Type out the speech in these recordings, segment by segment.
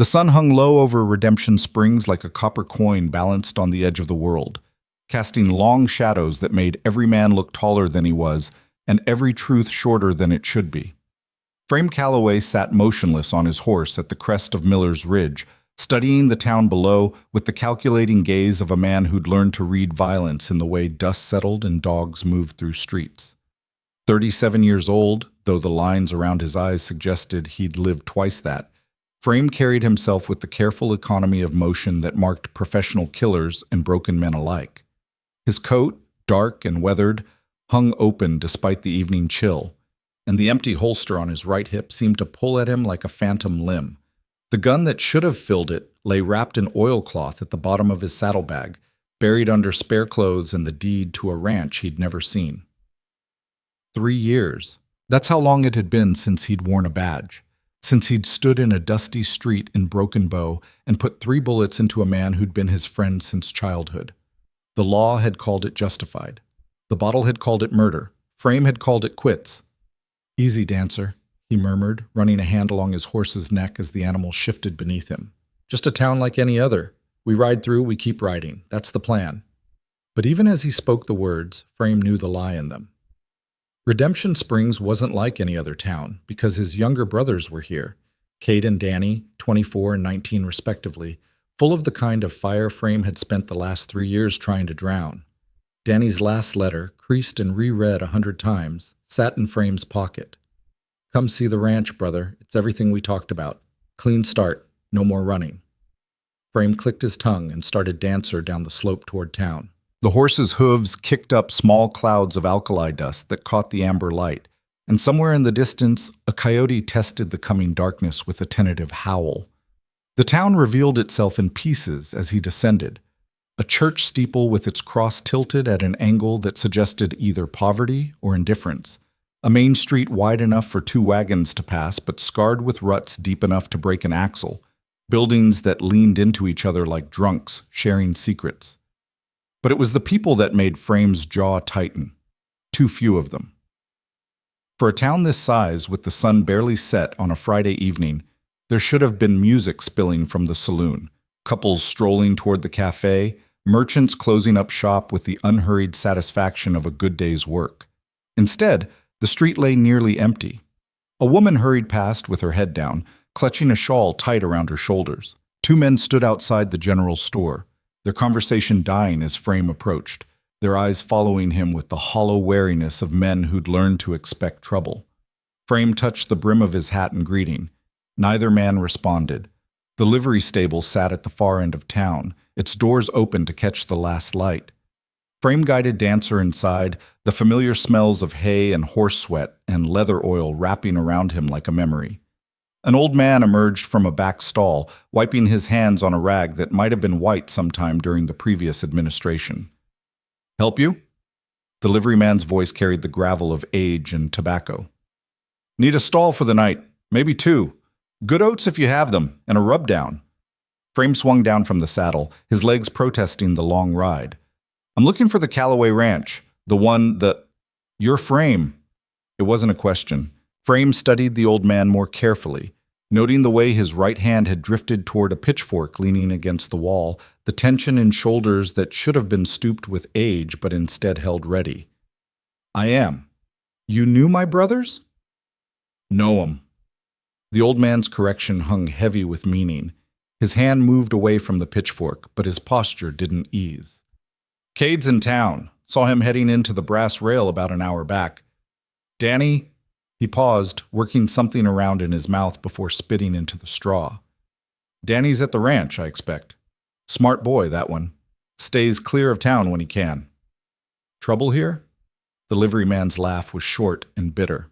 The sun hung low over Redemption Springs like a copper coin balanced on the edge of the world, casting long shadows that made every man look taller than he was and every truth shorter than it should be. Frame Calloway sat motionless on his horse at the crest of Miller's Ridge, studying the town below with the calculating gaze of a man who'd learned to read violence in the way dust settled and dogs moved through streets. 37 years old, though the lines around his eyes suggested he'd lived twice that, Frame carried himself with the careful economy of motion that marked professional killers and broken men alike. His coat, dark and weathered, hung open despite the evening chill, and the empty holster on his right hip seemed to pull at him like a phantom limb. The gun that should have filled it lay wrapped in oilcloth at the bottom of his saddlebag, buried under spare clothes and the deed to a ranch he'd never seen. 3 years. That's how long it had been since he'd worn a badge, since he'd stood in a dusty street in Broken Bow and put 3 bullets into a man who'd been his friend since childhood. The law had called it justified. The bottle had called it murder. Frame had called it quits. "Easy, Dancer," he murmured, running a hand along his horse's neck as the animal shifted beneath him. "Just a town like any other. We ride through, we keep riding. That's the plan." But even as he spoke the words, Frame knew the lie in them. Redemption Springs wasn't like any other town because his younger brothers were here, Cade and Danny, 24 and 19 respectively, full of the kind of fire Frame had spent the last 3 years trying to drown. Danny's last letter, creased and reread 100 times, sat in Frame's pocket. "Come see the ranch, brother. It's everything we talked about. Clean start. No more running." Frame clicked his tongue and started Dancer down the slope toward town. The horse's hooves kicked up small clouds of alkali dust that caught the amber light, and somewhere in the distance, a coyote tested the coming darkness with a tentative howl. The town revealed itself in pieces as he descended. A church steeple with its cross tilted at an angle that suggested either poverty or indifference. A main street wide enough for 2 wagons to pass, but scarred with ruts deep enough to break an axle. Buildings that leaned into each other like drunks, sharing secrets. But it was the people that made Frame's jaw tighten. Too few of them. For a town this size, with the sun barely set on a Friday evening, there should have been music spilling from the saloon, couples strolling toward the cafe, merchants closing up shop with the unhurried satisfaction of a good day's work. Instead, the street lay nearly empty. A woman hurried past with her head down, clutching a shawl tight around her shoulders. 2 men stood outside the general store, their conversation dying as Frame approached, their eyes following him with the hollow wariness of men who'd learned to expect trouble. Frame touched the brim of his hat in greeting. Neither man responded. The livery stable sat at the far end of town, its doors open to catch the last light. Frame guided Dancer inside, the familiar smells of hay and horse sweat and leather oil wrapping around him like a memory. An old man emerged from a back stall, wiping his hands on a rag that might have been white sometime during the previous administration. "Help you?" The liveryman's voice carried the gravel of age and tobacco. "Need a stall for the night, maybe 2. Good oats if you have them, and a rub-down." Frame swung down from the saddle, his legs protesting the long ride. "I'm looking for the Calloway Ranch, the one that—" "Your Frame." It wasn't a question. Frame studied the old man more carefully, noting the way his right hand had drifted toward a pitchfork leaning against the wall, the tension in shoulders that should have been stooped with age but instead held ready. "I am." "You knew my brothers?" "Know 'em." The old man's correction hung heavy with meaning. His hand moved away from the pitchfork, but his posture didn't ease. "Cade's in town. Saw him heading into the brass rail about an hour back. Danny—" He paused, working something around in his mouth before spitting into the straw. "Danny's at the ranch, I expect. Smart boy, that one. Stays clear of town when he can." "Trouble here?" The liveryman's laugh was short and bitter.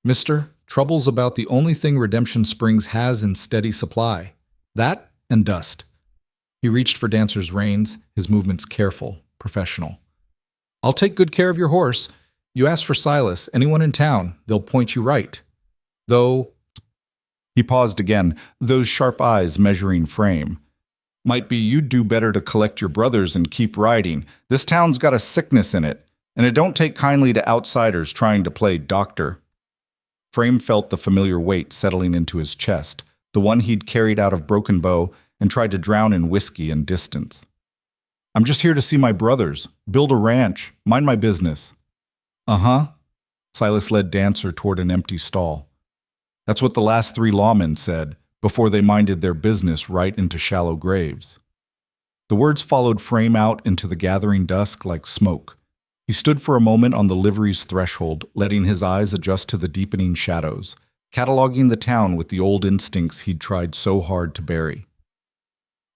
"Mister, trouble's about the only thing Redemption Springs has in steady supply. That and dust." He reached for Dancer's reins, his movements careful, professional. "I'll take good care of your horse. You ask for Silas, anyone in town, they'll point you right. Though—" He paused again, those sharp eyes measuring Frame. "Might be you'd do better to collect your brothers and keep riding. This town's got a sickness in it, and it don't take kindly to outsiders trying to play doctor." Frame felt the familiar weight settling into his chest, the one he'd carried out of Broken Bow and tried to drown in whiskey and distance. "I'm just here to see my brothers, build a ranch, mind my business." "Uh-huh." Silas led Dancer toward an empty stall. "That's what the last 3 lawmen said before they minded their business right into shallow graves." The words followed Frame out into the gathering dusk like smoke. He stood for a moment on the livery's threshold, letting his eyes adjust to the deepening shadows, cataloging the town with the old instincts he'd tried so hard to bury.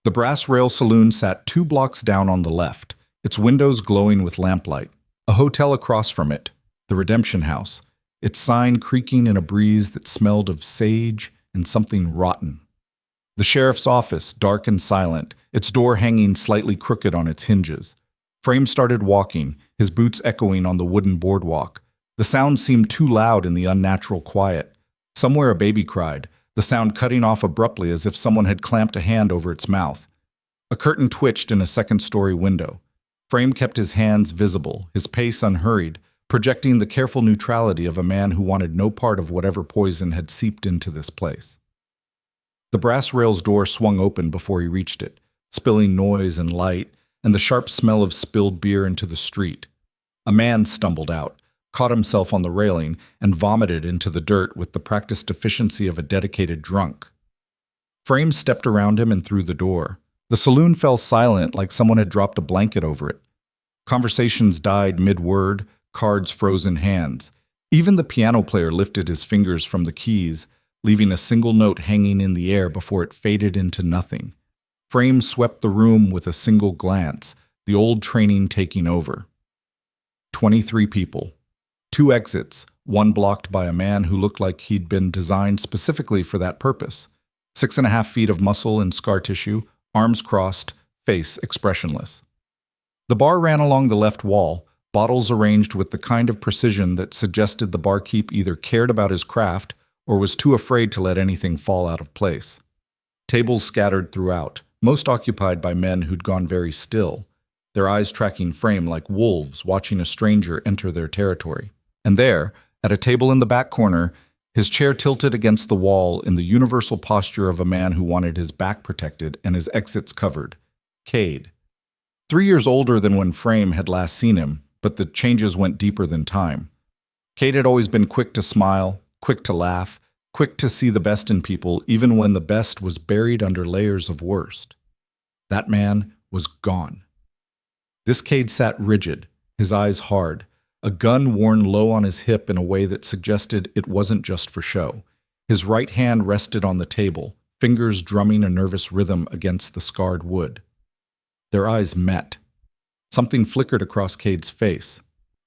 The Brass Rail Saloon sat 2 blocks down on the left, its windows glowing with lamplight. A hotel across from it, the Redemption House, its sign creaking in a breeze that smelled of sage and something rotten. The sheriff's office, dark and silent, its door hanging slightly crooked on its hinges. Frame started walking, his boots echoing on the wooden boardwalk. The sound seemed too loud in the unnatural quiet. Somewhere a baby cried, the sound cutting off abruptly as if someone had clamped a hand over its mouth. A curtain twitched in a second-story window. Frame kept his hands visible, his pace unhurried, projecting the careful neutrality of a man who wanted no part of whatever poison had seeped into this place. The brass rail's door swung open before he reached it, spilling noise and light, and the sharp smell of spilled beer into the street. A man stumbled out, caught himself on the railing, and vomited into the dirt with the practiced efficiency of a dedicated drunk. Frame stepped around him and through the door. The saloon fell silent like someone had dropped a blanket over it. Conversations died mid-word, cards froze in hands. Even the piano player lifted his fingers from the keys, leaving a single note hanging in the air before it faded into nothing. Frame swept the room with a single glance, the old training taking over. 23 people. 2 exits, one blocked by a man who looked like he'd been designed specifically for that purpose. 6.5 feet of muscle and scar tissue, arms crossed, face expressionless. The bar ran along the left wall, bottles arranged with the kind of precision that suggested the barkeep either cared about his craft or was too afraid to let anything fall out of place. Tables scattered throughout, most occupied by men who'd gone very still, their eyes tracking Frame like wolves watching a stranger enter their territory. And there, at a table in the back corner, his chair tilted against the wall in the universal posture of a man who wanted his back protected and his exits covered. Cade. 3 years older than when Frame had last seen him, but the changes went deeper than time. Cade had always been quick to smile, quick to laugh, quick to see the best in people, even when the best was buried under layers of worst. That man was gone. This Cade sat rigid, his eyes hard, a gun worn low on his hip in a way that suggested it wasn't just for show. His right hand rested on the table, fingers drumming a nervous rhythm against the scarred wood. Their eyes met. Something flickered across Cade's face.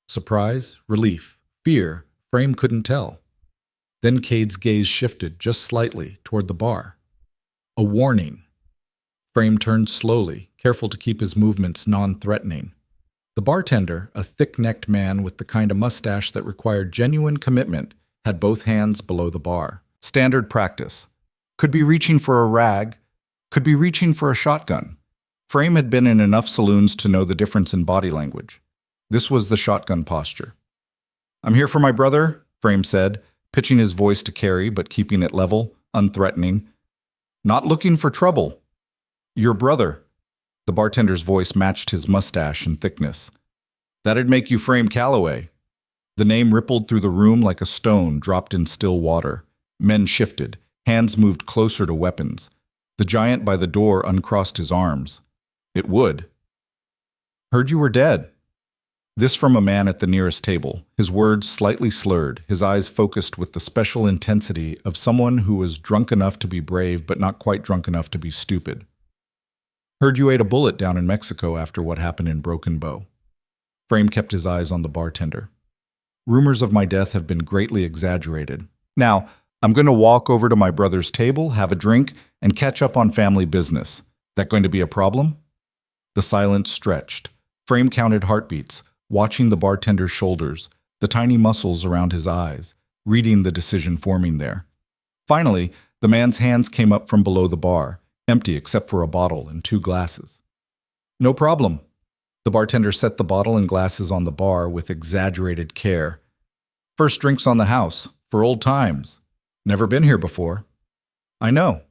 Surprise, relief, fear, Frame couldn't tell. Then Cade's gaze shifted just slightly toward the bar. A warning. Frame turned slowly, careful to keep his movements non-threatening. The bartender, a thick-necked man with the kind of mustache that required genuine commitment, had both hands below the bar. Standard practice. Could be reaching for a rag, could be reaching for a shotgun. Frame had been in enough saloons to know the difference in body language. This was the shotgun posture. "I'm here for my brother," Frame said, pitching his voice to Carrie but keeping it level, unthreatening. "Not looking for trouble. Your brother." The bartender's voice matched his mustache and thickness. "That'd make you Frame Calloway." The name rippled through the room like a stone dropped in still water. Men shifted, hands moved closer to weapons. The giant by the door uncrossed his arms. It would. "Heard you were dead." This from a man at the nearest table, his words slightly slurred, his eyes focused with the special intensity of someone who was drunk enough to be brave but not quite drunk enough to be stupid. "Heard you ate a bullet down in Mexico after what happened in Broken Bow." Frame kept his eyes on the bartender. "Rumors of my death have been greatly exaggerated. Now, I'm going to walk over to my brother's table, have a drink, and catch up on family business. That going to be a problem?" The silence stretched. Frame counted heartbeats, watching the bartender's shoulders, the tiny muscles around his eyes, reading the decision forming there. Finally, the man's hands came up from below the bar, empty except for a bottle and 2 glasses. "No problem." The bartender set the bottle and glasses on the bar with exaggerated care. "First drinks on the house, for old times. Never been here before." I know.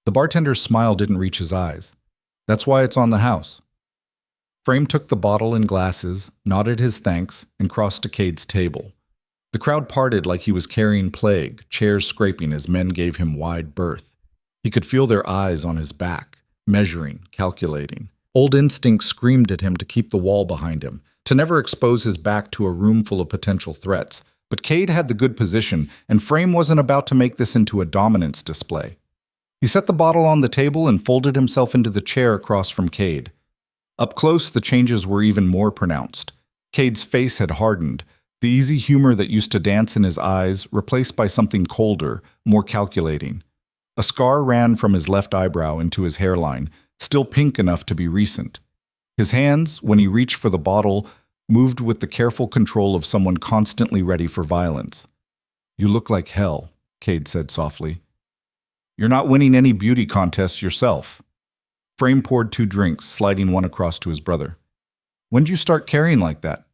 The bartender's smile didn't reach his eyes. That's why it's on the house. Frame took the bottle and glasses, nodded his thanks, and crossed to Cade's table. The crowd parted like he was carrying plague, chairs scraping as men gave him wide berth. He could feel their eyes on his back, measuring, calculating. Old instinct screamed at him to keep the wall behind him, to never expose his back to a room full of potential threats. But Cade had the good position, and Frame wasn't about to make this into a dominance display. He set the bottle on the table and folded himself into the chair across from Cade. Up close, the changes were even more pronounced. Cade's face had hardened, the easy humor that used to dance in his eyes replaced by something colder, more calculating. A scar ran from his left eyebrow into his hairline, still pink enough to be recent. His hands, when he reached for the bottle, moved with the careful control of someone constantly ready for violence. "You look like hell," Cade said softly. "You're not winning any beauty contests yourself." Frame poured 2 drinks, sliding one across to his brother. "When'd you start carrying like that?"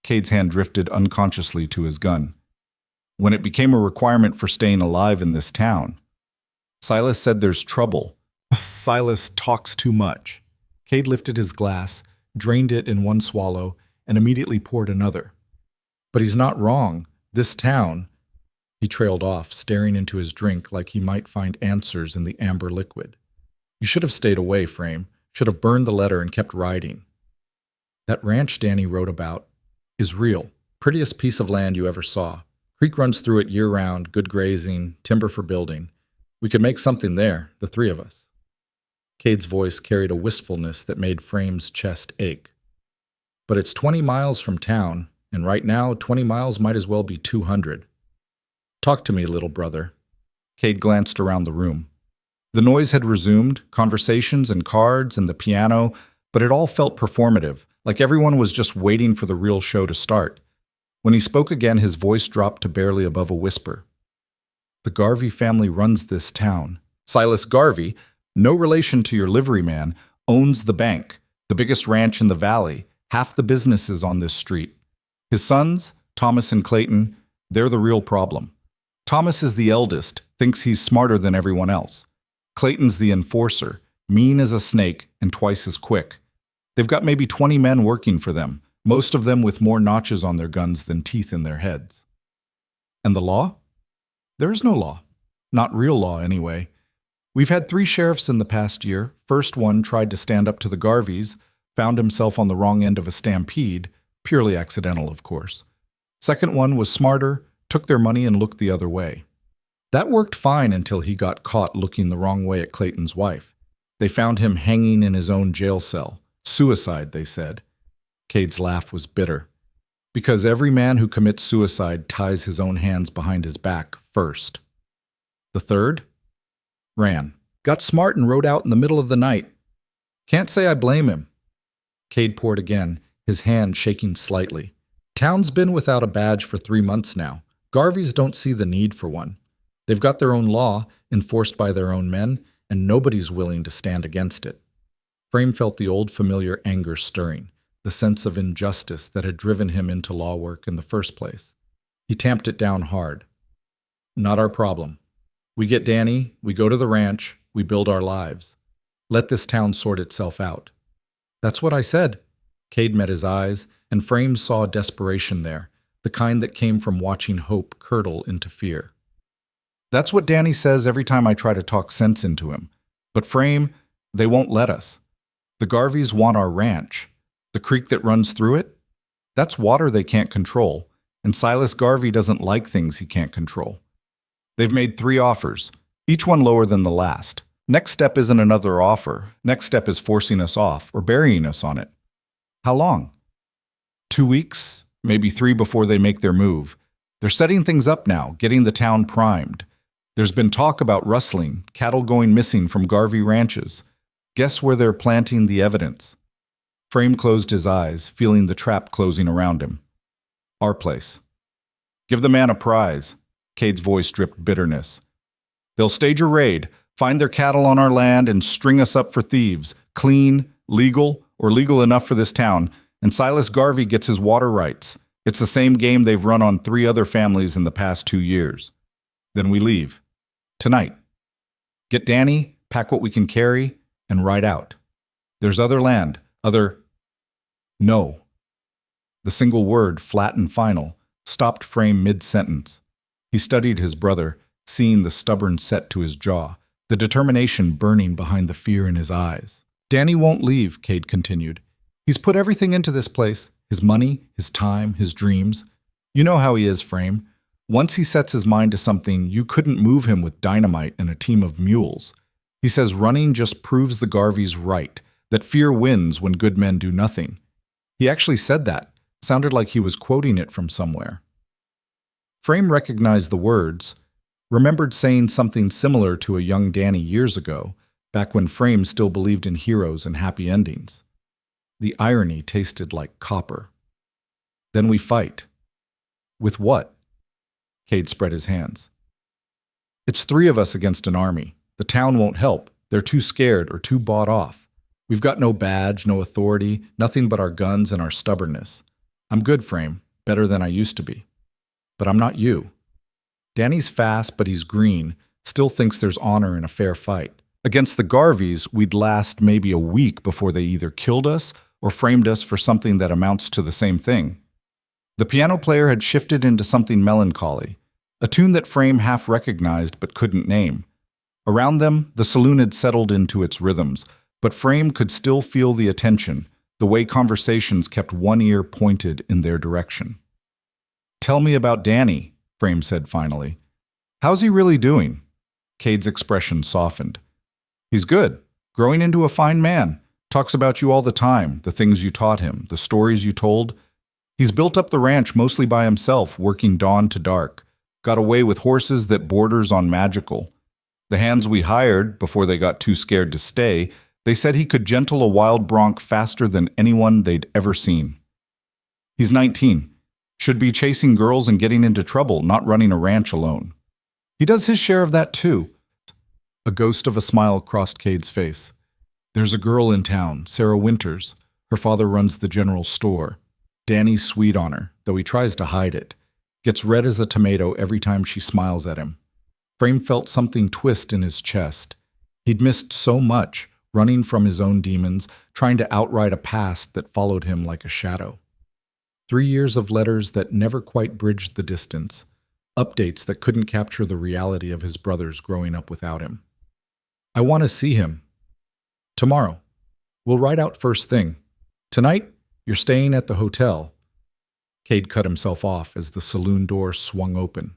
Cade's hand drifted unconsciously to his gun. "When it became a requirement for staying alive in this town. Silas said there's trouble." "Silas talks too much." Cade lifted his glass, drained it in one swallow, and immediately poured another. "But he's not wrong. This town—" He trailed off, staring into his drink like he might find answers in the amber liquid. "You should have stayed away, Frame. Should have burned the letter and kept riding. That ranch Danny wrote about is real. Prettiest piece of land you ever saw. Creek runs through it year-round, good grazing, timber for building. We could make something there, the 3 of us." Cade's voice carried a wistfulness that made Frame's chest ache. "But it's 20 miles from town, and right now 20 miles might as well be 200. Talk to me, little brother." Cade glanced around the room. The noise had resumed, conversations and cards and the piano, but it all felt performative, like everyone was just waiting for the real show to start. When he spoke again, his voice dropped to barely above a whisper. "The Garvey family runs this town. Silas Garvey, no relation to your liveryman, owns the bank, the biggest ranch in the valley, half the businesses on this street. His sons, Thomas and Clayton, they're the real problem. Thomas is the eldest, thinks he's smarter than everyone else. Clayton's the enforcer, mean as a snake and twice as quick. They've got maybe 20 men working for them, most of them with more notches on their guns than teeth in their heads. And the law? There is no law. Not real law, anyway. We've had 3 sheriffs in the past year. First one tried to stand up to the Garveys, found himself on the wrong end of a stampede, purely accidental, of course. Second one was smarter, took their money and looked the other way. That worked fine until he got caught looking the wrong way at Clayton's wife. They found him hanging in his own jail cell. Suicide, they said. Cade's laugh was bitter. Because every man who commits suicide ties his own hands behind his back first. The third? Ran. Got smart and rode out in the middle of the night. Can't say I blame him." Cade poured again, his hand shaking slightly. "Town's been without a badge for 3 months now. Garveys don't see the need for one. They've got their own law, enforced by their own men, and nobody's willing to stand against it." Frame felt the old familiar anger stirring, the sense of injustice that had driven him into law work in the first place. He tamped it down hard. "Not our problem. We get Danny, we go to the ranch, we build our lives. Let this town sort itself out." "That's what I said." Cade met his eyes, and Frame saw desperation there, the kind that came from watching hope curdle into fear. "That's what Danny says every time I try to talk sense into him. But Frame, they won't let us. The Garveys want our ranch. The creek that runs through it? That's water they can't control, and Silas Garvey doesn't like things he can't control. They've made 3 offers, each one lower than the last. Next step isn't another offer. Next step is forcing us off or burying us on it. How long? 2 weeks, maybe 3 before they make their move. They're setting things up now, getting the town primed. There's been talk about rustling, cattle going missing from Garvey ranches. Guess where they're planting the evidence?" Frame closed his eyes, feeling the trap closing around him. "Our place." "Give the man a prize." Cade's voice dripped bitterness. "They'll stage a raid, find their cattle on our land, and string us up for thieves. Clean, legal, or legal enough for this town, and Silas Garvey gets his water rights. It's the same game they've run on 3 other families in the past 2 years. Then we leave. Tonight." Get Danny, pack what we can carry, and ride out. There's other land, No. The single word, flat and final, stopped Frame mid-sentence. He studied his brother, seeing the stubborn set to his jaw, the determination burning behind the fear in his eyes. Danny won't leave, Cade continued. He's put everything into this place, his money, his time, his dreams. You know how he is, Frame. Once he sets his mind to something, you couldn't move him with dynamite and a team of mules. He says running just proves the Garveys right, that fear wins when good men do nothing. He actually said that. Sounded like he was quoting it from somewhere. Frame recognized the words, remembered saying something similar to a young Danny years ago, back when Frame still believed in heroes and happy endings. The irony tasted like copper. Then we fight. With what? Cade spread his hands. It's 3 of us against an army. The town won't help. They're too scared or too bought off. We've got no badge, no authority, nothing but our guns and our stubbornness. I'm good, Frame, better than I used to be. But I'm not you. Danny's fast, but he's green, still thinks there's honor in a fair fight. Against the Garveys, we'd last maybe a week before they either killed us or framed us for something that amounts to the same thing. The piano player had shifted into something melancholy, a tune that Frame half recognized but couldn't name. Around them, the saloon had settled into its rhythms, but Frame could still feel the attention, the way conversations kept one ear pointed in their direction. Tell me about Danny, Frame said finally. How's he really doing? Cade's expression softened. He's good, growing into a fine man. Talks about you all the time, the things you taught him, the stories you told. He's built up the ranch mostly by himself, working dawn to dark. Got away with horses that borders on magical. The hands we hired, before they got too scared to stay, they said he could gentle a wild bronc faster than anyone they'd ever seen. He's 19. Should be chasing girls and getting into trouble, not running a ranch alone. He does his share of that too. A ghost of a smile crossed Cade's face. There's a girl in town, Sarah Winters. Her father runs the general store. Danny's sweet on her, though he tries to hide it. Gets red as a tomato every time she smiles at him. Frame felt something twist in his chest. He'd missed so much, running from his own demons, trying to outride a past that followed him like a shadow. 3 years of letters that never quite bridged the distance. Updates that couldn't capture the reality of his brothers growing up without him. I want to see him. Tomorrow. We'll ride out first thing. Tonight, you're staying at the hotel. Cade cut himself off as the saloon door swung open.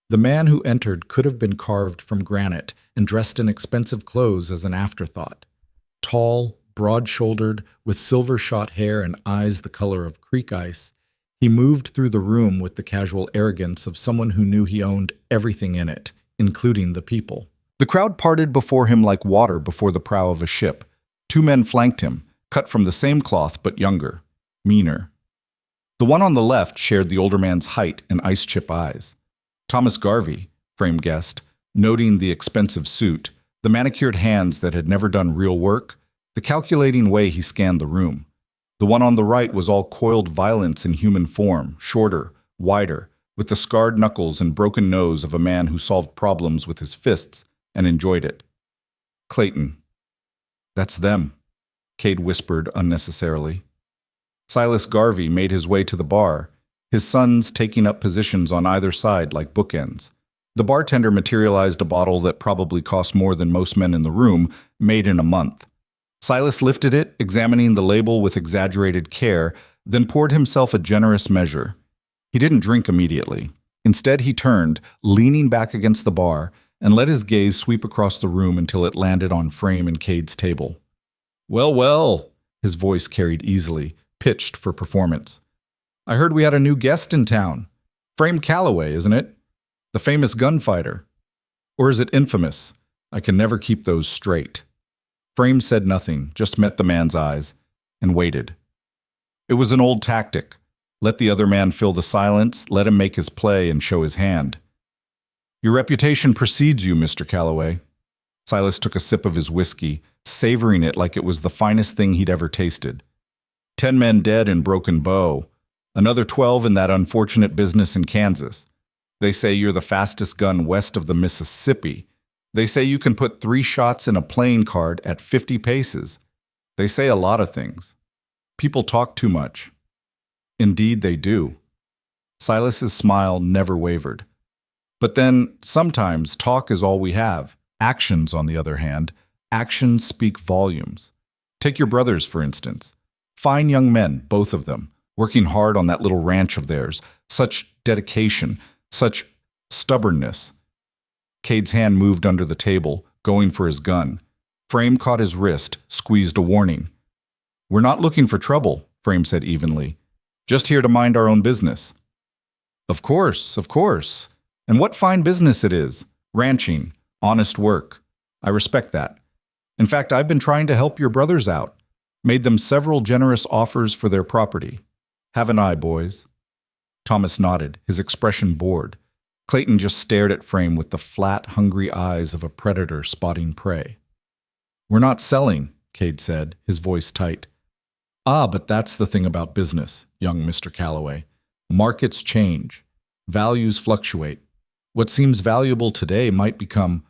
The man who entered could have been carved from granite and dressed in expensive clothes as an afterthought. Tall, broad-shouldered, with silver-shot hair and eyes the color of creek ice, he moved through the room with the casual arrogance of someone who knew he owned everything in it, including the people. The crowd parted before him like water before the prow of a ship. 2 men flanked him, cut from the same cloth but younger, meaner. The one on the left shared the older man's height and ice-chip eyes. Thomas Garvey, Frame guessed, noting the expensive suit, the manicured hands that had never done real work, the calculating way he scanned the room. The one on the right was all coiled violence in human form, shorter, wider, with the scarred knuckles and broken nose of a man who solved problems with his fists and enjoyed it. Clayton. That's them, Cade whispered unnecessarily. Silas Garvey made his way to the bar, his sons taking up positions on either side like bookends. The bartender materialized a bottle that probably cost more than most men in the room, made in a month. Silas lifted it, examining the label with exaggerated care, then poured himself a generous measure. He didn't drink immediately. Instead, he turned, leaning back against the bar, and let his gaze sweep across the room until it landed on Frame and Cade's table. Well, well, his voice carried easily, pitched for performance. I heard we had a new guest in town. Frame Calloway, isn't it? The famous gunfighter. Or is it infamous? I can never keep those straight. Frame said nothing, just met the man's eyes, and waited. It was an old tactic. Let the other man fill the silence, let him make his play and show his hand. Your reputation precedes you, Mr. Calloway. Silas took a sip of his whiskey, savoring it like it was the finest thing he'd ever tasted. 10 men dead in Broken Bow. Another 12 in that unfortunate business in Kansas. They say you're the fastest gun west of the Mississippi. They say you can put 3 shots in a playing card at 50 paces. They say a lot of things. People talk too much. Indeed they do. Silas's smile never wavered. But then, sometimes, talk is all we have. Actions, on the other hand, actions speak volumes. Take your brothers, for instance. Fine young men, both of them, working hard on that little ranch of theirs. Such dedication, such stubbornness. Cade's hand moved under the table, going for his gun. Frame caught his wrist, squeezed a warning. "We're not looking for trouble," Frame said evenly. "Just here to mind our own business." Of course, of course. And what fine business it is. Ranching, honest work. I respect that. In fact, I've been trying to help your brothers out. Made them several generous offers for their property. Haven't I, boys? Thomas nodded, his expression bored. Clayton just stared at Frame with the flat, hungry eyes of a predator spotting prey. "We're not selling," Cade said, his voice tight. "Ah, but that's the thing about business, young Mr. Calloway. Markets change. Values fluctuate. What seems valuable today might become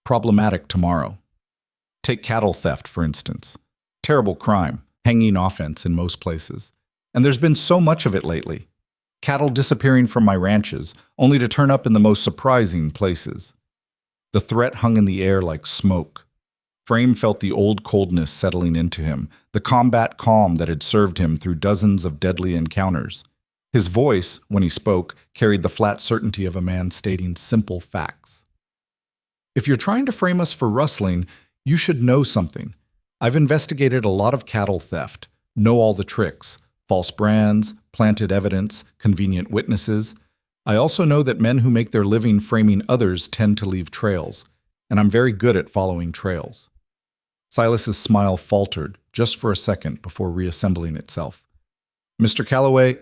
problematic tomorrow. Take cattle theft, for instance. Terrible crime, hanging offense in most places. And there's been so much of it lately. Cattle disappearing from my ranches, only to turn up in the most surprising places. The threat hung in the air like smoke. Frame felt the old coldness settling into him, the combat calm that had served him through dozens of deadly encounters. His voice, when he spoke, carried the flat certainty of a man stating simple facts. "If you're trying to frame us for rustling, you should know something. I've investigated a lot of cattle theft, know all the tricks, false brands, planted evidence, convenient witnesses. I also know that men who make their living framing others tend to leave trails, and I'm very good at following trails." Silas's smile faltered just for a second before reassembling itself. "Mr. Calloway,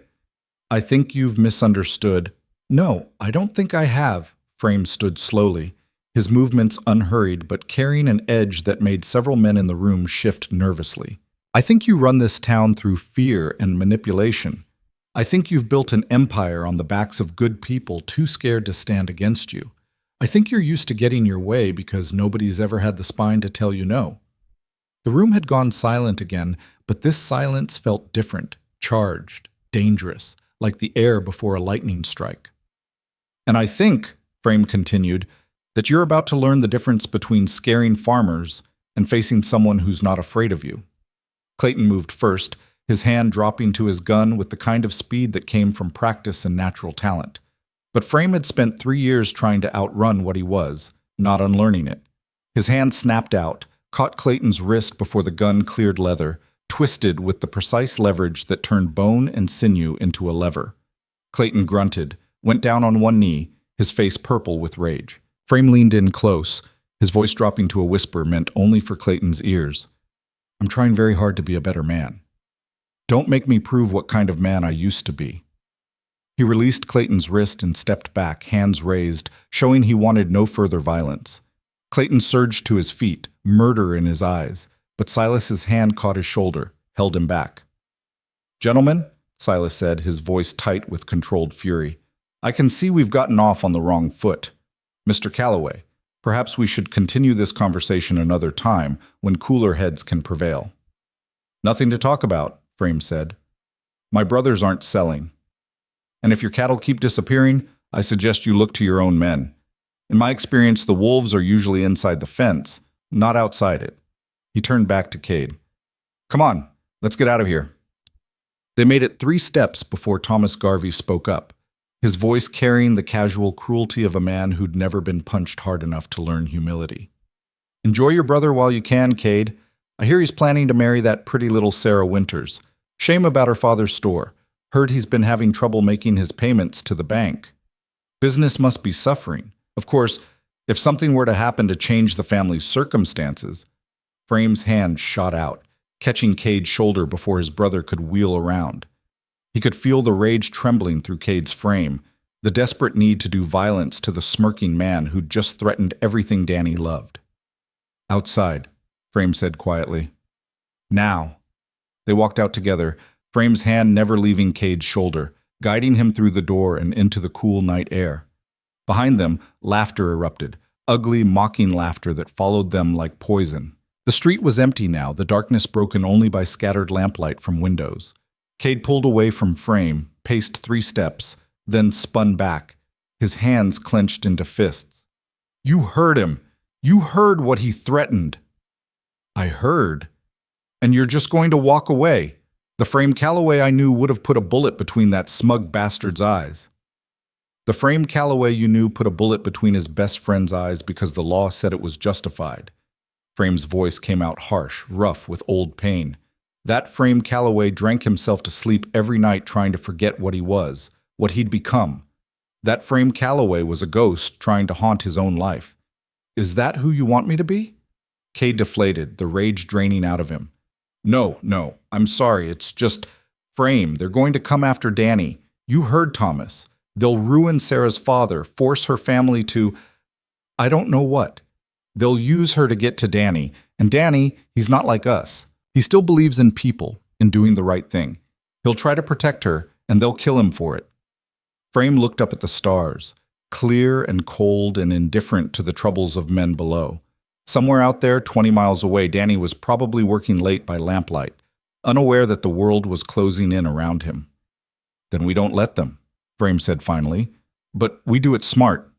I think you've misunderstood." "No, I don't think I have." Frame stood slowly, his movements unhurried but carrying an edge that made several men in the room shift nervously. "I think you run this town through fear and manipulation. I think you've built an empire on the backs of good people too scared to stand against you. I think you're used to getting your way because nobody's ever had the spine to tell you no." The room had gone silent again, but this silence felt different, charged, dangerous, like the air before a lightning strike. "And I think," Frame continued, "that you're about to learn the difference between scaring farmers and facing someone who's not afraid of you." Clayton moved first, his hand dropping to his gun with the kind of speed that came from practice and natural talent. But Frame had spent 3 years trying to outrun what he was, not unlearning it. His hand snapped out, caught Clayton's wrist before the gun cleared leather, twisted with the precise leverage that turned bone and sinew into a lever. Clayton grunted, went down on one knee, his face purple with rage. Frame leaned in close, his voice dropping to a whisper meant only for Clayton's ears. "I'm trying very hard to be a better man. Don't make me prove what kind of man I used to be." He released Clayton's wrist and stepped back, hands raised, showing he wanted no further violence. Clayton surged to his feet, murder in his eyes, but Silas's hand caught his shoulder, held him back. "Gentlemen," Silas said, his voice tight with controlled fury, "I can see we've gotten off on the wrong foot. Mr. Calloway, perhaps we should continue this conversation another time when cooler heads can prevail." "Nothing to talk about," Frame said. "My brothers aren't selling. And if your cattle keep disappearing, I suggest you look to your own men. In my experience, the wolves are usually inside the fence, not outside it." He turned back to Cade. "Come on, let's get out of here." They made it 3 steps before Thomas Garvey spoke up, his voice carrying the casual cruelty of a man who'd never been punched hard enough to learn humility. "Enjoy your brother while you can, Cade. I hear he's planning to marry that pretty little Sarah Winters. Shame about her father's store. Heard he's been having trouble making his payments to the bank. Business must be suffering. Of course, if something were to happen to change the family's circumstances." Frame's hand shot out, catching Cade's shoulder before his brother could wheel around. He could feel the rage trembling through Cade's frame, the desperate need to do violence to the smirking man who'd just threatened everything Danny loved. "Outside," Frame said quietly. "Now." They walked out together, Frame's hand never leaving Cade's shoulder, guiding him through the door and into the cool night air. Behind them, laughter erupted, ugly, mocking laughter that followed them like poison. The street was empty now, the darkness broken only by scattered lamplight from windows. Cade pulled away from Frame, paced 3 steps, then spun back, his hands clenched into fists. "You heard him! You heard what he threatened!" "I heard. And you're just going to walk away? The Frame Calloway I knew would have put a bullet between that smug bastard's eyes." "The Frame Calloway you knew put a bullet between his best friend's eyes because the law said it was justified." Frame's voice came out harsh, rough with old pain. "That Frame Calloway drank himself to sleep every night trying to forget what he was, what he'd become. That Frame Calloway was a ghost trying to haunt his own life. Is that who you want me to be?" Cade deflated, the rage draining out of him. No, I'm sorry, it's just, Frame, they're going to come after Danny. You heard Thomas. They'll ruin Sarah's father, force her family to, I don't know what. They'll use her to get to Danny, and Danny, he's not like us. He still believes in people, in doing the right thing. He'll try to protect her, and they'll kill him for it." Frame looked up at the stars, clear and cold and indifferent to the troubles of men below. Somewhere out there, 20 miles away, Danny was probably working late by lamplight, unaware that the world was closing in around him. "Then we don't let them," Frame said finally. "But we do it smart.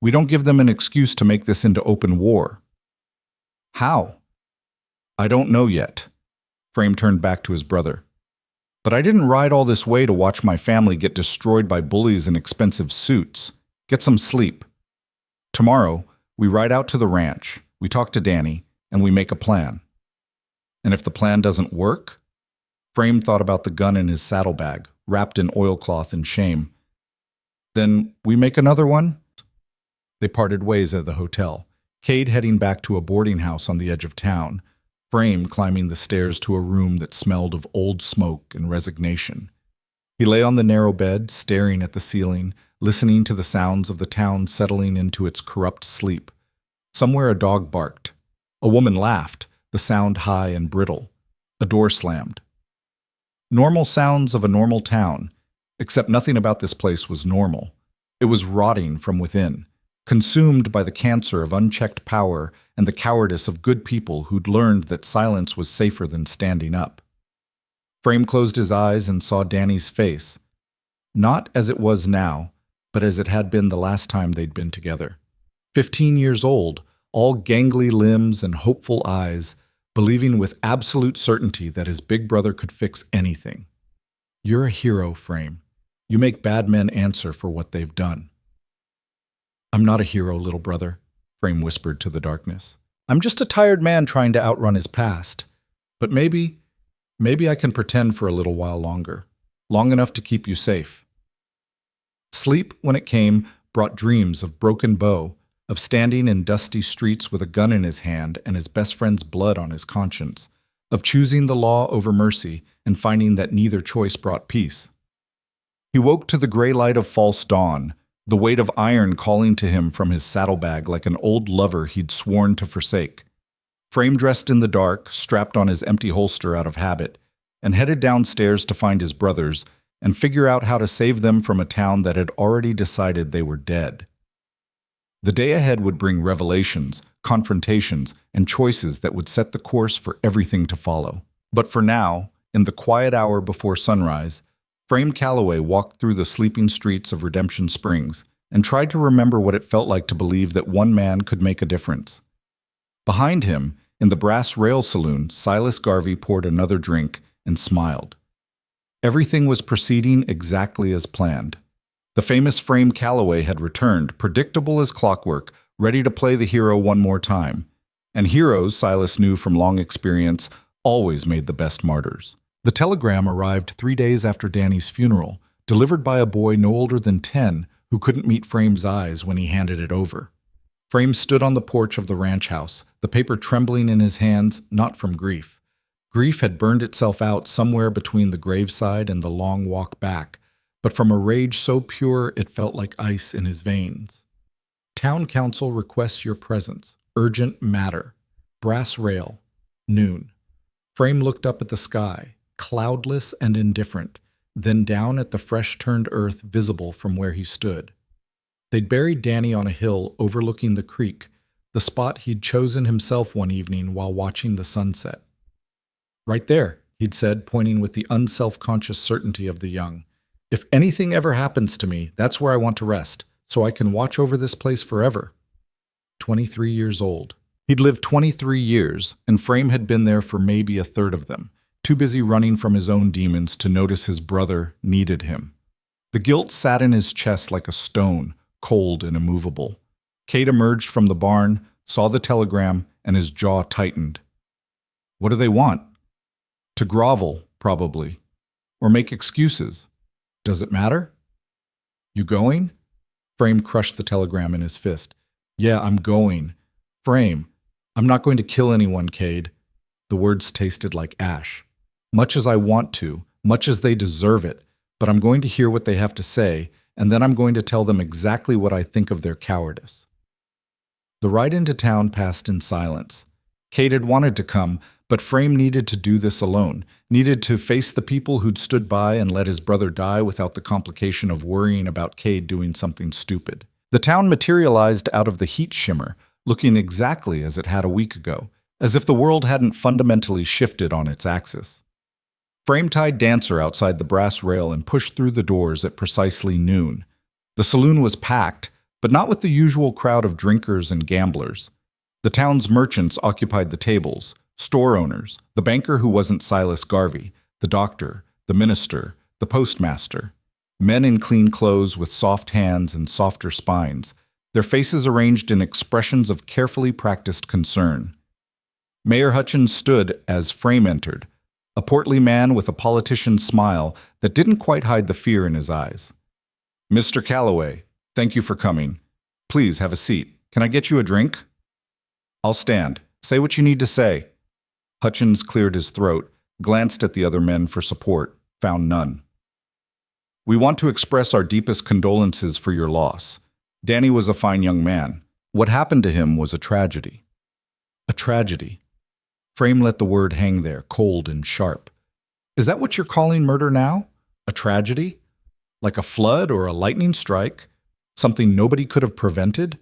We don't give them an excuse to make this into open war." "How?" "I don't know yet." Frame turned back to his brother. "But I didn't ride all this way to watch my family get destroyed by bullies in expensive suits. Get some sleep. Tomorrow, we ride out to the ranch, we talk to Danny, and we make a plan." "And if the plan doesn't work?" Frame thought about the gun in his saddlebag, wrapped in oilcloth in shame. "Then we make another one?" They parted ways at the hotel, Cade heading back to a boarding house on the edge of town, Frame climbing the stairs to a room that smelled of old smoke and resignation. He lay on the narrow bed, staring at the ceiling, listening to the sounds of the town settling into its corrupt sleep. Somewhere a dog barked. A woman laughed, the sound high and brittle. A door slammed. Normal sounds of a normal town, except nothing about this place was normal. It was rotting from within, consumed by the cancer of unchecked power and the cowardice of good people who'd learned that silence was safer than standing up. Frame closed his eyes and saw Danny's face, not as it was now, but as it had been the last time they'd been together. 15 years old, all gangly limbs and hopeful eyes, believing with absolute certainty that his big brother could fix anything. "You're a hero, Frame. You make bad men answer for what they've done." "I'm not a hero, little brother," Frame whispered to the darkness. "I'm just a tired man trying to outrun his past. But maybe I can pretend for a little while longer, long enough to keep you safe." Sleep, when it came, brought dreams of broken bow, of standing in dusty streets with a gun in his hand and his best friend's blood on his conscience, of choosing the law over mercy and finding that neither choice brought peace. He woke to the gray light of false dawn, the weight of iron calling to him from his saddlebag like an old lover he'd sworn to forsake. Frame dressed in the dark, strapped on his empty holster out of habit, and headed downstairs to find his brothers and figure out how to save them from a town that had already decided they were dead. The day ahead would bring revelations, confrontations, and choices that would set the course for everything to follow. But for now, in the quiet hour before sunrise, Frame Calloway walked through the sleeping streets of Redemption Springs and tried to remember what it felt like to believe that one man could make a difference. Behind him, in the brass rail saloon, Silas Garvey poured another drink and smiled. Everything was proceeding exactly as planned. The famous Frame Calloway had returned, predictable as clockwork, ready to play the hero one more time. And heroes, Silas knew from long experience, always made the best martyrs. The telegram arrived 3 days after Danny's funeral, delivered by a boy no older than 10 who couldn't meet Frame's eyes when he handed it over. Frame stood on the porch of the ranch house, the paper trembling in his hands, not from grief. Grief had burned itself out somewhere between the graveside and the long walk back, but from a rage so pure it felt like ice in his veins. Town Council requests your presence. Urgent matter. Brass rail. Noon. Frame looked up at the sky, cloudless and indifferent, then down at the fresh-turned earth visible from where he stood. They'd buried Danny on a hill overlooking the creek, the spot he'd chosen himself one evening while watching the sunset. Right there, he'd said, pointing with the unself-conscious certainty of the young. If anything ever happens to me, that's where I want to rest, so I can watch over this place forever. 23 years old. He'd lived 23 years, and Frame had been there for maybe a third of them, too busy running from his own demons to notice his brother needed him. The guilt sat in his chest like a stone, cold and immovable. Cade emerged from the barn, saw the telegram, and his jaw tightened. What do they want? To grovel, probably. Or make excuses. Does it matter? You going? Frame crushed the telegram in his fist. Yeah, I'm going. Frame, I'm not going to kill anyone, Cade. The words tasted like ash. Much as I want to, much as they deserve it, but I'm going to hear what they have to say, and then I'm going to tell them exactly what I think of their cowardice. The ride into town passed in silence. Cade had wanted to come, but Frame needed to do this alone, needed to face the people who'd stood by and let his brother die without the complication of worrying about Cade doing something stupid. The town materialized out of the heat shimmer, looking exactly as it had a week ago, as if the world hadn't fundamentally shifted on its axis. Frame tied Dancer outside the brass rail and pushed through the doors at precisely noon. The saloon was packed, but not with the usual crowd of drinkers and gamblers. The town's merchants occupied the tables, store owners, the banker who wasn't Silas Garvey, the doctor, the minister, the postmaster. Men in clean clothes with soft hands and softer spines, their faces arranged in expressions of carefully practiced concern. Mayor Hutchins stood as Frame entered, a portly man with a politician's smile that didn't quite hide the fear in his eyes. Mr. Calloway, thank you for coming. Please have a seat. Can I get you a drink? I'll stand. Say what you need to say. Hutchins cleared his throat, glanced at the other men for support, found none. We want to express our deepest condolences for your loss. Danny was a fine young man. What happened to him was a tragedy. A tragedy. Frame let the word hang there, cold and sharp. Is that what you're calling murder now? A tragedy? Like a flood or a lightning strike? Something nobody could have prevented?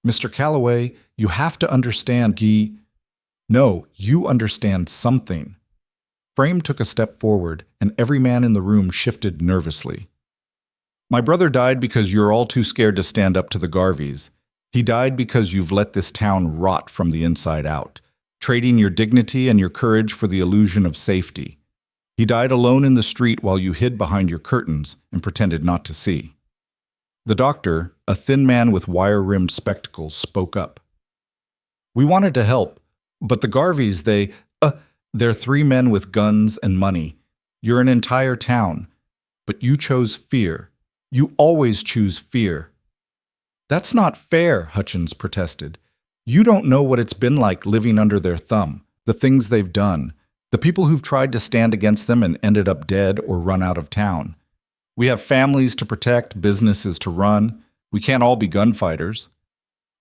Mr. Calloway, you have to understand, No, you understand something. Frame took a step forward, and every man in the room shifted nervously. My brother died because you're all too scared to stand up to the Garveys. He died because you've let this town rot from the inside out, trading your dignity and your courage for the illusion of safety. He died alone in the street while you hid behind your curtains and pretended not to see. The doctor, a thin man with wire-rimmed spectacles, spoke up. We wanted to help, but the Garveys, they're 3 men with guns and money. You're an entire town, but you chose fear. You always choose fear. That's not fair, Hutchins protested. You don't know what it's been like living under their thumb, the things they've done, the people who've tried to stand against them and ended up dead or run out of town. We have families to protect, businesses to run. We can't all be gunfighters.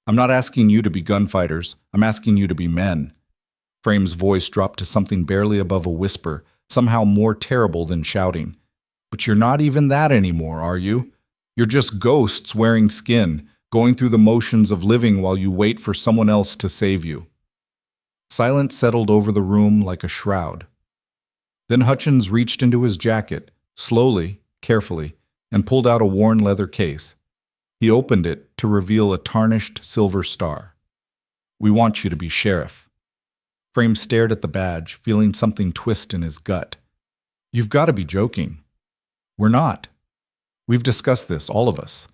I'm not asking you to be gunfighters. I'm asking you to be men. Frame's voice dropped to something barely above a whisper, somehow more terrible than shouting. But you're not even that anymore, are you? You're just ghosts wearing skin, going through the motions of living while you wait for someone else to save you. Silence settled over the room like a shroud. Then Hutchins reached into his jacket, slowly, carefully, and pulled out a worn leather case. He opened it to reveal a tarnished silver star. We want you to be sheriff. Frame stared at the badge, feeling something twist in his gut. You've got to be joking. We're not. We've discussed this, all of us.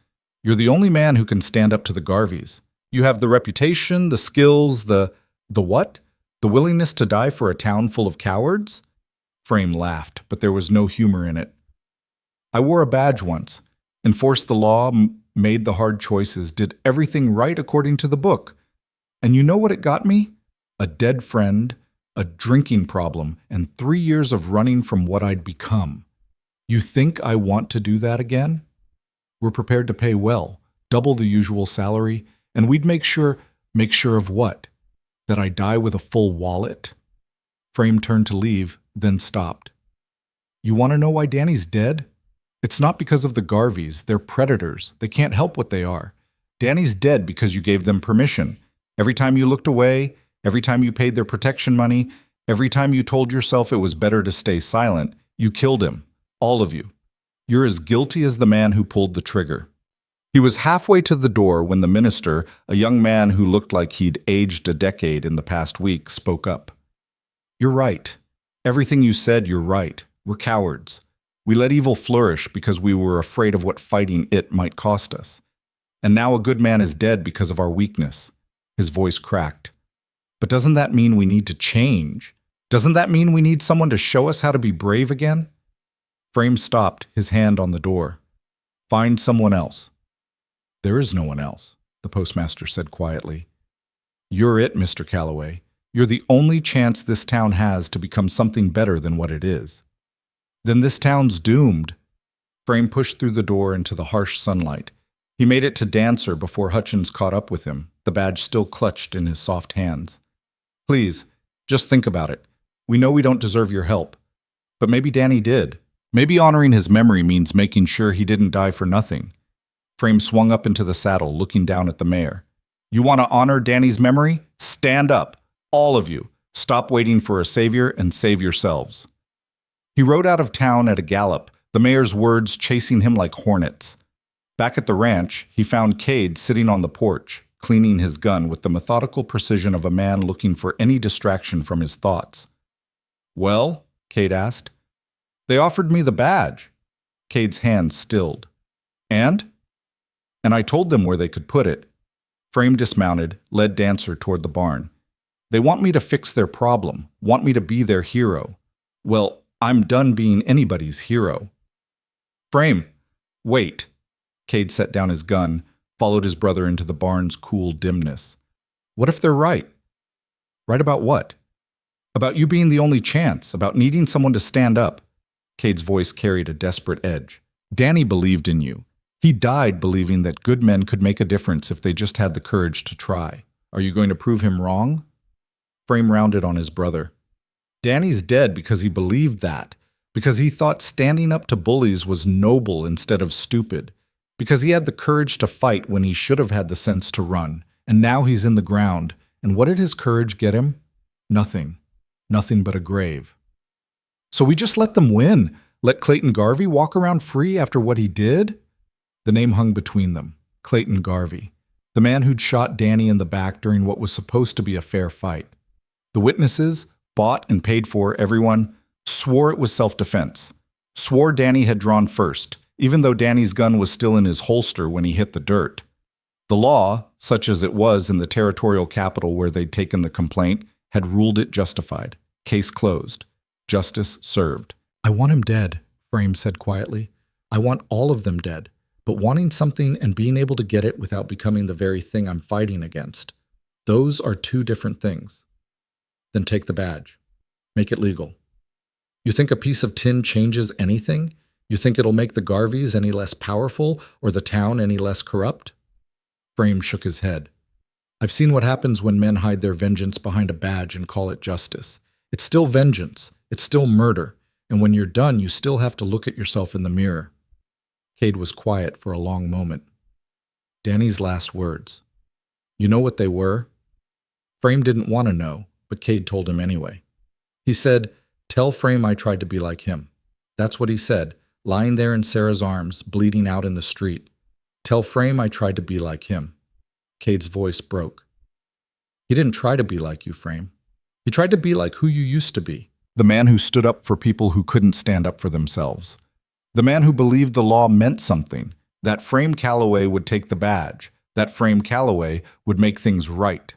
You're the only man who can stand up to the Garveys. You have the reputation, the skills, the what? The willingness to die for a town full of cowards? Frame laughed, but there was no humor in it. I wore a badge once, enforced the law, made the hard choices, did everything right according to the book. And you know what it got me? A dead friend, a drinking problem, and 3 years of running from what I'd become. You think I want to do that again? We're prepared to pay well, double the usual salary, and we'd make sure of what? That I die with a full wallet? Frame turned to leave, then stopped. You want to know why Danny's dead? It's not because of the Garveys. They're predators. They can't help what they are. Danny's dead because you gave them permission. Every time you looked away, every time you paid their protection money, every time you told yourself it was better to stay silent, you killed him. All of you. You're as guilty as the man who pulled the trigger. He was halfway to the door when the minister, a young man who looked like he'd aged a decade in the past week, spoke up. You're right. Everything you said, you're right. We're cowards. We let evil flourish because we were afraid of what fighting it might cost us. And now a good man is dead because of our weakness. His voice cracked. But doesn't that mean we need to change? Doesn't that mean we need someone to show us how to be brave again? Frame stopped, his hand on the door. Find someone else. There is no one else, the postmaster said quietly. You're it, Mr. Calloway. You're the only chance this town has to become something better than what it is. Then this town's doomed. Frame pushed through the door into the harsh sunlight. He made it to Dancer before Hutchins caught up with him, the badge still clutched in his soft hands. Please, just think about it. We know we don't deserve your help. But maybe Danny did. Maybe honoring his memory means making sure he didn't die for nothing. Frame swung up into the saddle, looking down at the mayor. You want to honor Danny's memory? Stand up. All of you. Stop waiting for a savior and save yourselves. He rode out of town at a gallop, the mayor's words chasing him like hornets. Back at the ranch, he found Cade sitting on the porch, cleaning his gun with the methodical precision of a man looking for any distraction from his thoughts. Well? Cade asked. They offered me the badge. Cade's hand stilled. And I told them where they could put it. Frame dismounted, led Dancer toward the barn. They want me to fix their problem, want me to be their hero. Well, I'm done being anybody's hero. Frame, wait. Cade set down his gun, followed his brother into the barn's cool dimness. What if they're right? Right about what? About you being the only chance, about needing someone to stand up. Cade's voice carried a desperate edge. Danny believed in you. He died believing that good men could make a difference if they just had the courage to try. Are you going to prove him wrong? Frame rounded on his brother. Danny's dead because he believed that, because he thought standing up to bullies was noble instead of stupid, because he had the courage to fight when he should have had the sense to run, and now he's in the ground, and what did his courage get him? Nothing. Nothing but a grave. So we just let them win, let Clayton Garvey walk around free after what he did? The name hung between them, Clayton Garvey, the man who'd shot Danny in the back during what was supposed to be a fair fight. The witnesses, bought and paid for, everyone, swore it was self-defense, swore Danny had drawn first, even though Danny's gun was still in his holster when he hit the dirt. The law, such as it was in the territorial capital where they'd taken the complaint, had ruled it justified. Case closed. Justice served. I want him dead, Frame said quietly. I want all of them dead. But wanting something and being able to get it without becoming the very thing I'm fighting against, those are two different things. Then take the badge. Make it legal. You think a piece of tin changes anything? You think it'll make the Garveys any less powerful or the town any less corrupt? Frame shook his head. I've seen what happens when men hide their vengeance behind a badge and call it justice. It's still vengeance. It's still murder. And when you're done, you still have to look at yourself in the mirror. Cade was quiet for a long moment. Danny's last words. You know what they were? Frame didn't want to know, but Cade told him anyway. He said, tell Frame I tried to be like him. That's what he said, lying there in Sarah's arms, bleeding out in the street. Tell Frame I tried to be like him. Cade's voice broke. He didn't try to be like you, Frame. He tried to be like who you used to be. The man who stood up for people who couldn't stand up for themselves. The man who believed the law meant something, that Frame Calloway would take the badge, that Frame Calloway would make things right.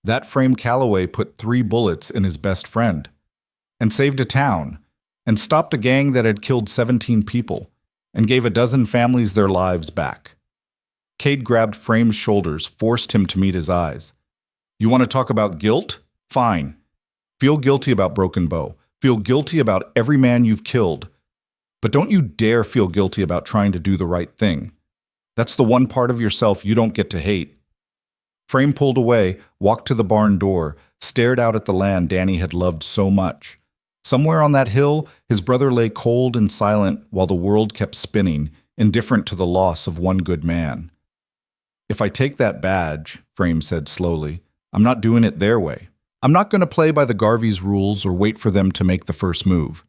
That Frame Calloway put 3 bullets in his best friend, and saved a town, and stopped a gang that had killed 17 people, and gave a dozen families their lives back. Cade grabbed Frame's shoulders, forced him to meet his eyes. You want to talk about guilt? Fine. Feel guilty about Broken Bow. Feel guilty about every man you've killed. But don't you dare feel guilty about trying to do the right thing. That's the one part of yourself you don't get to hate. Frame pulled away, walked to the barn door, stared out at the land Danny had loved so much. Somewhere on that hill, his brother lay cold and silent while the world kept spinning, indifferent to the loss of one good man. "If I take that badge," Frame said slowly, "I'm not doing it their way. I'm not going to play by the Garveys' rules or wait for them to make the first move.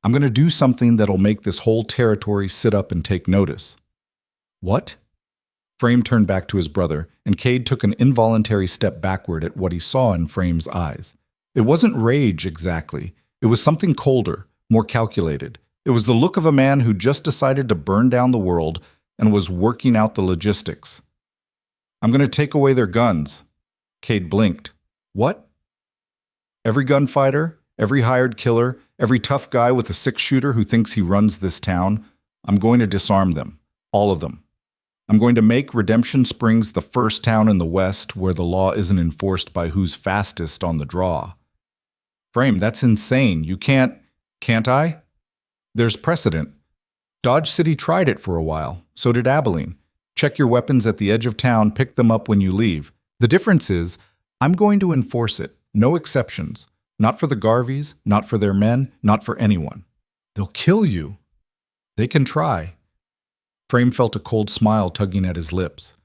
I'm going to do something that'll make this whole territory sit up and take notice." "What?" Frame turned back to his brother, and Cade took an involuntary step backward at what he saw in Frame's eyes. It wasn't rage exactly. It was something colder, more calculated. It was the look of a man who just decided to burn down the world and was working out the logistics. "I'm going to take away their guns." Cade blinked. "What?" "Every gunfighter, every hired killer, every tough guy with a six-shooter who thinks he runs this town, I'm going to disarm them. All of them. I'm going to make Redemption Springs the first town in the West where the law isn't enforced by who's fastest on the draw." "Frame, that's insane. You can't..." "Can't I? There's precedent. Dodge City tried it for a while. So did Abilene. Check your weapons at the edge of town, pick them up when you leave. The difference is, I'm going to enforce it. No exceptions. Not for the Garveys, not for their men, not for anyone. They'll kill you." "They can try." Frame felt a cold smile tugging at his lips.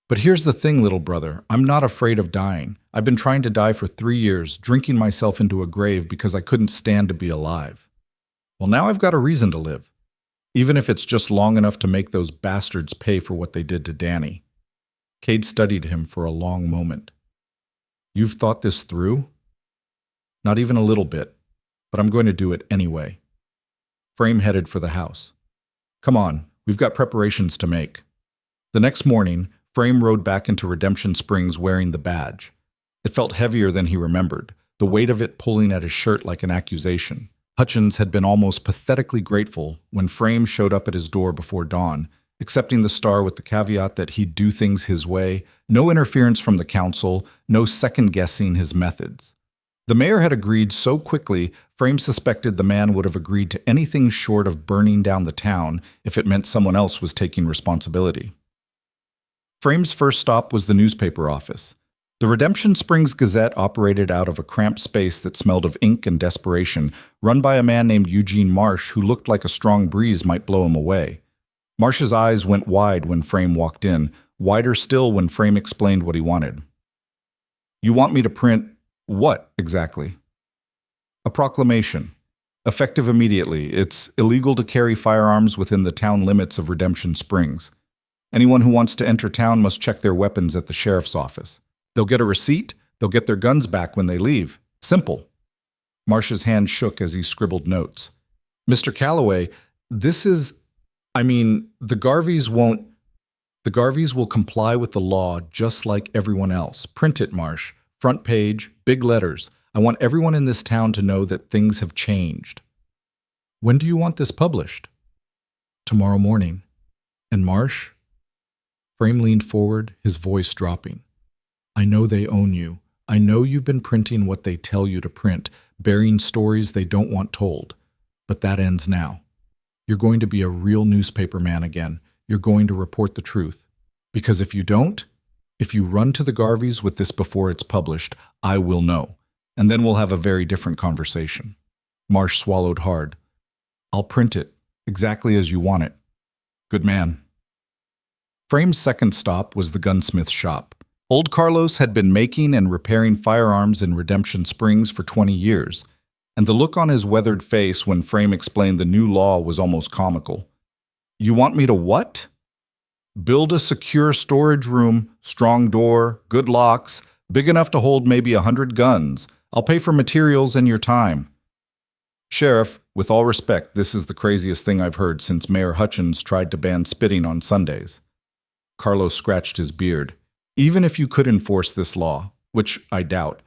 "But here's the thing, little brother. I'm not afraid of dying. I've been trying to die for 3 years, drinking myself into a grave because I couldn't stand to be alive. Well, now I've got a reason to live. Even if it's just long enough to make those bastards pay for what they did to Danny." Cade studied him for a long moment. "You've thought this through?" "Not even a little bit, but I'm going to do it anyway." Frame headed for the house. "Come on, we've got preparations to make." The next morning, Frame rode back into Redemption Springs wearing the badge. It felt heavier than he remembered, the weight of it pulling at his shirt like an accusation. Hutchins had been almost pathetically grateful when Frame showed up at his door before dawn, accepting the star with the caveat that he'd do things his way, no interference from the council, no second-guessing his methods. The mayor had agreed so quickly, Frame suspected the man would have agreed to anything short of burning down the town if it meant someone else was taking responsibility. Frame's first stop was the newspaper office. The Redemption Springs Gazette operated out of a cramped space that smelled of ink and desperation, run by a man named Eugene Marsh who looked like a strong breeze might blow him away. Marsh's eyes went wide when Frame walked in, wider still when Frame explained what he wanted. "You want me to print what, exactly?" "A proclamation. Effective immediately. It's illegal to carry firearms within the town limits of Redemption Springs. Anyone who wants to enter town must check their weapons at the sheriff's office. They'll get a receipt, they'll get their guns back when they leave. Simple." Marsh's hand shook as he scribbled notes. "Mr. Calloway, this is... the Garveys won't... The Garveys will comply with the law just like everyone else. Print it, Marsh. Front page, big letters. I want everyone in this town to know that things have changed." "When do you want this published?" "Tomorrow morning." "And Marsh?" Frame leaned forward, his voice dropping. "I know they own you. I know you've been printing what they tell you to print, burying stories they don't want told. But that ends now. You're going to be a real newspaper man again. You're going to report the truth. Because if you don't, if you run to the Garveys with this before it's published, I will know. And then we'll have a very different conversation." Marsh swallowed hard. "I'll print it, exactly as you want it." "Good man." Frame's second stop was the gunsmith shop. Old Carlos had been making and repairing firearms in Redemption Springs for 20 years, and the look on his weathered face when Frame explained the new law was almost comical. "You want me to what?" "Build a secure storage room, strong door, good locks, big enough to hold maybe 100 guns. I'll pay for materials and your time." "Sheriff, with all respect, this is the craziest thing I've heard since Mayor Hutchins tried to ban spitting on Sundays." Carlos scratched his beard. "Even if you could enforce this law, which I doubt,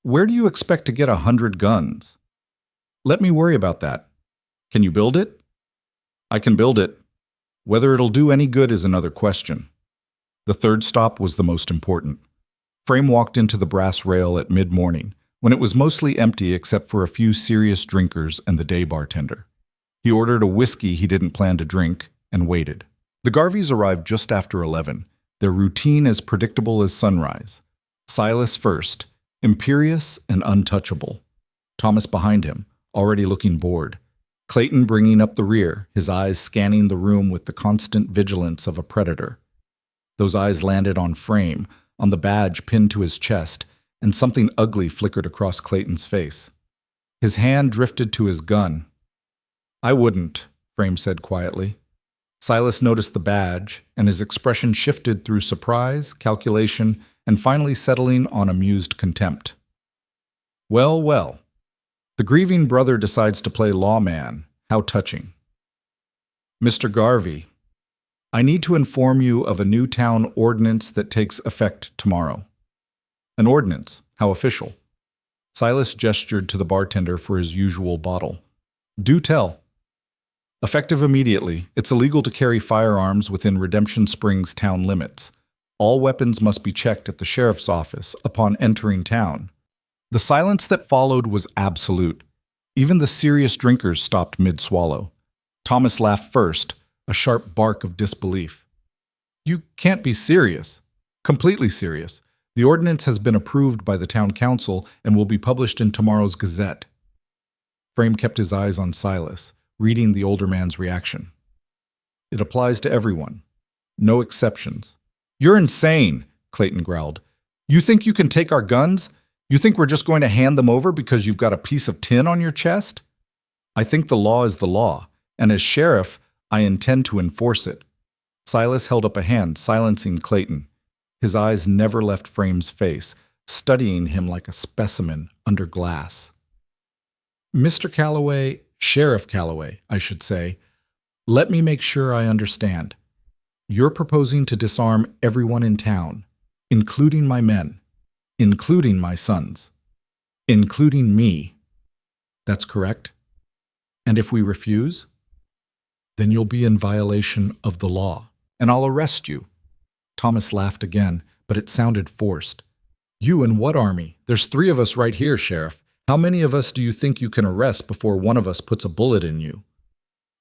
where do you expect to get 100 guns?" "Let me worry about that. Can you build it?" "I can build it. Whether it'll do any good is another question." The third stop was the most important. Frame walked into the brass rail at mid-morning, when it was mostly empty except for a few serious drinkers and the day bartender. He ordered a whiskey he didn't plan to drink and waited. The Garveys arrived just after 11, their routine as predictable as sunrise. Silas first, imperious and untouchable. Thomas behind him, already looking bored. Clayton bringing up the rear, his eyes scanning the room with the constant vigilance of a predator. Those eyes landed on Frame, on the badge pinned to his chest, and something ugly flickered across Clayton's face. His hand drifted to his gun. "I wouldn't," Frame said quietly. Silas noticed the badge, and his expression shifted through surprise, calculation, and finally settling on amused contempt. "Well, well. The grieving brother decides to play lawman. How touching. Mr. Garvey, I need to inform you of a new town ordinance that takes effect tomorrow." "An ordinance? How official?" Silas gestured to the bartender for his usual bottle. "Do tell." "Effective immediately, it's illegal to carry firearms within Redemption Springs town limits. All weapons must be checked at the sheriff's office upon entering town." The silence that followed was absolute. Even the serious drinkers stopped mid-swallow. Thomas laughed first, a sharp bark of disbelief. "You can't be serious." "Completely serious. The ordinance has been approved by the town council and will be published in tomorrow's Gazette." Frame kept his eyes on Silas, reading the older man's reaction. "It applies to everyone. No exceptions." "You're insane," Clayton growled. "You think you can take our guns? You think we're just going to hand them over because you've got a piece of tin on your chest?" "I think the law is the law, and as sheriff, I intend to enforce it." Silas held up a hand, silencing Clayton. His eyes never left Frame's face, studying him like a specimen under glass. "Mr. Calloway, Sheriff Calloway, I should say, let me make sure I understand. You're proposing to disarm everyone in town, including my men, including my sons, including me. That's correct? And if we refuse, then you'll be in violation of the law, and I'll arrest you." Thomas laughed again, but it sounded forced. "You and what army? There's 3 of us right here, Sheriff. How many of us do you think you can arrest before one of us puts a bullet in you?"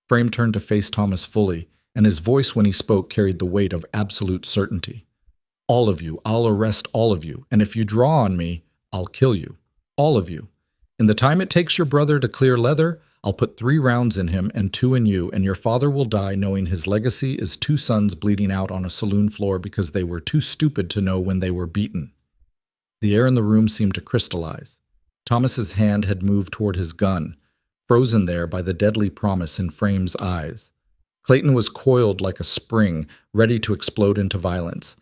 Frame turned to face Thomas fully, and his voice when he spoke carried the weight of absolute certainty. "All of you. I'll arrest all of you, and if you draw on me, I'll kill you. All of you. In the time it takes your brother to clear leather, I'll put 3 rounds in him and 2 in you, and your father will die knowing his legacy is 2 sons bleeding out on a saloon floor because they were too stupid to know when they were beaten." The air in the room seemed to crystallize. Thomas's hand had moved toward his gun, frozen there by the deadly promise in Frame's eyes. Clayton was coiled like a spring, ready to explode into violence.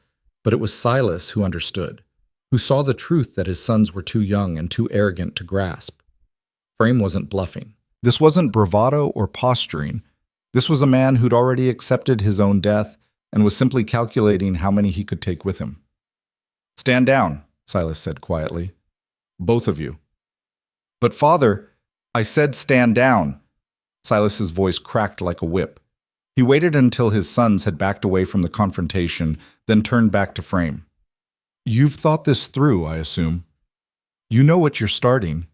But it was Silas who understood, who saw the truth that his sons were too young and too arrogant to grasp. Frame wasn't bluffing. This wasn't bravado or posturing. This was a man who'd already accepted his own death and was simply calculating how many he could take with him. "Stand down," Silas said quietly. "Both of you." "But father, I said stand down." Silas's voice cracked like a whip. He waited until his sons had backed away from the confrontation, then turned back to Frame. "You've thought this through, I assume. You know what you're starting.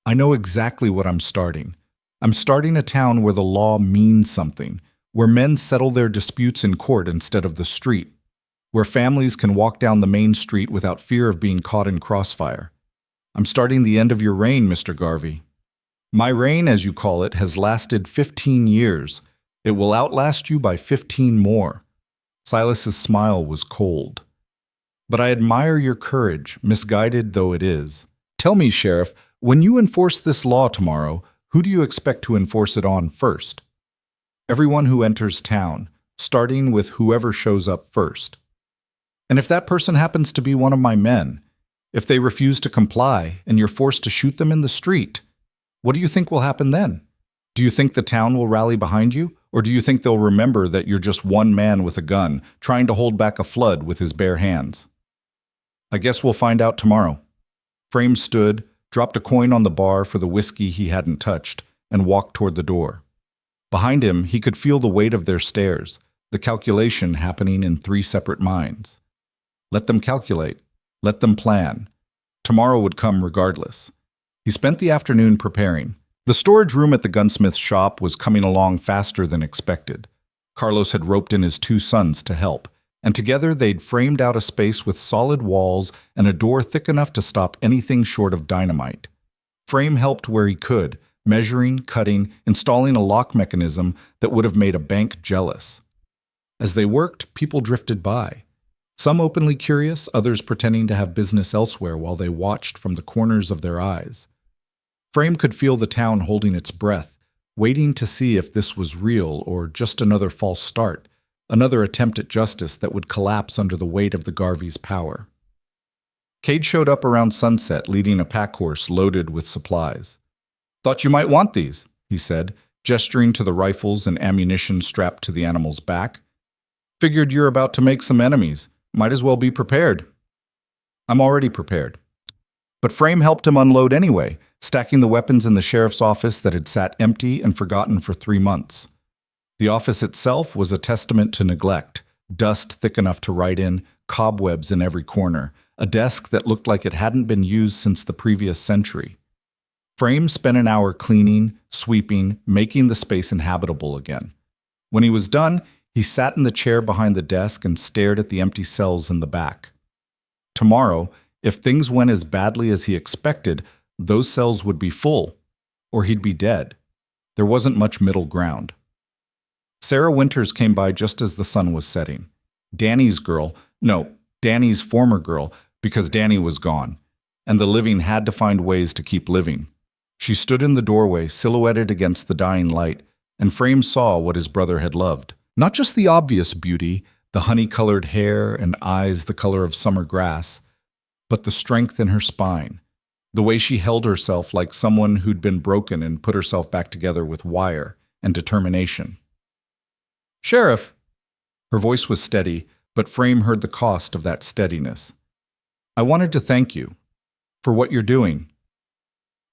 I know exactly what I'm starting. I'm starting a town where the law means something, where men settle their disputes in court instead of the street, where families can walk down the main street without fear of being caught in crossfire. I'm starting the end of your reign, Mr. Garvey. My reign, as you call it, has lasted 15 years. It will outlast you by 15 more." Silas's smile was cold. "But I admire your courage, misguided though it is. Tell me, Sheriff, when you enforce this law tomorrow, who do you expect to enforce it on first?" "Everyone who enters town, starting with whoever shows up first." "And if that person happens to be one of my men, if they refuse to comply and you're forced to shoot them in the street, what do you think will happen then? Do you think the town will rally behind you? Or do you think they'll remember that you're just one man with a gun, trying to hold back a flood with his bare hands?" "I guess we'll find out tomorrow." Frame stood, dropped a coin on the bar for the whiskey he hadn't touched, and walked toward the door. Behind him, he could feel the weight of their stares, the calculation happening in 3 separate minds. Let them calculate. Let them plan. Tomorrow would come regardless. He spent the afternoon preparing. The storage room at the gunsmith's shop was coming along faster than expected. Carlos had roped in his 2 sons to help, and together they'd framed out a space with solid walls and a door thick enough to stop anything short of dynamite. Frame helped where he could, measuring, cutting, installing a lock mechanism that would have made a bank jealous. As they worked, people drifted by. Some openly curious, others pretending to have business elsewhere while they watched from the corners of their eyes. Frame could feel the town holding its breath, waiting to see if this was real or just another false start, another attempt at justice that would collapse under the weight of the Garveys' power. Cade showed up around sunset, leading a pack horse loaded with supplies. "Thought you might want these," he said, gesturing to the rifles and ammunition strapped to the animal's back. "Figured you're about to make some enemies. Might as well be prepared." "I'm already prepared." But Frame helped him unload anyway, stacking the weapons in the sheriff's office that had sat empty and forgotten for 3 months. The office itself was a testament to neglect, dust thick enough to write in, cobwebs in every corner, a desk that looked like it hadn't been used since the previous century. Frame spent an hour cleaning, sweeping, making the space inhabitable again. When he was done, he sat in the chair behind the desk and stared at the empty cells in the back. Tomorrow, if things went as badly as he expected, those cells would be full, or he'd be dead. There wasn't much middle ground. Sarah Winters came by just as the sun was setting. Danny's former girl, because Danny was gone, and the living had to find ways to keep living. She stood in the doorway, silhouetted against the dying light, and Frame saw what his brother had loved. Not just the obvious beauty, the honey-colored hair and eyes the color of summer grass, but the strength in her spine, the way she held herself like someone who'd been broken and put herself back together with wire and determination. "Sheriff!" Her voice was steady, but Frame heard the cost of that steadiness. "I wanted to thank you for what you're doing."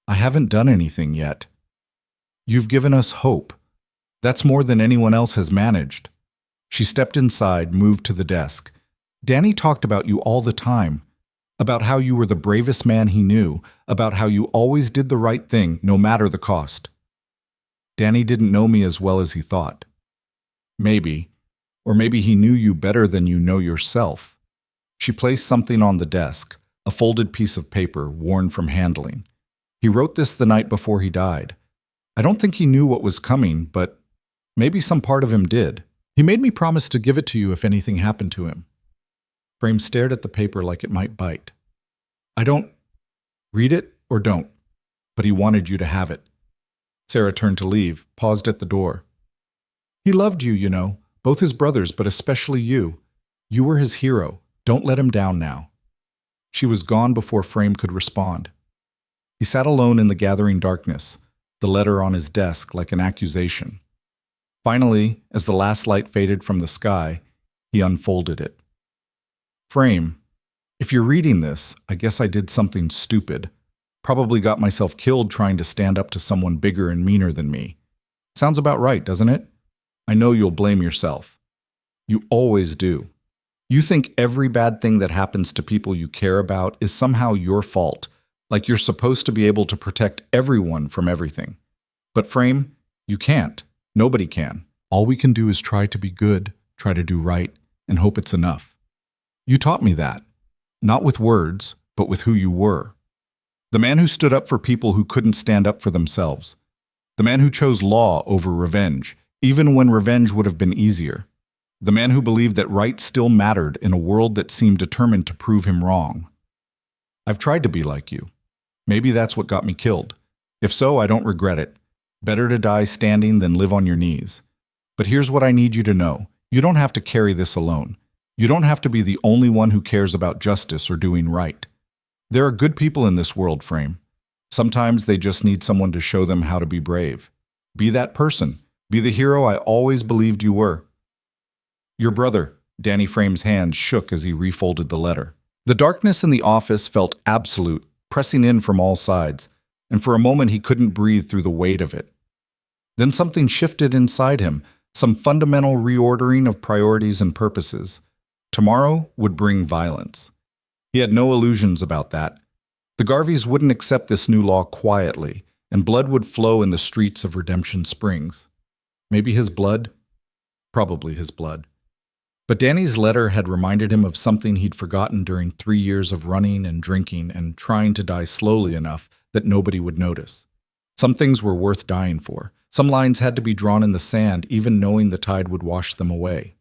"I haven't done anything yet." "You've given us hope. That's more than anyone else has managed." She stepped inside, moved to the desk. "Danny talked about you all the time, about how you were the bravest man he knew, about how you always did the right thing, no matter the cost." "Danny didn't know me as well as he thought." "Maybe. Or maybe he knew you better than you know yourself." She placed something on the desk, a folded piece of paper worn from handling. "He wrote this the night before he died. I don't think he knew what was coming, but maybe some part of him did. He made me promise to give it to you if anything happened to him." Frame stared at the paper like it might bite. "I don't read it or don't, but he wanted you to have it." Sarah turned to leave, paused at the door. "He loved you, you know, both his brothers, but especially you. You were his hero. Don't let him down now." She was gone before Frame could respond. He sat alone in the gathering darkness, the letter on his desk like an accusation. Finally, as the last light faded from the sky, he unfolded it. "Frame, if you're reading this, I guess I did something stupid. Probably got myself killed trying to stand up to someone bigger and meaner than me. Sounds about right, doesn't it? I know you'll blame yourself. You always do. You think every bad thing that happens to people you care about is somehow your fault, like you're supposed to be able to protect everyone from everything. But Frame, you can't. Nobody can. All we can do is try to be good, try to do right, and hope it's enough. You taught me that, not with words, but with who you were. The man who stood up for people who couldn't stand up for themselves. The man who chose law over revenge, even when revenge would have been easier. The man who believed that right still mattered in a world that seemed determined to prove him wrong. I've tried to be like you. Maybe that's what got me killed. If so, I don't regret it. Better to die standing than live on your knees. But here's what I need you to know. You don't have to carry this alone. You don't have to be the only one who cares about justice or doing right. There are good people in this world, Frame. Sometimes they just need someone to show them how to be brave. Be that person. Be the hero I always believed you were." "Your brother." Danny Frame's hands shook as he refolded the letter. The darkness in the office felt absolute, pressing in from all sides, and for a moment he couldn't breathe through the weight of it. Then something shifted inside him, some fundamental reordering of priorities and purposes. Tomorrow would bring violence. He had no illusions about that. The Garveys wouldn't accept this new law quietly, and blood would flow in the streets of Redemption Springs. Maybe his blood? Probably his blood. But Danny's letter had reminded him of something he'd forgotten during 3 years of running and drinking and trying to die slowly enough that nobody would notice. Some things were worth dying for. Some lines had to be drawn in the sand, even knowing the tide would wash them away.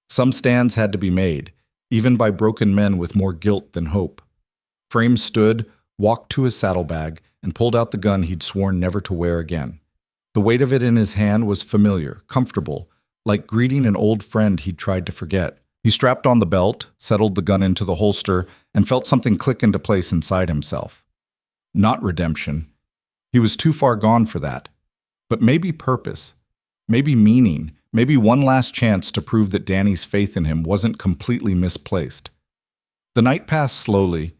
Some stands had to be made, even by broken men with more guilt than hope. Frame stood, walked to his saddlebag, and pulled out the gun he'd sworn never to wear again. The weight of it in his hand was familiar, comfortable, like greeting an old friend he'd tried to forget. He strapped on the belt, settled the gun into the holster, and felt something click into place inside himself. Not redemption. He was too far gone for that. But maybe purpose, maybe meaning, maybe one last chance to prove that Danny's faith in him wasn't completely misplaced. The night passed slowly.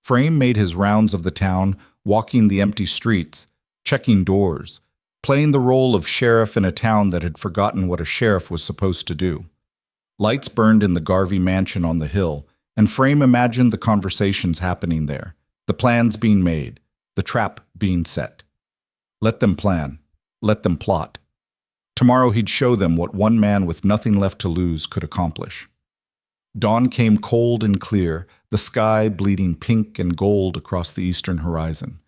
Frame made his rounds of the town, walking the empty streets, checking doors, playing the role of sheriff in a town that had forgotten what a sheriff was supposed to do. Lights burned in the Garvey mansion on the hill, and Frame imagined the conversations happening there, the plans being made, the trap being set. Let them plan. Let them plot. Tomorrow he'd show them what one man with nothing left to lose could accomplish. Dawn came cold and clear, the sky bleeding pink and gold across the eastern horizon.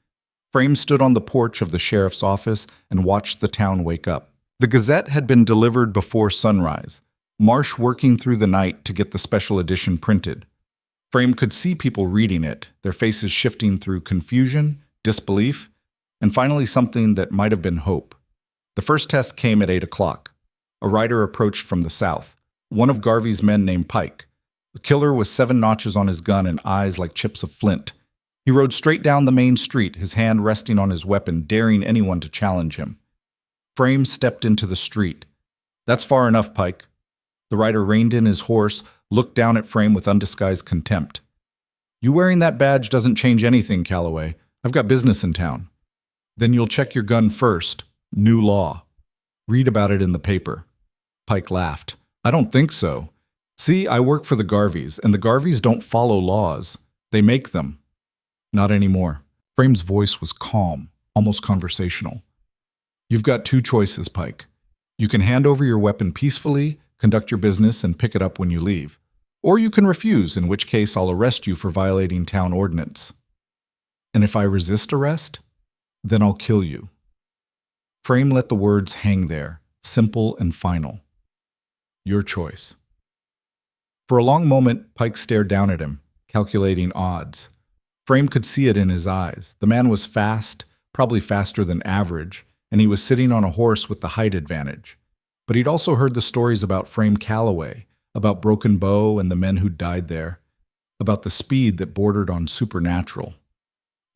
Frame stood on the porch of the sheriff's office and watched the town wake up. The Gazette had been delivered before sunrise, Marsh working through the night to get the special edition printed. Frame could see people reading it, their faces shifting through confusion, disbelief, and finally something that might have been hope. The first test came at 8 o'clock. A rider approached from the south, one of Garvey's men named Pike. The killer with 7 notches on his gun and eyes like chips of flint. He rode straight down the main street, his hand resting on his weapon, daring anyone to challenge him. Frame stepped into the street. "That's far enough, Pike." The rider reined in his horse, looked down at Frame with undisguised contempt. "You wearing that badge doesn't change anything, Calloway. I've got business in town." "Then you'll check your gun first. New law. Read about it in the paper." Pike laughed. "I don't think so. See, I work for the Garveys, and the Garveys don't follow laws. They make them." "Not anymore." Frame's voice was calm, almost conversational. "You've got 2 choices, Pike. You can hand over your weapon peacefully, conduct your business, and pick it up when you leave. Or you can refuse, in which case I'll arrest you for violating town ordinance. And if I resist arrest, then I'll kill you." Frame let the words hang there, simple and final. "Your choice." For a long moment, Pike stared down at him, calculating odds. Frame could see it in his eyes. The man was fast, probably faster than average, and he was sitting on a horse with the height advantage. But he'd also heard the stories about Frame Calloway, about Broken Bow and the men who'd died there, about the speed that bordered on supernatural.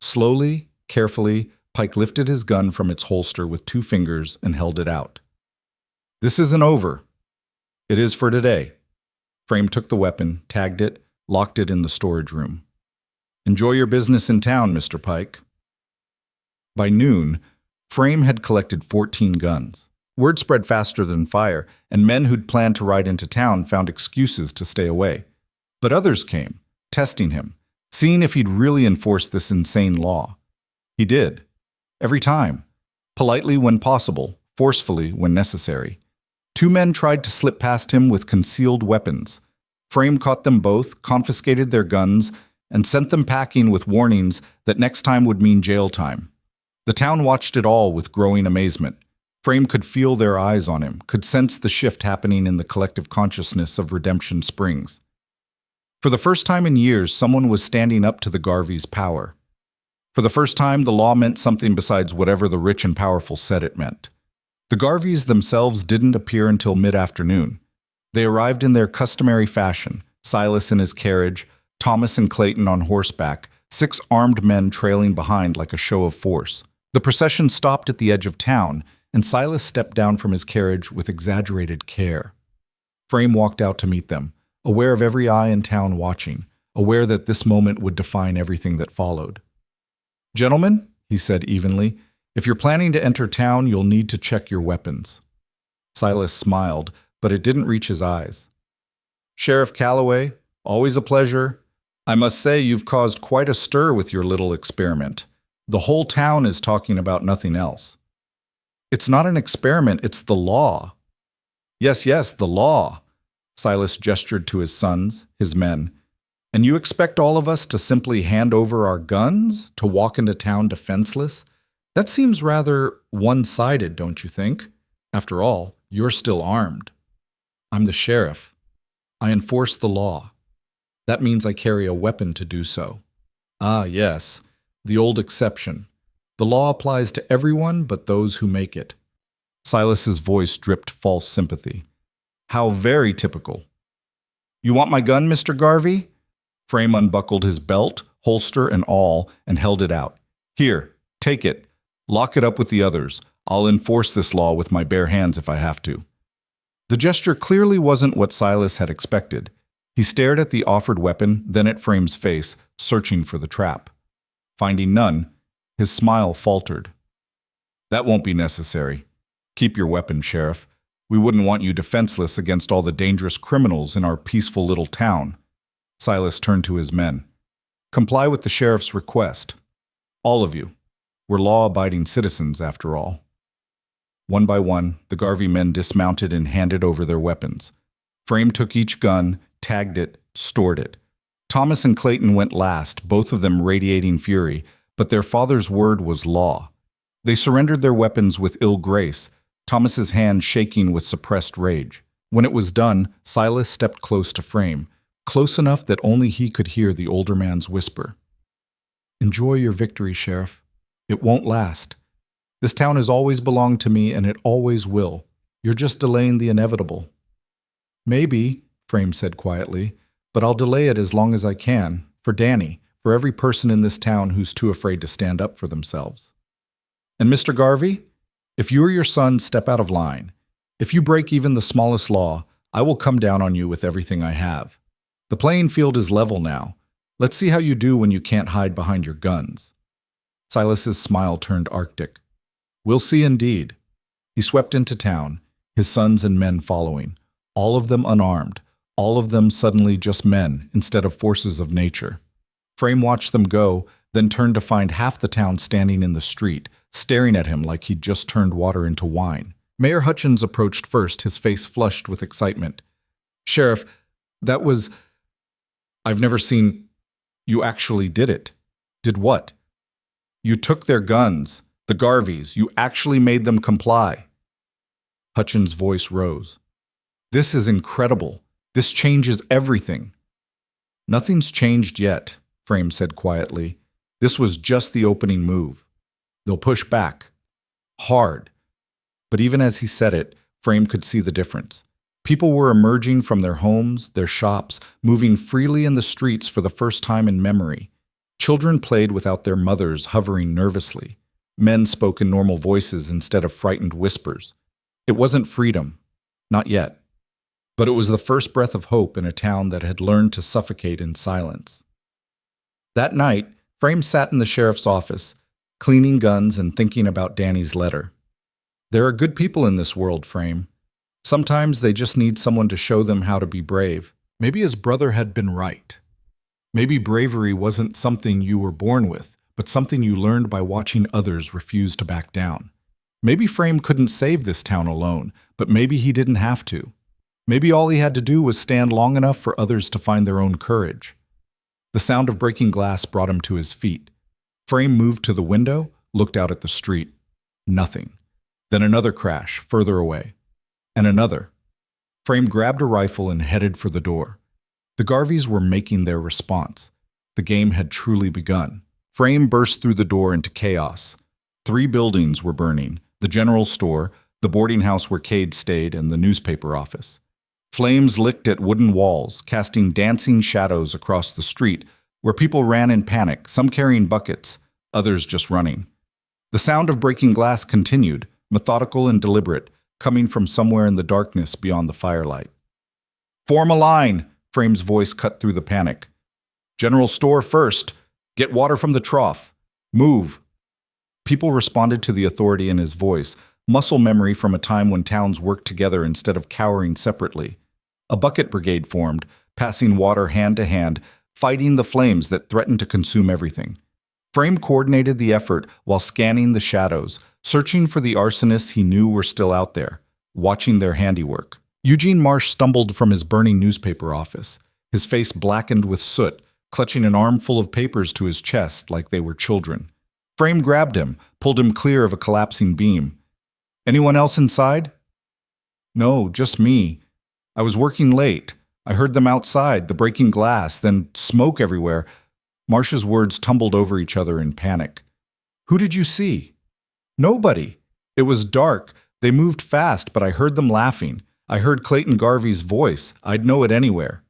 Slowly, carefully, Pike lifted his gun from its holster with 2 fingers and held it out. "This isn't over. It is for today." Frame took the weapon, tagged it, locked it in the storage room. "Enjoy your business in town, Mr. Pike." By noon, Frame had collected 14 guns. Word spread faster than fire, and men who'd planned to ride into town found excuses to stay away. But others came, testing him, seeing if he'd really enforce this insane law. He did. Every time. Politely when possible, forcefully when necessary. 2 men tried to slip past him with concealed weapons. Frame caught them both, confiscated their guns, and sent them packing with warnings that next time would mean jail time. The town watched it all with growing amazement. Frame could feel their eyes on him, could sense the shift happening in the collective consciousness of Redemption Springs. For the first time in years, someone was standing up to the Garveys' power. For the first time, the law meant something besides whatever the rich and powerful said it meant. The Garveys themselves didn't appear until mid-afternoon. They arrived in their customary fashion, Silas in his carriage, Thomas and Clayton on horseback, 6 armed men trailing behind like a show of force. The procession stopped at the edge of town, and Silas stepped down from his carriage with exaggerated care. Frame walked out to meet them, aware of every eye in town watching, aware that this moment would define everything that followed. "Gentlemen," he said evenly, "if you're planning to enter town, you'll need to check your weapons." Silas smiled, but it didn't reach his eyes. "Sheriff Calloway, always a pleasure. I must say you've caused quite a stir with your little experiment. The whole town is talking about nothing else." "It's not an experiment, it's the law." Yes, the law." Silas gestured to his sons, his men. "And you expect all of us to simply hand over our guns, to walk into town defenseless? That seems rather one-sided, don't you think? After all, you're still armed. I'm the sheriff. I enforce the law. That means I carry a weapon to do so. Ah, yes, the old exception. The law applies to everyone but those who make it. Silas's voice dripped false sympathy. How very typical. You want my gun, Mr. Garvey? Frame unbuckled his belt, holster and all, and held it out. Here, take it. Lock it up with the others. I'll enforce this law with my bare hands if I have to. The gesture clearly wasn't what Silas had expected. He stared at the offered weapon, then at Frame's face, searching for the trap. Finding none, his smile faltered. That won't be necessary. Keep your weapon, Sheriff. We wouldn't want you defenseless against all the dangerous criminals in our peaceful little town. Silas turned to his men. Comply with the sheriff's request. All of you. We're law-abiding citizens, after all. One by one, the Garvey men dismounted and handed over their weapons. Frame took each gun, tagged it, stored it. Thomas and Clayton went last, both of them radiating fury, but their father's word was law. They surrendered their weapons with ill grace, Thomas's hand shaking with suppressed rage. When it was done, Silas stepped close to Frame, close enough that only he could hear the older man's whisper. Enjoy your victory, Sheriff. It won't last. This town has always belonged to me, and it always will. You're just delaying the inevitable. Maybe, Frame said quietly, but I'll delay it as long as I can, for Danny, for every person in this town who's too afraid to stand up for themselves. And Mr. Garvey, if you or your son step out of line, if you break even the smallest law, I will come down on you with everything I have. The playing field is level now. Let's see how you do when you can't hide behind your guns. Silas's smile turned arctic. We'll see indeed. He swept into town, his sons and men following, all of them unarmed, all of them suddenly just men instead of forces of nature. Frame watched them go, then turned to find half the town standing in the street, staring at him like he'd just turned water into wine. Mayor Hutchins approached first, his face flushed with excitement. Sheriff, that was... I've never seen... You actually did it. Did what? You took their guns, the Garveys. You actually made them comply. Hutchins' voice rose. This is incredible. This changes everything. Nothing's changed yet, Frame said quietly. This was just the opening move. They'll push back. Hard. But even as he said it, Frame could see the difference. People were emerging from their homes, their shops, moving freely in the streets for the first time in memory. Children played without their mothers, hovering nervously. Men spoke in normal voices instead of frightened whispers. It wasn't freedom. Not yet. But it was the first breath of hope in a town that had learned to suffocate in silence. That night, Frame sat in the sheriff's office, cleaning guns and thinking about Danny's letter. There are good people in this world, Frame. Sometimes they just need someone to show them how to be brave. Maybe his brother had been right. Maybe bravery wasn't something you were born with, but something you learned by watching others refuse to back down. Maybe Frame couldn't save this town alone, but maybe he didn't have to. Maybe all he had to do was stand long enough for others to find their own courage. The sound of breaking glass brought him to his feet. Frame moved to the window, looked out at the street. Nothing. Then another crash, further away. And another. Frame grabbed a rifle and headed for the door. The Garveys were making their response. The game had truly begun. Frame burst through the door into chaos. 3 buildings were burning: the general store, the boarding house where Cade stayed, and the newspaper office. Flames licked at wooden walls, casting dancing shadows across the street, where people ran in panic, some carrying buckets, others just running. The sound of breaking glass continued, methodical and deliberate, coming from somewhere in the darkness beyond the firelight. Form a line, Frame's voice cut through the panic. General store first. Get water from the trough. Move. People responded to the authority in his voice, muscle memory from a time when towns worked together instead of cowering separately. A bucket brigade formed, passing water hand to hand, fighting the flames that threatened to consume everything. Frame coordinated the effort while scanning the shadows, searching for the arsonists he knew were still out there, watching their handiwork. Eugene Marsh stumbled from his burning newspaper office, his face blackened with soot, clutching an armful of papers to his chest like they were children. Frame grabbed him, pulled him clear of a collapsing beam. Anyone else inside? No, just me. I was working late. I heard them outside, the breaking glass, then smoke everywhere. Marcia's words tumbled over each other in panic. Who did you see? Nobody. It was dark. They moved fast, but I heard them laughing. I heard Clayton Garvey's voice. I'd know it anywhere.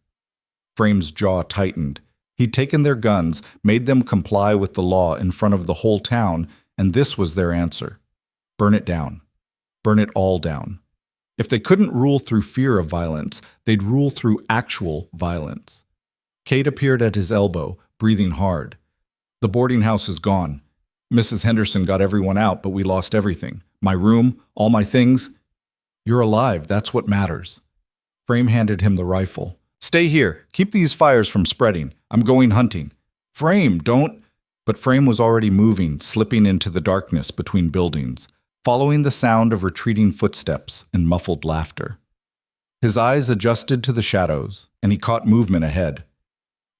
Frame's jaw tightened. He'd taken their guns, made them comply with the law in front of the whole town, and this was their answer. Burn it down. Burn it all down. If they couldn't rule through fear of violence, they'd rule through actual violence. Kate appeared at his elbow, breathing hard. The boarding house is gone. Mrs. Henderson got everyone out, but we lost everything. My room, all my things. You're alive, that's what matters. Frame handed him the rifle. Stay here. Keep these fires from spreading. I'm going hunting. Frame, don't... But Frame was already moving, slipping into the darkness between buildings, following the sound of retreating footsteps and muffled laughter. His eyes adjusted to the shadows, and he caught movement ahead.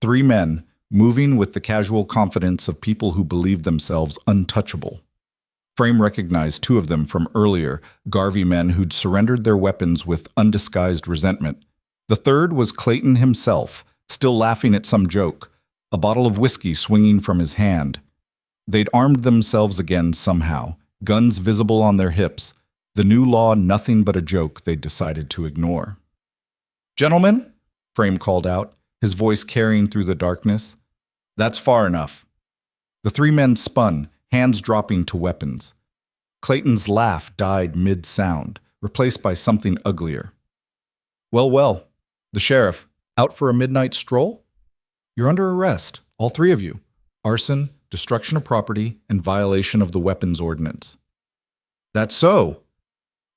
3 men, moving with the casual confidence of people who believe themselves untouchable. Frame recognized 2 of them from earlier, Garvey men who'd surrendered their weapons with undisguised resentment. The third was Clayton himself, still laughing at some joke, a bottle of whiskey swinging from his hand. They'd armed themselves again somehow, guns visible on their hips, the new law nothing but a joke they'd decided to ignore. Gentlemen, Frame called out, his voice carrying through the darkness. That's far enough. The 3 men spun, hands dropping to weapons. Clayton's laugh died mid-sound, replaced by something uglier. Well, the sheriff, out for a midnight stroll? You're under arrest, all 3 of you. Arson, destruction of property, and violation of the weapons ordinance. That's so.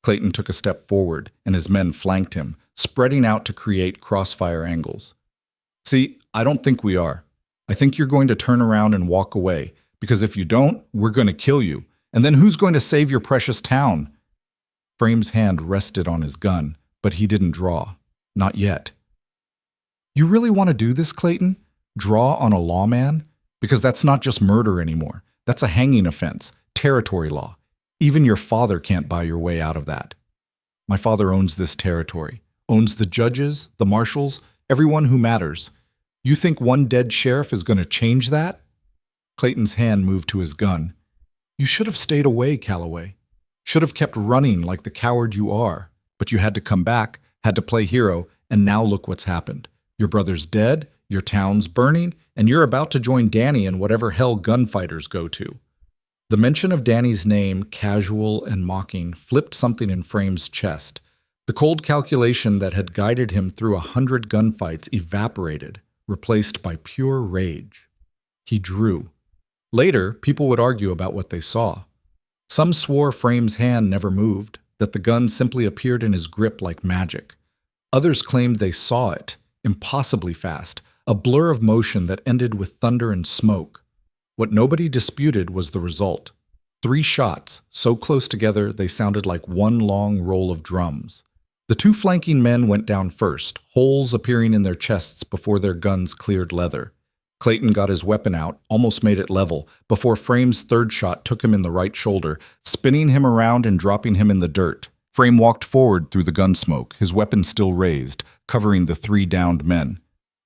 Clayton took a step forward, and his men flanked him, spreading out to create crossfire angles. See, I don't think we are. I think you're going to turn around and walk away, because if you don't, we're going to kill you. And then who's going to save your precious town? Frame's hand rested on his gun, but he didn't draw. Not yet. You really want to do this, Clayton? Draw on a lawman? Because that's not just murder anymore. That's a hanging offense, territory law. Even your father can't buy your way out of that. My father owns this territory, owns the judges, the marshals, everyone who matters. You think one dead sheriff is going to change that? Clayton's hand moved to his gun. You should have stayed away, Calloway. Should have kept running like the coward you are. But you had to come back, had to play hero, and now look what's happened. Your brother's dead, your town's burning, and you're about to join Danny in whatever hell gunfighters go to. The mention of Danny's name, casual and mocking, flipped something in Frame's chest. The cold calculation that had guided him through 100 gunfights evaporated, replaced by pure rage. He drew. Later, people would argue about what they saw. Some swore Frame's hand never moved, that the gun simply appeared in his grip like magic. Others claimed they saw it, impossibly fast, a blur of motion that ended with thunder and smoke. What nobody disputed was the result. 3 shots, so close together they sounded like one long roll of drums. The 2 flanking men went down first, holes appearing in their chests before their guns cleared leather. Clayton got his weapon out, almost made it level, before Frame's 3rd shot took him in the right shoulder, spinning him around and dropping him in the dirt. Frame walked forward through the gun smoke, his weapon still raised, covering the 3 downed men.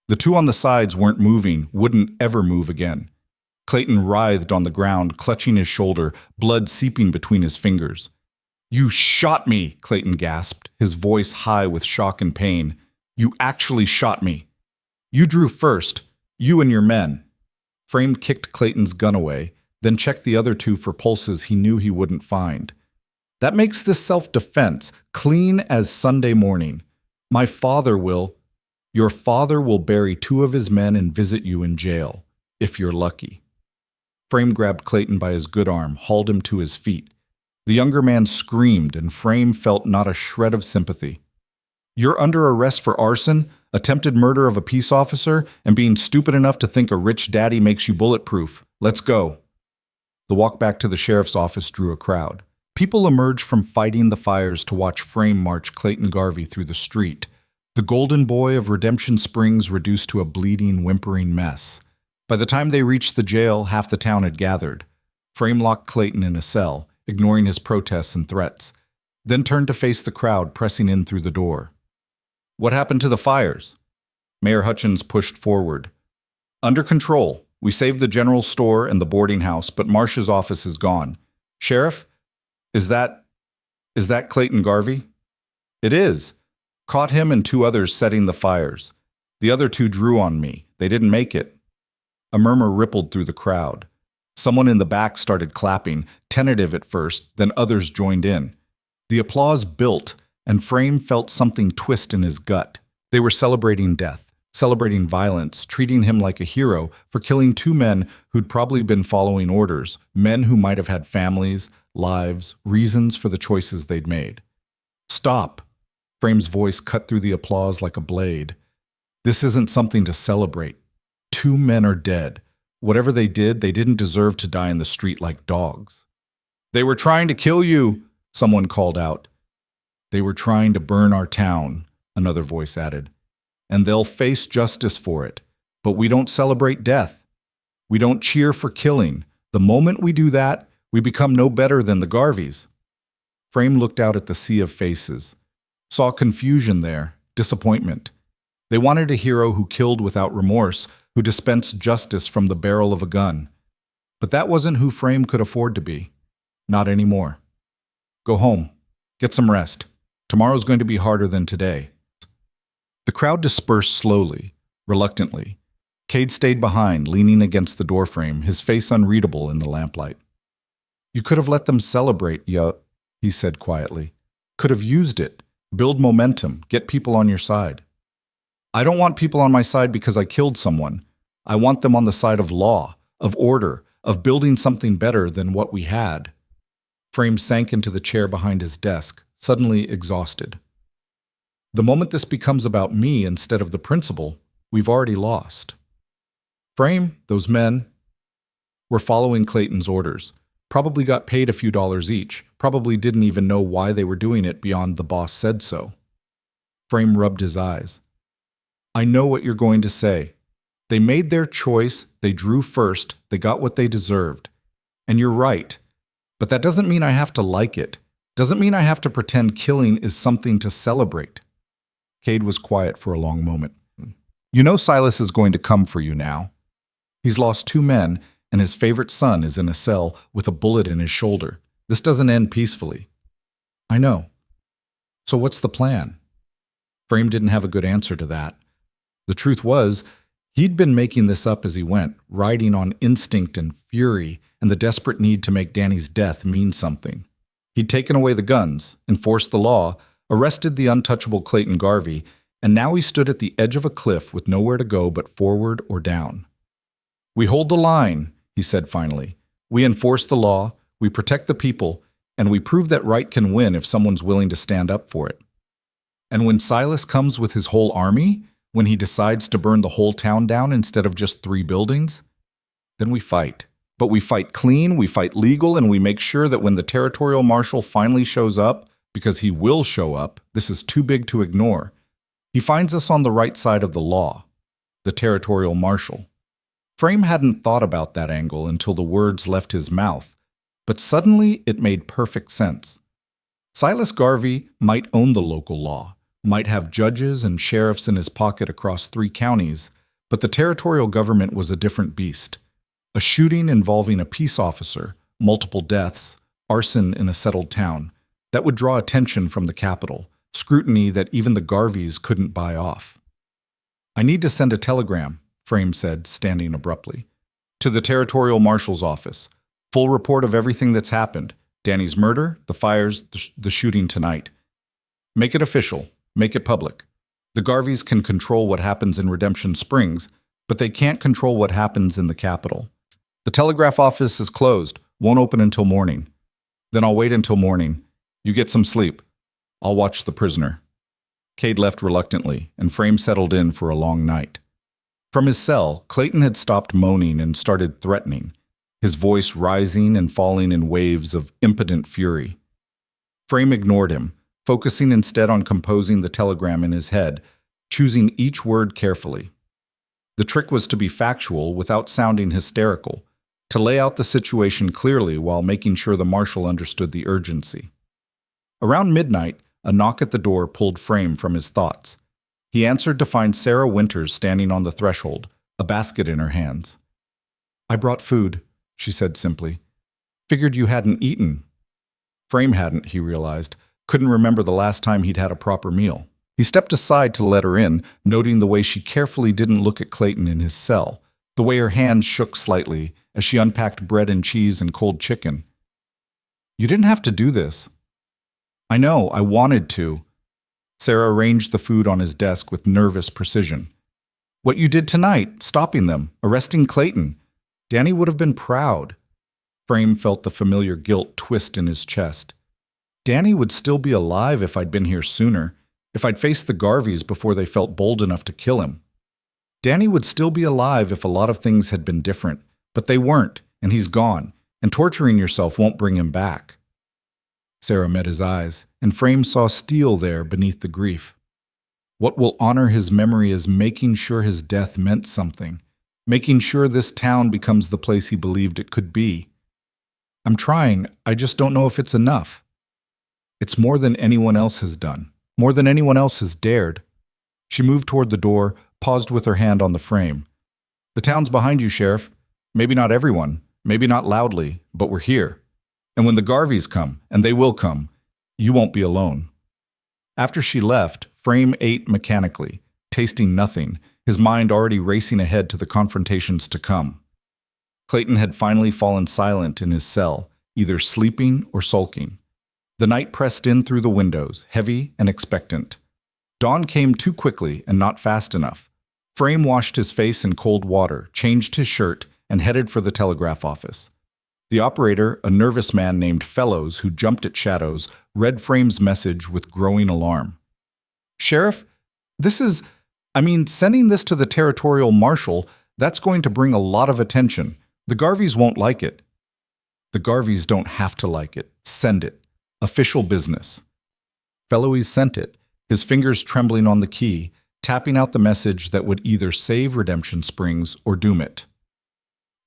The 2 on the sides weren't moving, wouldn't ever move again. Clayton writhed on the ground, clutching his shoulder, blood seeping between his fingers. You shot me, Clayton gasped, his voice high with shock and pain. You actually shot me. You drew first, you and your men. Frame kicked Clayton's gun away, then checked the other 2 for pulses he knew he wouldn't find. That makes this self-defense, clean as Sunday morning. My father will... Your father will bury 2 of his men and visit you in jail, if you're lucky. Frame grabbed Clayton by his good arm, hauled him to his feet. The younger man screamed, and Frame felt not a shred of sympathy. You're under arrest for arson, attempted murder of a peace officer, and being stupid enough to think a rich daddy makes you bulletproof. Let's go. The walk back to the sheriff's office drew a crowd. People emerged from fighting the fires to watch Frame march Clayton Garvey through the street, the golden boy of Redemption Springs reduced to a bleeding, whimpering mess. By the time they reached the jail, half the town had gathered. Frame locked Clayton in a cell, ignoring his protests and threats, then turned to face the crowd pressing in through the door. What happened to the fires? Mayor Hutchins pushed forward. Under control. We saved the general store and the boarding house, but Marsh's office is gone. Sheriff, is that Clayton Garvey? It is. Caught him and 2 others setting the fires. The other 2 drew on me. They didn't make it. A murmur rippled through the crowd. Someone in the back started clapping, tentative at first, then others joined in. The applause built, and Frame felt something twist in his gut. They were celebrating death, celebrating violence, treating him like a hero for killing 2 men who'd probably been following orders, men who might have had families, lives, reasons for the choices they'd made. Stop! Frame's voice cut through the applause like a blade. This isn't something to celebrate. 2 men are dead. Whatever they did, they didn't deserve to die in the street like dogs. They were trying to kill you, someone called out. They were trying to burn our town, another voice added. And they'll face justice for it. But we don't celebrate death. We don't cheer for killing. The moment we do that, we become no better than the Garveys. Frame looked out at the sea of faces. Saw confusion there, disappointment. They wanted a hero who killed without remorse, who dispensed justice from the barrel of a gun. But that wasn't who Frame could afford to be. Not anymore. Go home. Get some rest. Tomorrow's going to be harder than today. The crowd dispersed slowly, reluctantly. Cade stayed behind, leaning against the doorframe, his face unreadable in the lamplight. You could have let them celebrate, he said quietly. Could have used it. Build momentum. Get people on your side. I don't want people on my side because I killed someone. I want them on the side of law, of order, of building something better than what we had. Frame sank into the chair behind his desk, suddenly exhausted. The moment this becomes about me instead of the principle, we've already lost. Frame, those men, were following Clayton's orders. Probably got paid a few dollars each. Probably didn't even know why they were doing it beyond the boss said so. Frame rubbed his eyes. I know what you're going to say. They made their choice, they drew first, they got what they deserved. And you're right. But that doesn't mean I have to like it. Doesn't mean I have to pretend killing is something to celebrate. Cade was quiet for a long moment. You know Silas is going to come for you now. He's lost 2 men, and his favorite son is in a cell with a bullet in his shoulder. This doesn't end peacefully. I know. So what's the plan? Frame didn't have a good answer to that. The truth was, he'd been making this up as he went, riding on instinct and fury and the desperate need to make Danny's death mean something. He'd taken away the guns, enforced the law, arrested the untouchable Clayton Garvey, and now he stood at the edge of a cliff with nowhere to go but forward or down. We hold the line, he said finally. We enforce the law, we protect the people, and we prove that right can win if someone's willing to stand up for it. And when Silas comes with his whole army, when he decides to burn the whole town down instead of just 3 buildings, then we fight. But we fight clean, we fight legal, and we make sure that when the territorial marshal finally shows up, because he will show up, this is too big to ignore, he finds us on the right side of the law, the territorial marshal. Frame hadn't thought about that angle until the words left his mouth, but suddenly it made perfect sense. Silas Garvey might own the local law, might have judges and sheriffs in his pocket across 3 counties, but the territorial government was a different beast. A shooting involving a peace officer, multiple deaths, arson in a settled town, that would draw attention from the capital, scrutiny that even the Garveys couldn't buy off. I need to send a telegram, Frame said, standing abruptly. To the territorial marshal's office. Full report of everything that's happened. Danny's murder, the fires, the shooting tonight. Make it official. Make it public. The Garveys can control what happens in Redemption Springs, but they can't control what happens in the capital. The telegraph office is closed. Won't open until morning. Then I'll wait until morning. You get some sleep. I'll watch the prisoner. Cade left reluctantly, and Frame settled in for a long night. From his cell, Clayton had stopped moaning and started threatening, his voice rising and falling in waves of impotent fury. Frame ignored him, focusing instead on composing the telegram in his head, choosing each word carefully. The trick was to be factual without sounding hysterical, to lay out the situation clearly while making sure the marshal understood the urgency. Around midnight, a knock at the door pulled Frame from his thoughts. He answered to find Sarah Winters standing on the threshold, a basket in her hands. "I brought food," she said simply. "Figured you hadn't eaten." Frame hadn't, he realized. Couldn't remember the last time he'd had a proper meal. He stepped aside to let her in, noting the way she carefully didn't look at Clayton in his cell, the way her hands shook slightly as she unpacked bread and cheese and cold chicken. "You didn't have to do this." "I know, I wanted to." Sarah arranged the food on his desk with nervous precision. "What you did tonight, stopping them, arresting Clayton. Danny would have been proud." Frame felt the familiar guilt twist in his chest. Danny would still be alive if I'd been here sooner, if I'd faced the Garveys before they felt bold enough to kill him. Danny would still be alive if a lot of things had been different, but they weren't, and he's gone, and torturing yourself won't bring him back. Sarah met his eyes, and Frame saw steel there beneath the grief. What will honor his memory is making sure his death meant something, making sure this town becomes the place he believed it could be. "I'm trying, I just don't know if it's enough." "It's more than anyone else has done, more than anyone else has dared." She moved toward the door, paused with her hand on the frame. "The town's behind you, Sheriff. Maybe not everyone, maybe not loudly, but we're here. And when the Garveys come, and they will come, you won't be alone." After she left, Frame ate mechanically, tasting nothing, his mind already racing ahead to the confrontations to come. Clayton had finally fallen silent in his cell, either sleeping or sulking. The night pressed in through the windows, heavy and expectant. Dawn came too quickly and not fast enough. Frame washed his face in cold water, changed his shirt, and headed for the telegraph office. The operator, a nervous man named Fellows who jumped at shadows, read Frame's message with growing alarm. "Sheriff, sending this to the territorial marshal, that's going to bring a lot of attention. The Garveys won't like it." "The Garveys don't have to like it. Send it. Official business." Fellows sent it, his fingers trembling on the key, tapping out the message that would either save Redemption Springs or doom it.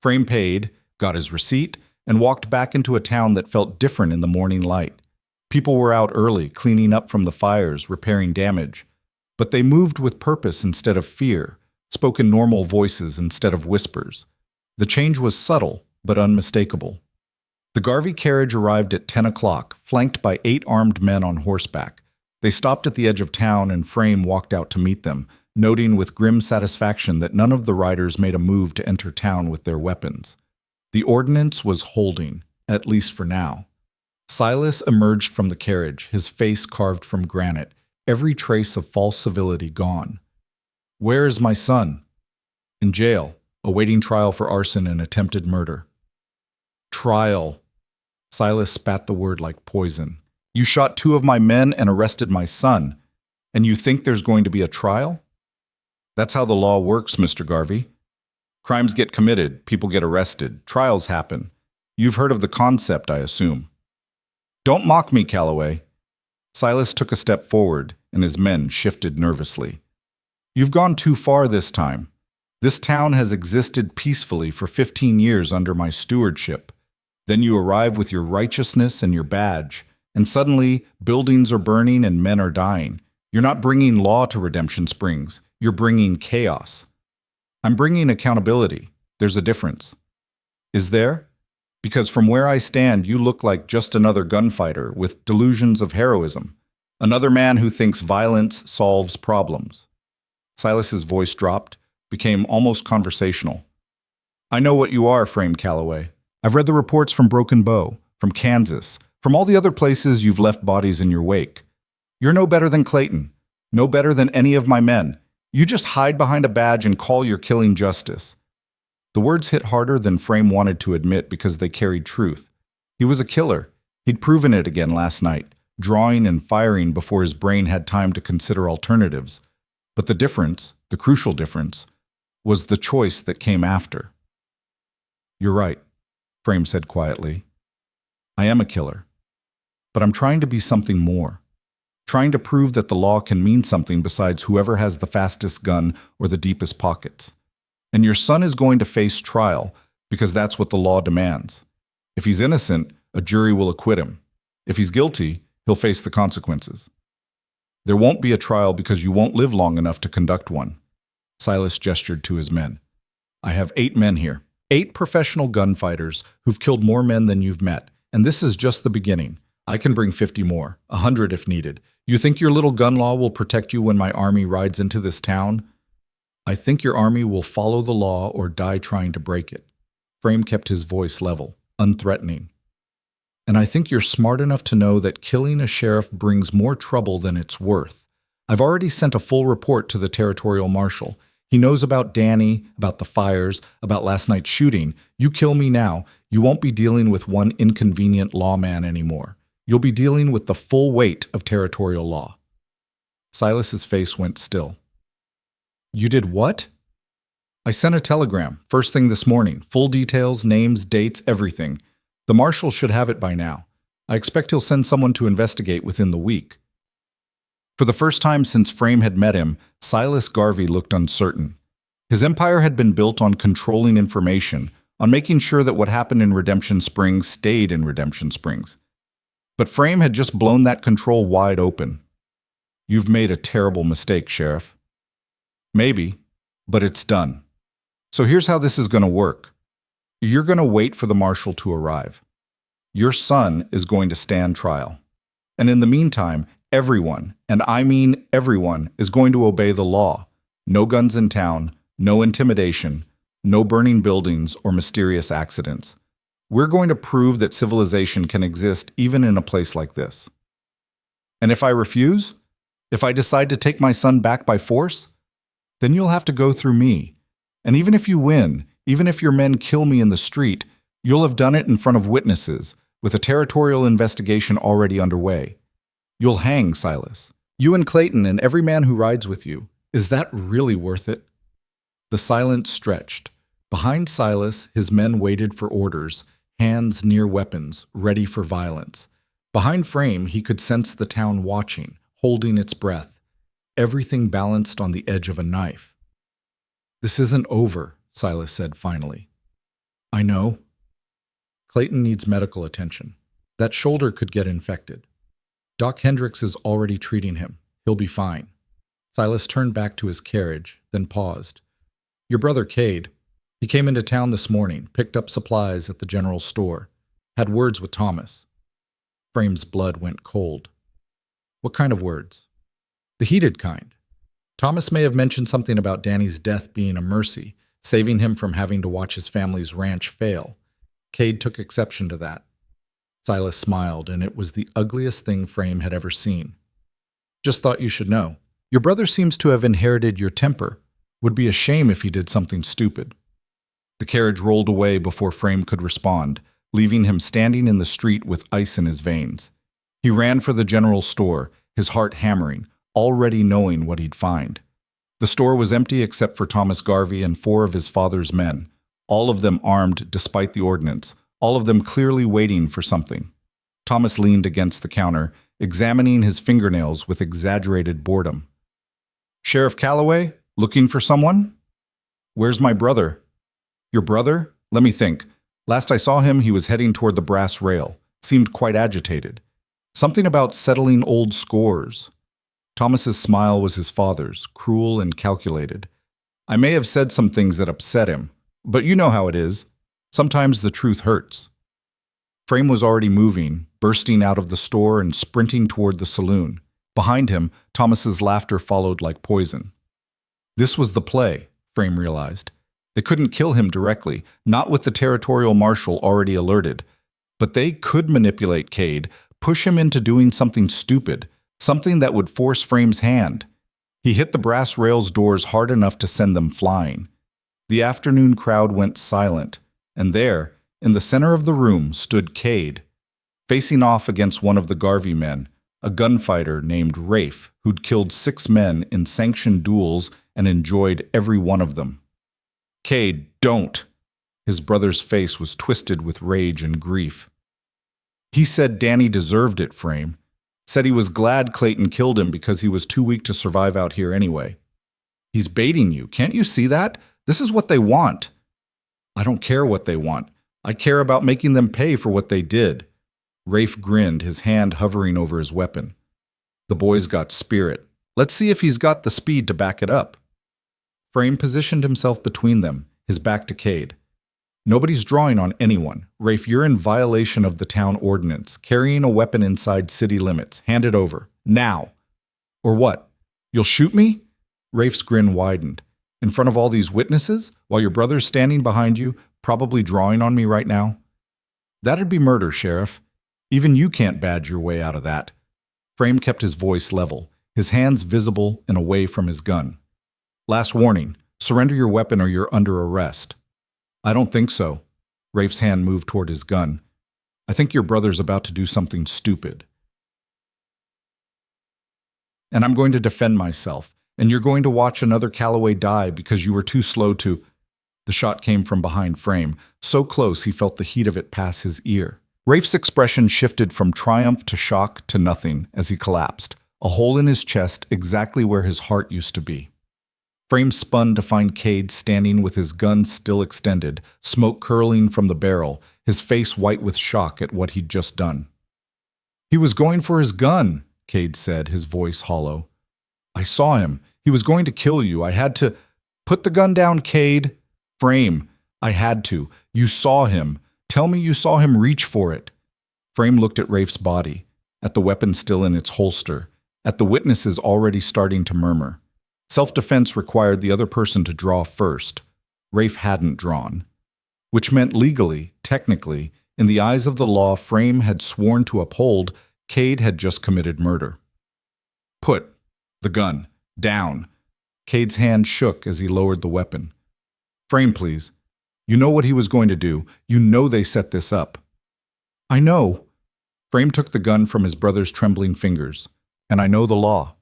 Frame paid, got his receipt, and walked back into a town that felt different in the morning light. People were out early, cleaning up from the fires, repairing damage. But they moved with purpose instead of fear, spoke in normal voices instead of whispers. The change was subtle, but unmistakable. The Garvey carriage arrived at 10 o'clock, flanked by 8 armed men on horseback. They stopped at the edge of town, and Frame walked out to meet them, noting with grim satisfaction that none of the riders made a move to enter town with their weapons. The ordinance was holding, at least for now. Silas emerged from the carriage, his face carved from granite, every trace of false civility gone. "Where is my son?" "In jail, awaiting trial for arson and attempted murder." "Trial." Silas spat the word like poison. "You shot 2 of my men and arrested my son, and you think there's going to be a trial?" "That's how the law works, Mr. Garvey. Crimes get committed, people get arrested, trials happen. You've heard of the concept, I assume." "Don't mock me, Calloway." Silas took a step forward, and his men shifted nervously. "You've gone too far this time. This town has existed peacefully for 15 years under my stewardship. Then you arrive with your righteousness and your badge, and suddenly buildings are burning and men are dying. You're not bringing law to Redemption Springs. You're bringing chaos." "I'm bringing accountability. There's a difference." "Is there? Because from where I stand, you look like just another gunfighter with delusions of heroism. Another man who thinks violence solves problems." Silas's voice dropped, became almost conversational. "I know what you are, Frame Calloway. I've read the reports from Broken Bow, from Kansas, from all the other places you've left bodies in your wake. You're no better than Clayton, no better than any of my men. You just hide behind a badge and call your killing justice." The words hit harder than Frame wanted to admit because they carried truth. He was a killer. He'd proven it again last night, drawing and firing before his brain had time to consider alternatives. But the difference, the crucial difference, was the choice that came after. "You're right," Frame said quietly. "I am a killer. But I'm trying to be something more. Trying to prove that the law can mean something besides whoever has the fastest gun or the deepest pockets. And your son is going to face trial, because that's what the law demands. If he's innocent, a jury will acquit him. If he's guilty, he'll face the consequences. There won't be a trial because you won't live long enough to conduct one. Silas gestured to his men. I have 8 men here. 8 professional gunfighters who've killed more men than you've met, and this is just the beginning. I can bring 50 more, 100 if needed. You think your little gun law will protect you when my army rides into this town? I think your army will follow the law or die trying to break it. Frame kept his voice level, unthreatening. And I think you're smart enough to know that killing a sheriff brings more trouble than it's worth. I've already sent a full report to the territorial marshal. He knows about Danny, about the fires, about last night's shooting. You kill me now, you won't be dealing with one inconvenient lawman anymore. You'll be dealing with the full weight of territorial law. Silas's face went still. You did what? I sent a telegram, first thing this morning. Full details, names, dates, everything. The marshal should have it by now. I expect he'll send someone to investigate within the week. For the first time since Frame had met him, Silas Garvey looked uncertain. His empire had been built on controlling information, on making sure that what happened in Redemption Springs stayed in Redemption Springs. But Frame had just blown that control wide open. You've made a terrible mistake, Sheriff. Maybe, but it's done. So here's how this is going to work. You're going to wait for the marshal to arrive. Your son is going to stand trial. And in the meantime, everyone, and I mean everyone, is going to obey the law. No guns in town, no intimidation, no burning buildings or mysterious accidents. We're going to prove that civilization can exist even in a place like this. And if I refuse, if I decide to take my son back by force, then you'll have to go through me. And even if you win, even if your men kill me in the street, you'll have done it in front of witnesses, with a territorial investigation already underway. You'll hang, Silas. You and Clayton and every man who rides with you. Is that really worth it? The silence stretched. Behind Silas, his men waited for orders, hands near weapons, ready for violence. Behind Frame, he could sense the town watching, holding its breath, everything balanced on the edge of a knife. This isn't over, Silas said finally. I know. Clayton needs medical attention. That shoulder could get infected. Doc Hendricks is already treating him. He'll be fine. Silas turned back to his carriage, then paused. Your brother Cade. He came into town this morning, picked up supplies at the general store, had words with Thomas. Frame's blood went cold. What kind of words? The heated kind. Thomas may have mentioned something about Danny's death being a mercy, saving him from having to watch his family's ranch fail. Cade took exception to that. Silas smiled, and it was the ugliest thing Frame had ever seen. Just thought you should know. Your brother seems to have inherited your temper. Would be a shame if he did something stupid. The carriage rolled away before Frame could respond, leaving him standing in the street with ice in his veins. He ran for the general store, his heart hammering, already knowing what he'd find. The store was empty except for Thomas Garvey and 4 of his father's men, all of them armed despite the ordinance, all of them clearly waiting for something. Thomas leaned against the counter, examining his fingernails with exaggerated boredom. Sheriff Calloway, looking for someone? Where's my brother? Your brother? Let me think. Last I saw him, he was heading toward the brass rail, seemed quite agitated. Something about settling old scores. Thomas's smile was his father's, cruel and calculated. I may have said some things that upset him, but you know how it is. Sometimes the truth hurts. Frame was already moving, bursting out of the store and sprinting toward the saloon. Behind him, Thomas's laughter followed like poison. This was the play, Frame realized. They couldn't kill him directly, not with the territorial marshal already alerted. But they could manipulate Cade, push him into doing something stupid, something that would force Frame's hand. He hit the brass rails doors hard enough to send them flying. The afternoon crowd went silent, and there, in the center of the room, stood Cade, facing off against one of the Garvey men, a gunfighter named Rafe, who'd killed 6 men in sanctioned duels and enjoyed every one of them. Cade, don't! His brother's face was twisted with rage and grief. He said Danny deserved it, Frame. Said he was glad Clayton killed him because he was too weak to survive out here anyway. He's baiting you. Can't you see that? This is what they want. I don't care what they want. I care about making them pay for what they did. Rafe grinned, his hand hovering over his weapon. The boy's got spirit. Let's see if he's got the speed to back it up. Frame positioned himself between them, his back to Cade. Nobody's drawing on anyone. Rafe, you're in violation of the town ordinance, carrying a weapon inside city limits. Hand it over. Now. Or what? You'll shoot me? Rafe's grin widened. In front of all these witnesses, while your brother's standing behind you, probably drawing on me right now? That'd be murder, Sheriff. Even you can't badge your way out of that. Frame kept his voice level, his hands visible and away from his gun. Last warning, surrender your weapon or you're under arrest. I don't think so. Rafe's hand moved toward his gun. I think your brother's about to do something stupid. And I'm going to defend myself, and you're going to watch another Calloway die because you were too slow to... The shot came from behind Frame, so close he felt the heat of it pass his ear. Rafe's expression shifted from triumph to shock to nothing as he collapsed, a hole in his chest exactly where his heart used to be. Frame spun to find Cade standing with his gun still extended, smoke curling from the barrel, his face white with shock at what he'd just done. He was going for his gun, Cade said, his voice hollow. I saw him. He was going to kill you. I had to... Put the gun down, Cade. Frame. I had to. You saw him. Tell me you saw him reach for it. Frame looked at Rafe's body, at the weapon still in its holster, at the witnesses already starting to murmur. Self-defense required the other person to draw first. Rafe hadn't drawn. Which meant legally, technically, in the eyes of the law Frame had sworn to uphold, Cade had just committed murder. Put the gun down. Cade's hand shook as he lowered the weapon. Frame, please. You know what he was going to do. You know they set this up. I know. Frame took the gun from his brother's trembling fingers. And I know the law.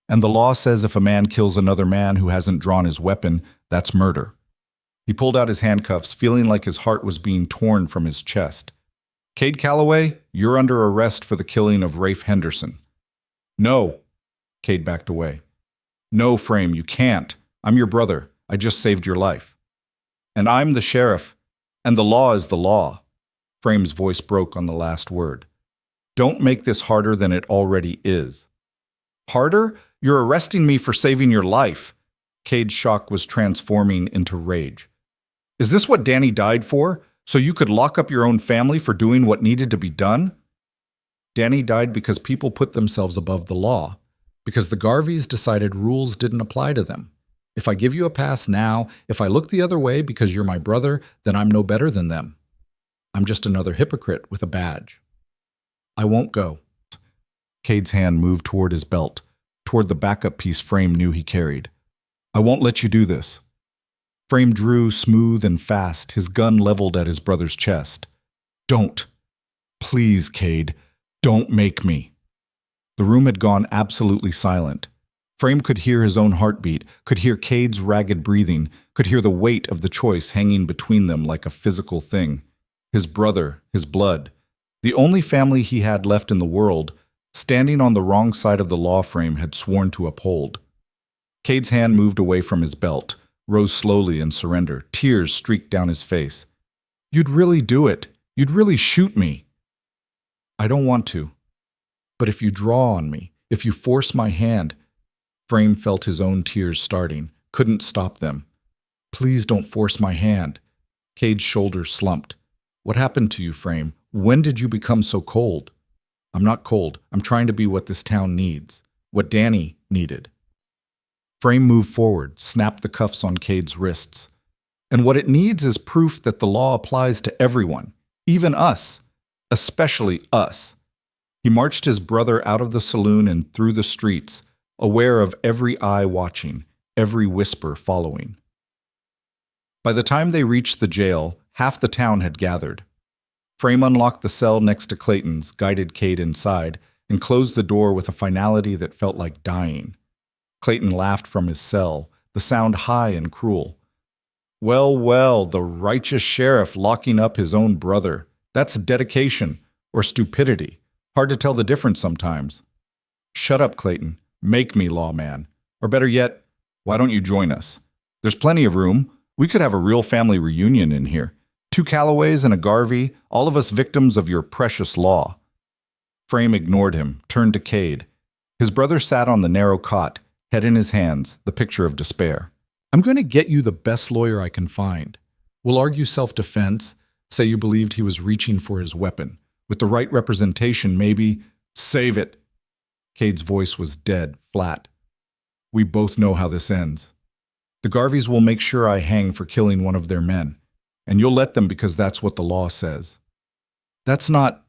And the law says if a man kills another man who hasn't drawn his weapon, that's murder. He pulled out his handcuffs, feeling like his heart was being torn from his chest. Cade Calloway, you're under arrest for the killing of Rafe Henderson. No. Cade backed away. No, Frame, you can't. I'm your brother. I just saved your life. And I'm the sheriff. And the law is the law. Frame's voice broke on the last word. Don't make this harder than it already is. Harder? You're arresting me for saving your life. Cade's shock was transforming into rage. Is this what Danny died for? So you could lock up your own family for doing what needed to be done? Danny died because people put themselves above the law, because the Garveys decided rules didn't apply to them. If I give you a pass now, if I look the other way because you're my brother, then I'm no better than them. I'm just another hypocrite with a badge. I won't go. Cade's hand moved toward his belt, toward the backup piece Frame knew he carried. I won't let you do this. Frame drew smooth and fast, his gun leveled at his brother's chest. Don't. Please, Cade. Don't make me. The room had gone absolutely silent. Frame could hear his own heartbeat, could hear Cade's ragged breathing, could hear the weight of the choice hanging between them like a physical thing. His brother, his blood, the only family he had left in the world, standing on the wrong side of the law Frame had sworn to uphold. Cade's hand moved away from his belt, rose slowly in surrender. Tears streaked down his face. You'd really do it. You'd really shoot me. I don't want to. But if you draw on me, if you force my hand... Frame felt his own tears starting, couldn't stop them. Please don't force my hand. Cade's shoulders slumped. What happened to you, Frame? When did you become so cold? I'm not cold. I'm trying to be what this town needs. What Danny needed. Frame moved forward, snapped the cuffs on Cade's wrists. And what it needs is proof that the law applies to everyone, even us, especially us. He marched his brother out of the saloon and through the streets, aware of every eye watching, every whisper following. By the time they reached the jail, half the town had gathered. Frame unlocked the cell next to Clayton's, guided Cade inside, and closed the door with a finality that felt like dying. Clayton laughed from his cell, the sound high and cruel. Well, well, the righteous sheriff locking up his own brother. That's dedication, or stupidity. Hard to tell the difference sometimes. Shut up, Clayton. Make me lawman. Or better yet, why don't you join us? There's plenty of room. We could have a real family reunion in here. 2 Callaways and a Garvey, all of us victims of your precious law. Frame ignored him, turned to Cade. His brother sat on the narrow cot, head in his hands, the picture of despair. I'm going to get you the best lawyer I can find. We'll argue self-defense, say you believed he was reaching for his weapon. With the right representation, maybe... Save it! Cade's voice was dead, flat. We both know how this ends. The Garveys will make sure I hang for killing one of their men, and you'll let them because that's what the law says. That's not...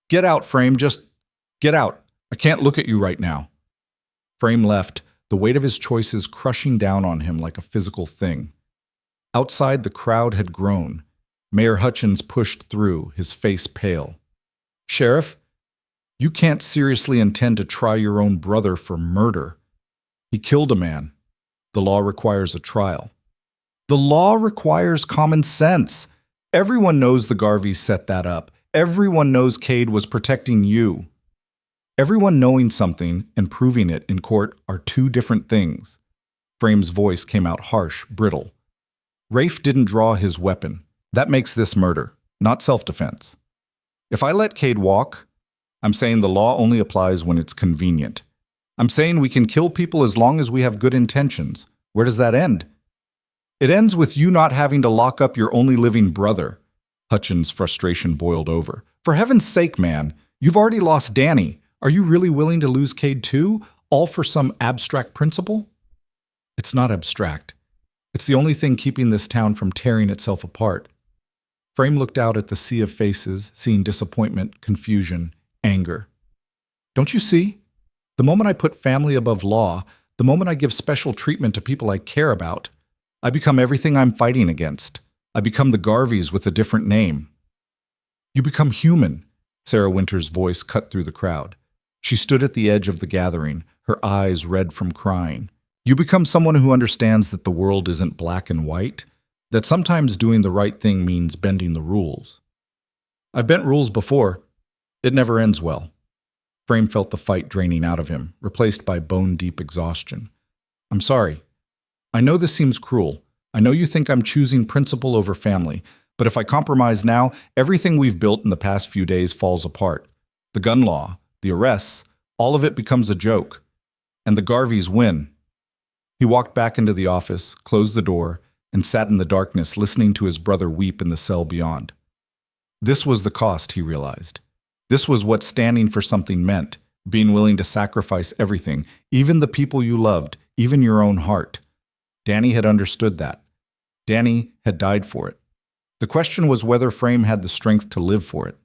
Get out, Frame, just get out. I can't look at you right now. Frame left, the weight of his choices crushing down on him like a physical thing. Outside, the crowd had grown. Mayor Hutchins pushed through, his face pale. Sheriff, you can't seriously intend to try your own brother for murder. He killed a man. The law requires a trial. The law requires common sense. Everyone knows the Garveys set that up. Everyone knows Cade was protecting you. Everyone knowing something and proving it in court are 2 different things. Frame's voice came out harsh, brittle. Rafe didn't draw his weapon. That makes this murder, not self-defense. If I let Cade walk, I'm saying the law only applies when it's convenient. I'm saying we can kill people as long as we have good intentions. Where does that end? It ends with you not having to lock up your only living brother. Hutchins' frustration boiled over. For heaven's sake, man, you've already lost Danny. Are you really willing to lose Cade too, all for some abstract principle? It's not abstract. It's the only thing keeping this town from tearing itself apart. Frame looked out at the sea of faces, seeing disappointment, confusion, anger. Don't you see? The moment I put family above law, the moment I give special treatment to people I care about, I become everything I'm fighting against. I become the Garveys with a different name. You become human, Sarah Winter's voice cut through the crowd. She stood at the edge of the gathering, her eyes red from crying. You become someone who understands that the world isn't black and white, that sometimes doing the right thing means bending the rules. I've bent rules before. It never ends well. Frame felt the fight draining out of him, replaced by bone-deep exhaustion. I'm sorry. I know this seems cruel. I know you think I'm choosing principle over family, but if I compromise now, everything we've built in the past few days falls apart. The gun law, the arrests, all of it becomes a joke. And the Garveys win. He walked back into the office, closed the door, and sat in the darkness listening to his brother weep in the cell beyond. This was the cost, he realized. This was what standing for something meant, being willing to sacrifice everything, even the people you loved, even your own heart. Danny had understood that. Danny had died for it. The question was whether Frame had the strength to live for it.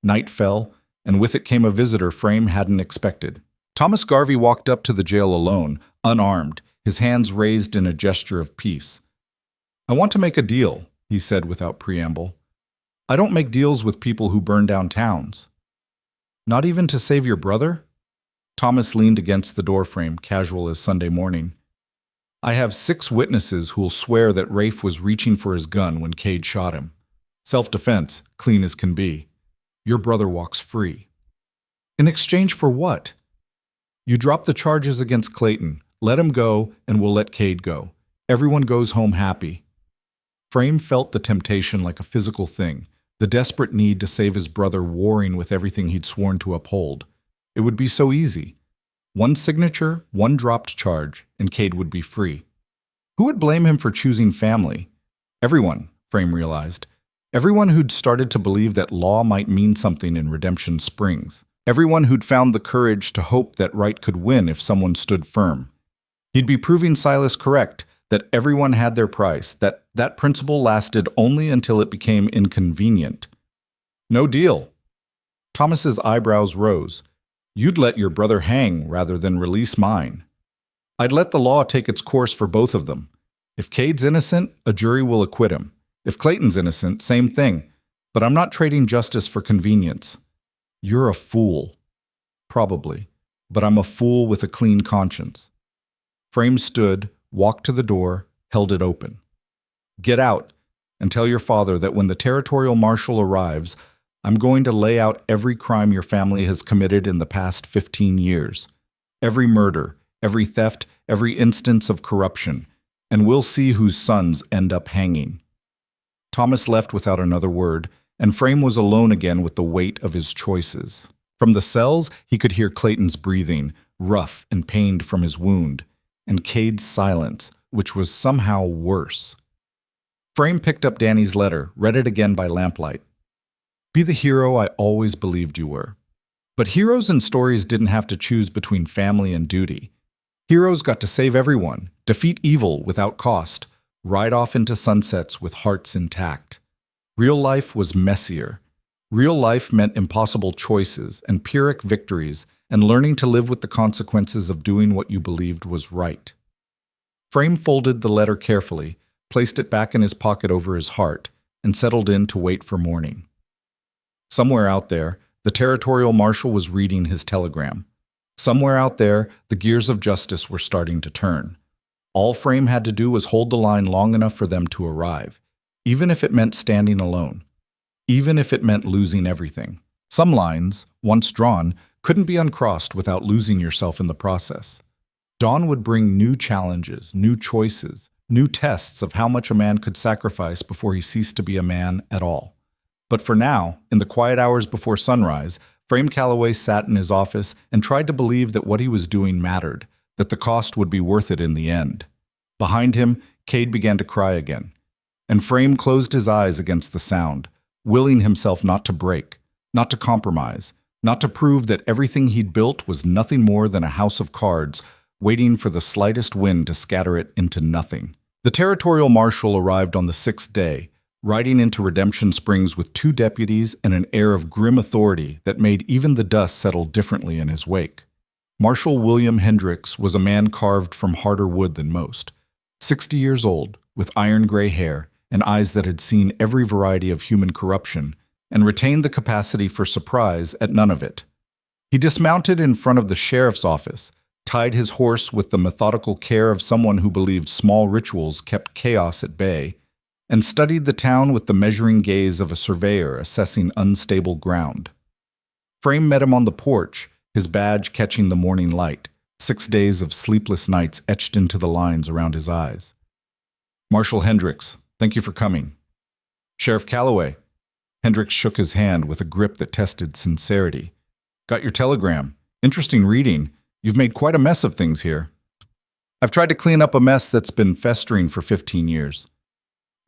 Night fell, and with it came a visitor Frame hadn't expected. Thomas Garvey walked up to the jail alone, unarmed, his hands raised in a gesture of peace. I want to make a deal, he said without preamble. I don't make deals with people who burn down towns. Not even to save your brother? Thomas leaned against the doorframe, casual as Sunday morning. I have 6 witnesses who'll swear that Rafe was reaching for his gun when Cade shot him. Self-defense, clean as can be. Your brother walks free. In exchange for what? You drop the charges against Clayton, let him go, and we'll let Cade go. Everyone goes home happy. Frame felt the temptation like a physical thing, the desperate need to save his brother warring with everything he'd sworn to uphold. It would be so easy. 1 signature, 1 dropped charge, and Cade would be free. Who would blame him for choosing family? Everyone, Frame realized. Everyone who'd started to believe that law might mean something in Redemption Springs. Everyone who'd found the courage to hope that right could win if someone stood firm. He'd be proving Silas correct, that everyone had their price, that principle lasted only until it became inconvenient. No deal. Thomas's eyebrows rose. You'd let your brother hang rather than release mine. I'd let the law take its course for both of them. If Cade's innocent, a jury will acquit him. If Clayton's innocent, same thing. But I'm not trading justice for convenience. You're a fool. Probably. But I'm a fool with a clean conscience. Frame stood, walked to the door, held it open. Get out, and tell your father that when the territorial marshal arrives, I'm going to lay out every crime your family has committed in the past 15 years. Every murder, every theft, every instance of corruption. and we'll see whose sons end up hanging." Thomas left without another word, and Frame was alone again with the weight of his choices. From the cells, he could hear Clayton's breathing, rough and pained from his wound, and Cade's silence, which was somehow worse. Frame picked up Danny's letter, read it again by lamplight. "Be the hero I always believed you were." But heroes in stories didn't have to choose between family and duty. Heroes got to save everyone, defeat evil without cost, ride off into sunsets with hearts intact. Real life was messier. Real life meant impossible choices and Pyrrhic victories and learning to live with the consequences of doing what you believed was right. Frame folded the letter carefully, placed it back in his pocket over his heart, and settled in to wait for morning. Somewhere out there, the territorial marshal was reading his telegram. Somewhere out there, the gears of justice were starting to turn. All Frame had to do was hold the line long enough for them to arrive, even if it meant standing alone, even if it meant losing everything. Some lines, once drawn, couldn't be uncrossed without losing yourself in the process. Dawn would bring new challenges, new choices, new tests of how much a man could sacrifice before he ceased to be a man at all. But for now, in the quiet hours before sunrise, Frame Calloway sat in his office and tried to believe that what he was doing mattered, that the cost would be worth it in the end. Behind him, Cade began to cry again, and Frame closed his eyes against the sound, willing himself not to break, not to compromise, not to prove that everything he'd built was nothing more than a house of cards, waiting for the slightest wind to scatter it into nothing. The territorial marshal arrived on the 6th day, riding into Redemption Springs with 2 deputies and an air of grim authority that made even the dust settle differently in his wake. Marshal William Hendricks was a man carved from harder wood than most, 60 years old, with iron-gray hair and eyes that had seen every variety of human corruption and retained the capacity for surprise at none of it. He dismounted in front of the sheriff's office, tied his horse with the methodical care of someone who believed small rituals kept chaos at bay, and studied the town with the measuring gaze of a surveyor assessing unstable ground. Frame met him on the porch, his badge catching the morning light, 6 days of sleepless nights etched into the lines around his eyes. "Marshal Hendricks, thank you for coming." "Sheriff Calloway." Hendricks shook his hand with a grip that tested sincerity. "Got your telegram. Interesting reading. You've made quite a mess of things here." "I've tried to clean up a mess that's been festering for 15 years.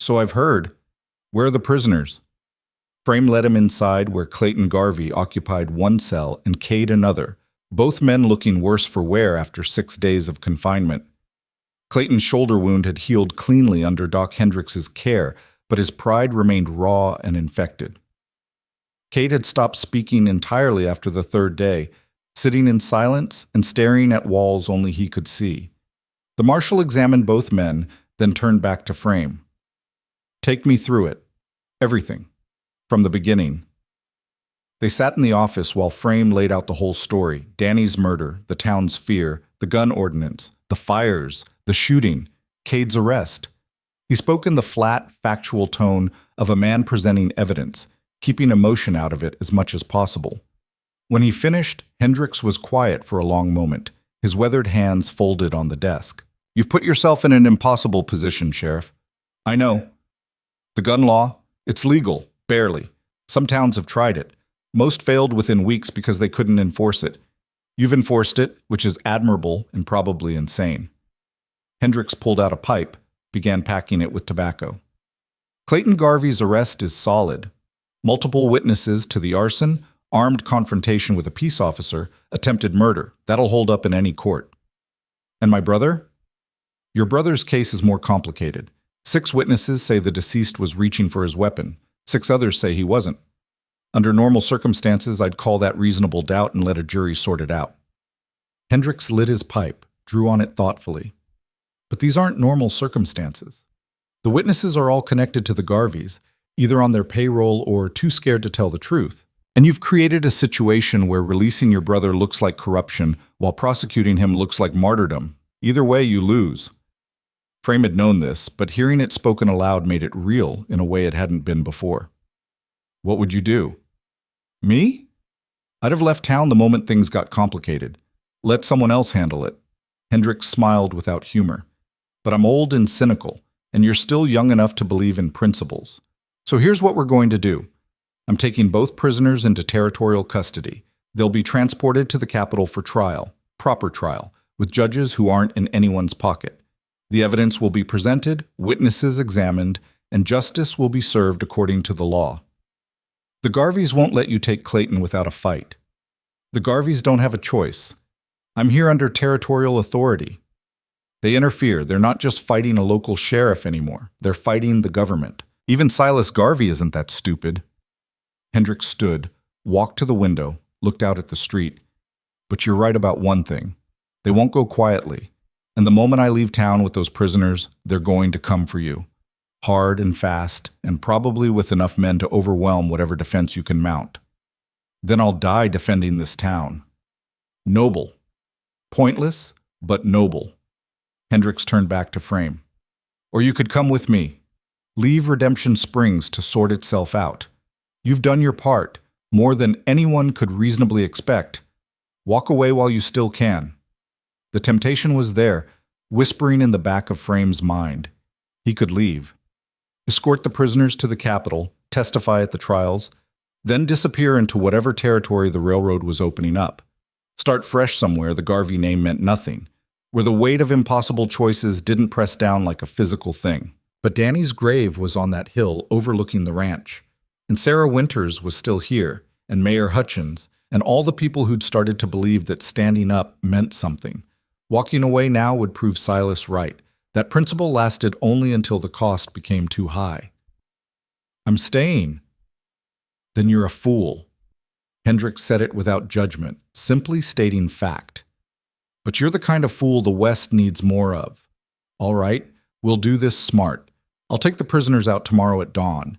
"So I've heard. Where are the prisoners?" Frame led him inside where Clayton Garvey occupied one cell and Cade another, both men looking worse for wear after 6 days of confinement. Clayton's shoulder wound had healed cleanly under Doc Hendricks's care, but his pride remained raw and infected. Cade had stopped speaking entirely after the 3rd day, sitting in silence and staring at walls only he could see. The marshal examined both men, then turned back to Frame. "Take me through it. Everything. From the beginning." They sat in the office while Frame laid out the whole story: Danny's murder, the town's fear, the gun ordinance, the fires, the shooting, Cade's arrest. He spoke in the flat, factual tone of a man presenting evidence, keeping emotion out of it as much as possible. When he finished, Hendricks was quiet for a long moment, his weathered hands folded on the desk. "You've put yourself in an impossible position, Sheriff. I know. The gun law, it's legal, barely. Some towns have tried it. Most failed within weeks because they couldn't enforce it. You've enforced it, which is admirable and probably insane." Hendricks pulled out a pipe, began packing it with tobacco. "Clayton Garvey's arrest is solid. Multiple witnesses to the arson, armed confrontation with a peace officer, attempted murder. That'll hold up in any court." "And my brother?" "Your brother's case is more complicated. 6 witnesses say the deceased was reaching for his weapon. 6 others say he wasn't. Under normal circumstances, I'd call that reasonable doubt and let a jury sort it out." Hendricks lit his pipe, drew on it thoughtfully. "But these aren't normal circumstances. The witnesses are all connected to the Garveys, either on their payroll or too scared to tell the truth. And you've created a situation where releasing your brother looks like corruption, while prosecuting him looks like martyrdom. Either way, you lose." Frame had known this, but hearing it spoken aloud made it real in a way it hadn't been before. "What would you do?" "Me? I'd have left town the moment things got complicated. Let someone else handle it." Hendricks smiled without humor. But I'm old and cynical, and you're still young enough to believe in principles. So here's what we're going to do. I'm taking both prisoners into territorial custody. They'll be transported to the capital for trial, proper trial, with judges who aren't in anyone's pocket. The evidence will be presented, witnesses examined, and justice will be served according to the law. The Garveys won't let you take Clayton without a fight. The Garveys don't have a choice. I'm here under territorial authority. They interfere. They're not just fighting a local sheriff anymore. They're fighting the government. Even Silas Garvey isn't that stupid. Hendricks stood, walked to the window, looked out at the street. But you're right about one thing. They won't go quietly. And the moment I leave town with those prisoners, they're going to come for you. Hard and fast, and probably with enough men to overwhelm whatever defense you can mount. Then I'll die defending this town. Noble. Pointless, but noble. Hendricks turned back to Frame. Or you could come with me. Leave Redemption Springs to sort itself out. You've done your part, more than anyone could reasonably expect. Walk away while you still can. The temptation was there, whispering in the back of Frame's mind. He could leave. Escort the prisoners to the capital, testify at the trials, then disappear into whatever territory the railroad was opening up. Start fresh somewhere the Garvey name meant nothing, where the weight of impossible choices didn't press down like a physical thing. But Danny's grave was on that hill overlooking the ranch, and Sarah Winters was still here, and Mayor Hutchins, and all the people who'd started to believe that standing up meant something. Walking away now would prove Silas right. That principle lasted only until the cost became too high. I'm staying. Then you're a fool. Hendricks said it without judgment, simply stating fact. But you're the kind of fool the West needs more of. All right, we'll do this smart. I'll take the prisoners out tomorrow at dawn.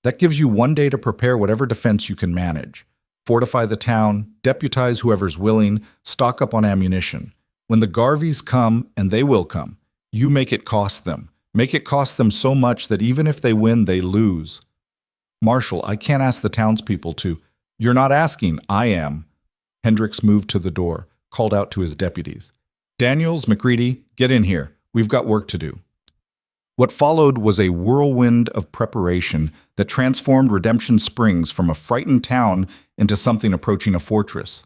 That gives you 1 day to prepare whatever defense you can manage. Fortify the town, deputize whoever's willing, stock up on ammunition. When the Garveys come, and they will come, you make it cost them. Make it cost them so much that even if they win, they lose. Marshal, I can't ask the townspeople to. You're not asking, I am. Hendricks moved to the door, called out to his deputies. Daniels, McCready, get in here. We've got work to do. What followed was a whirlwind of preparation that transformed Redemption Springs from a frightened town into something approaching a fortress.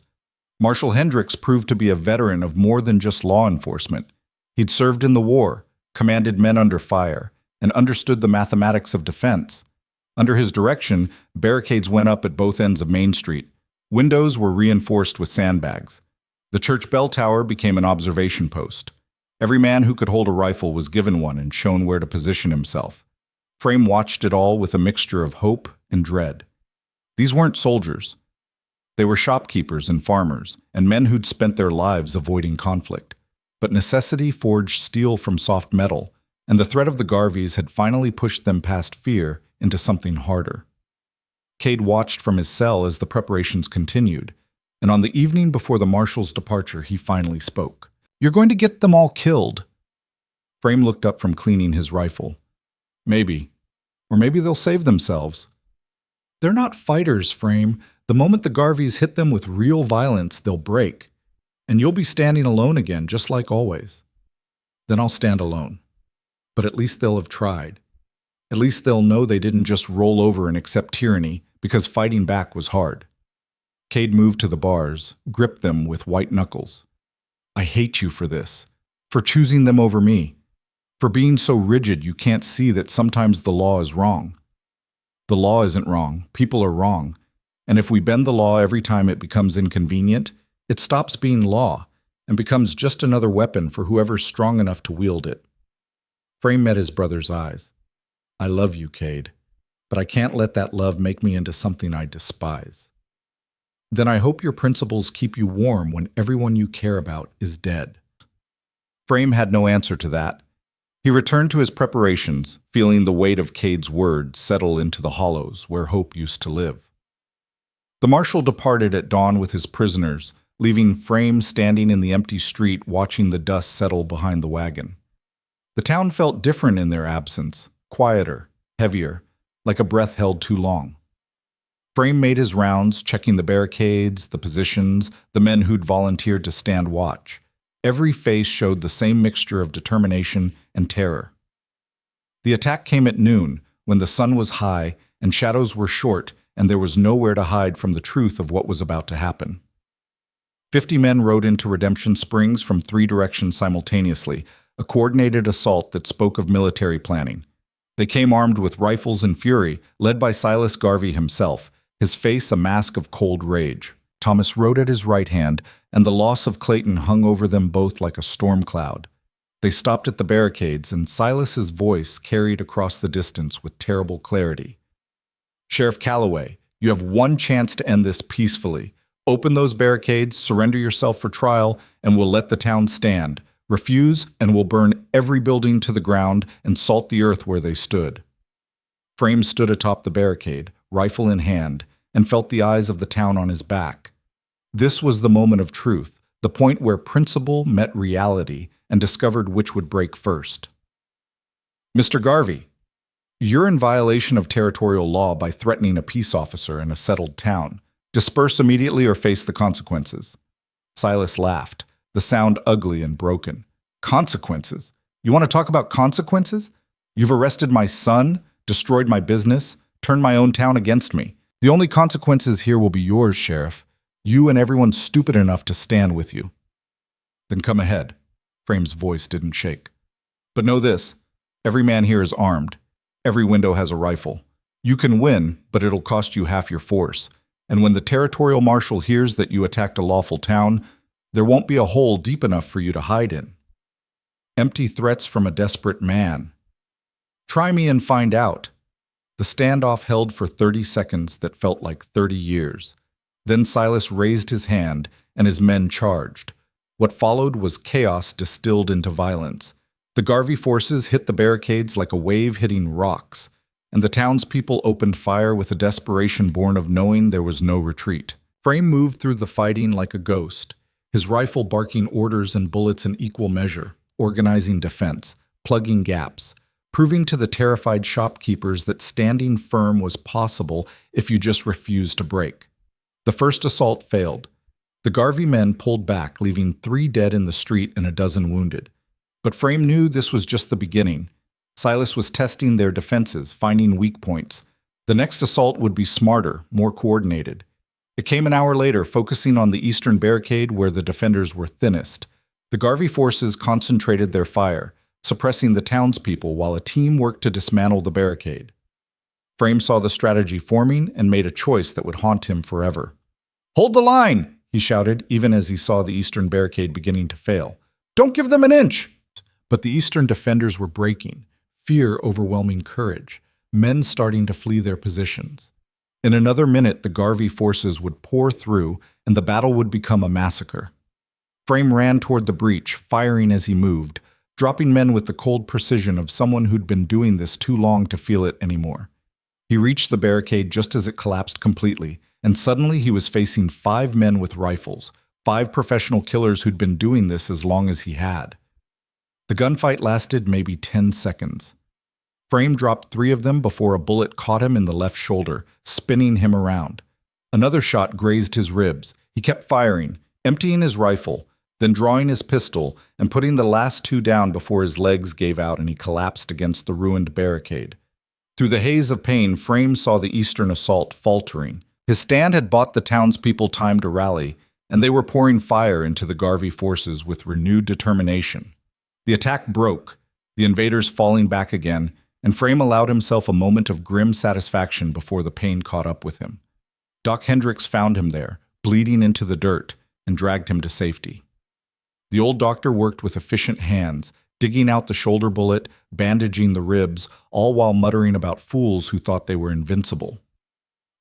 Marshal Hendricks proved to be a veteran of more than just law enforcement. He'd served in the war, commanded men under fire, and understood the mathematics of defense. Under his direction, barricades went up at both ends of Main Street. Windows were reinforced with sandbags. The church bell tower became an observation post. Every man who could hold a rifle was given one and shown where to position himself. Frame watched it all with a mixture of hope and dread. These weren't soldiers. They were shopkeepers and farmers, and men who'd spent their lives avoiding conflict. But necessity forged steel from soft metal, and the threat of the Garveys had finally pushed them past fear into something harder. Cade watched from his cell as the preparations continued, and on the evening before the marshal's departure, he finally spoke. You're going to get them all killed. Frame looked up from cleaning his rifle. Maybe. Or maybe they'll save themselves. They're not fighters, Frame. The moment the Garveys hit them with real violence, they'll break. And you'll be standing alone again, just like always. Then I'll stand alone. But at least they'll have tried. At least they'll know they didn't just roll over and accept tyranny, because fighting back was hard. Cade moved to the bars, gripped them with white knuckles. I hate you for this, for choosing them over me, for being so rigid you can't see that sometimes the law is wrong. The law isn't wrong, people are wrong, and if we bend the law every time it becomes inconvenient, it stops being law and becomes just another weapon for whoever's strong enough to wield it. Frame met his brother's eyes. I love you, Cade, but I can't let that love make me into something I despise. Then I hope your principles keep you warm when everyone you care about is dead. Frame had no answer to that. He returned to his preparations, feeling the weight of Cade's words settle into the hollows where hope used to live. The marshal departed at dawn with his prisoners, leaving Frame standing in the empty street watching the dust settle behind the wagon. The town felt different in their absence, quieter, heavier, like a breath held too long. Frame made his rounds, checking the barricades, the positions, the men who'd volunteered to stand watch. Every face showed the same mixture of determination and terror. The attack came at noon, when the sun was high and shadows were short, and there was nowhere to hide from the truth of what was about to happen. 50 men rode into Redemption Springs from 3 directions simultaneously, a coordinated assault that spoke of military planning. They came armed with rifles and fury, led by Silas Garvey himself, his face a mask of cold rage. Thomas rode at his right hand, and the loss of Clayton hung over them both like a storm cloud. They stopped at the barricades, and Silas's voice carried across the distance with terrible clarity. "Sheriff Calloway, you have one chance to end this peacefully. Open those barricades, surrender yourself for trial, and we'll let the town stand. Refuse, and we'll burn every building to the ground and salt the earth where they stood." Frame stood atop the barricade, rifle in hand, and felt the eyes of the town on his back. This was the moment of truth, the point where principle met reality and discovered which would break first. "Mr. Garvey, you're in violation of territorial law by threatening a peace officer in a settled town. Disperse immediately or face the consequences." Silas laughed, the sound ugly and broken. "Consequences? You want to talk about consequences? You've arrested my son, destroyed my business, turned my own town against me. The only consequences here will be yours, Sheriff. You and everyone stupid enough to stand with you." "Then come ahead." Frame's voice didn't shake. "But know this, every man here is armed. Every window has a rifle. You can win, but it'll cost you half your force. And when the territorial marshal hears that you attacked a lawful town, there won't be a hole deep enough for you to hide in." Empty threats from a desperate man. "Try me and find out." The standoff held for 30 seconds that felt like 30 years. Then Silas raised his hand, and his men charged. What followed was chaos distilled into violence. The Garvey forces hit the barricades like a wave hitting rocks, and the townspeople opened fire with a desperation born of knowing there was no retreat. Frame moved through the fighting like a ghost, his rifle barking orders and bullets in equal measure, organizing defense, plugging gaps, proving to the terrified shopkeepers that standing firm was possible if you just refused to break. The first assault failed. The Garvey men pulled back, leaving 3 dead in the street and a dozen wounded. But Frame knew this was just the beginning. Silas was testing their defenses, finding weak points. The next assault would be smarter, more coordinated. It came an hour later, focusing on the eastern barricade where the defenders were thinnest. The Garvey forces concentrated their fire, suppressing the townspeople while a team worked to dismantle the barricade. Frame saw the strategy forming and made a choice that would haunt him forever. "Hold the line!" he shouted, even as he saw the eastern barricade beginning to fail. "Don't give them an inch!" But the eastern defenders were breaking, fear overwhelming courage, men starting to flee their positions. In another minute, the Garvey forces would pour through, and the battle would become a massacre. Frame ran toward the breach, firing as he moved, dropping men with the cold precision of someone who'd been doing this too long to feel it anymore. He reached the barricade just as it collapsed completely, and suddenly he was facing 5 men with rifles, 5 professional killers who'd been doing this as long as he had. The gunfight lasted maybe 10 seconds. Frame dropped 3 of them before a bullet caught him in the left shoulder, spinning him around. Another shot grazed his ribs. He kept firing, emptying his rifle, then drawing his pistol and putting the last 2 down before his legs gave out and he collapsed against the ruined barricade. Through the haze of pain, Frame saw the eastern assault faltering. His stand had bought the townspeople time to rally, and they were pouring fire into the Garvey forces with renewed determination. The attack broke, the invaders falling back again, and Frame allowed himself a moment of grim satisfaction before the pain caught up with him. Doc Hendricks found him there, bleeding into the dirt, and dragged him to safety. The old doctor worked with efficient hands, digging out the shoulder bullet, bandaging the ribs, all while muttering about fools who thought they were invincible.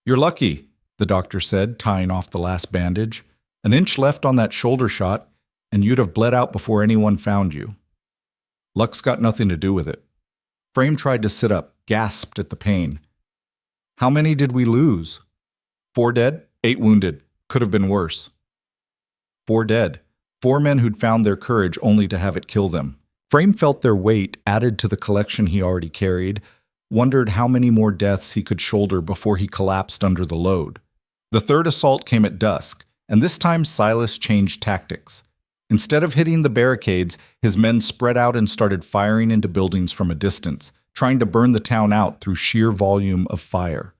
"You're lucky," the doctor said, tying off the last bandage. "An inch left on that shoulder shot, and you'd have bled out before anyone found you." "Luck's got nothing to do with it." Frame tried to sit up, gasped at the pain. "How many did we lose?" 4 dead, 8 wounded. Could have been worse." 4 dead. 4 men who'd found their courage only to have it kill them. Frame felt their weight added to the collection he already carried, wondered how many more deaths he could shoulder before he collapsed under the load. The third assault came at dusk, and this time Silas changed tactics. Instead of hitting the barricades, his men spread out and started firing into buildings from a distance, trying to burn the town out through sheer volume of fire.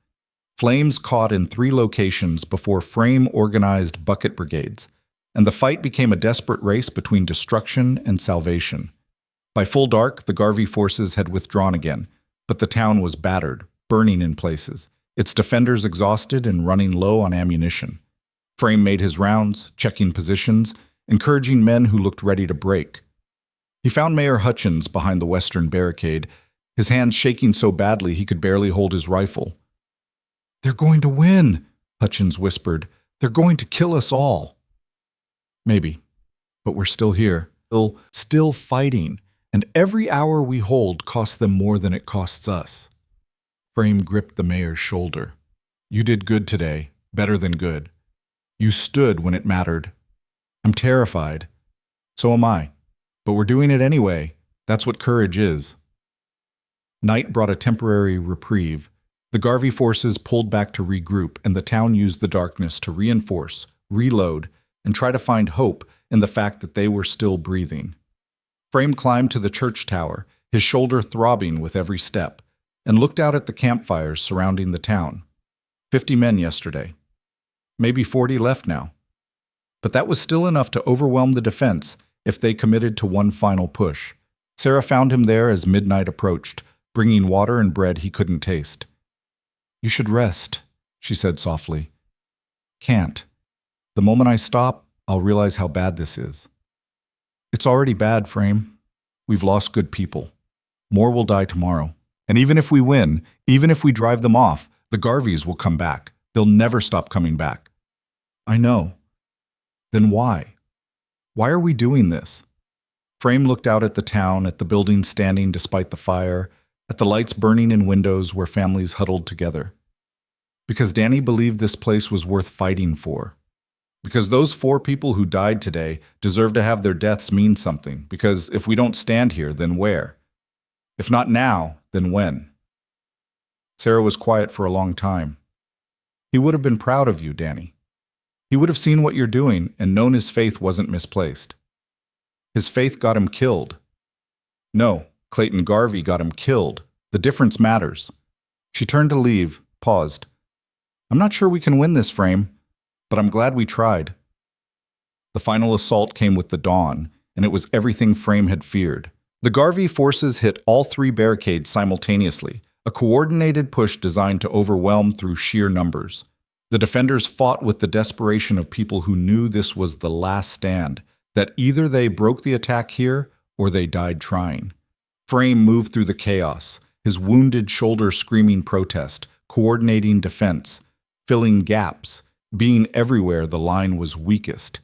Flames caught in 3 locations before Frame organized bucket brigades, and the fight became a desperate race between destruction and salvation. By full dark, the Garvey forces had withdrawn again, but the town was battered, burning in places, its defenders exhausted and running low on ammunition. Frame made his rounds, checking positions, encouraging men who looked ready to break. He found Mayor Hutchins behind the western barricade, his hands shaking so badly he could barely hold his rifle. "They're going to win," Hutchins whispered. "They're going to kill us all." Maybe, but we're still here, still fighting, and every hour we hold costs them more than it costs us. Frame gripped the mayor's shoulder. "You did good today, better than good. You stood when it mattered. I'm terrified. So am I. But we're doing it anyway. That's what courage is." Night brought a temporary reprieve. The Garvey forces pulled back to regroup, and the town used the darkness to reinforce, reload, and try to find hope in the fact that they were still breathing. Frame climbed to the church tower, his shoulder throbbing with every step, and looked out at the campfires surrounding the town. 50 men yesterday. Maybe 40 left now. But that was still enough to overwhelm the defense if they committed to one final push. Sarah found him there as midnight approached, bringing water and bread he couldn't taste. "You should rest," she said softly. "Can't. The moment I stop, I'll realize how bad this is." "It's already bad, Frame. We've lost good people. More will die tomorrow. And even if we win, even if we drive them off, the Garveys will come back. They'll never stop coming back." "I know. Then why? Why are we doing this?" Frame looked out at the town, at the buildings standing despite the fire, at the lights burning in windows where families huddled together. Because Danny believed this place was worth fighting for. Because those 4 people who died today deserve to have their deaths mean something. Because if we don't stand here, then where? If not now, then when? Sarah was quiet for a long time. "He would have been proud of you, Danny. He would have seen what you're doing and known his faith wasn't misplaced. His faith got him killed. No, Clayton Garvey got him killed. The difference matters." She turned to leave, paused. "I'm not sure we can win this, Frame, but I'm glad we tried." The final assault came with the dawn, and it was everything Frame had feared. The Garvey forces hit all 3 barricades simultaneously, a coordinated push designed to overwhelm through sheer numbers. The defenders fought with the desperation of people who knew this was the last stand, that either they broke the attack here or they died trying. Frame moved through the chaos, his wounded shoulder screaming protest, coordinating defense, filling gaps, being everywhere the line was weakest.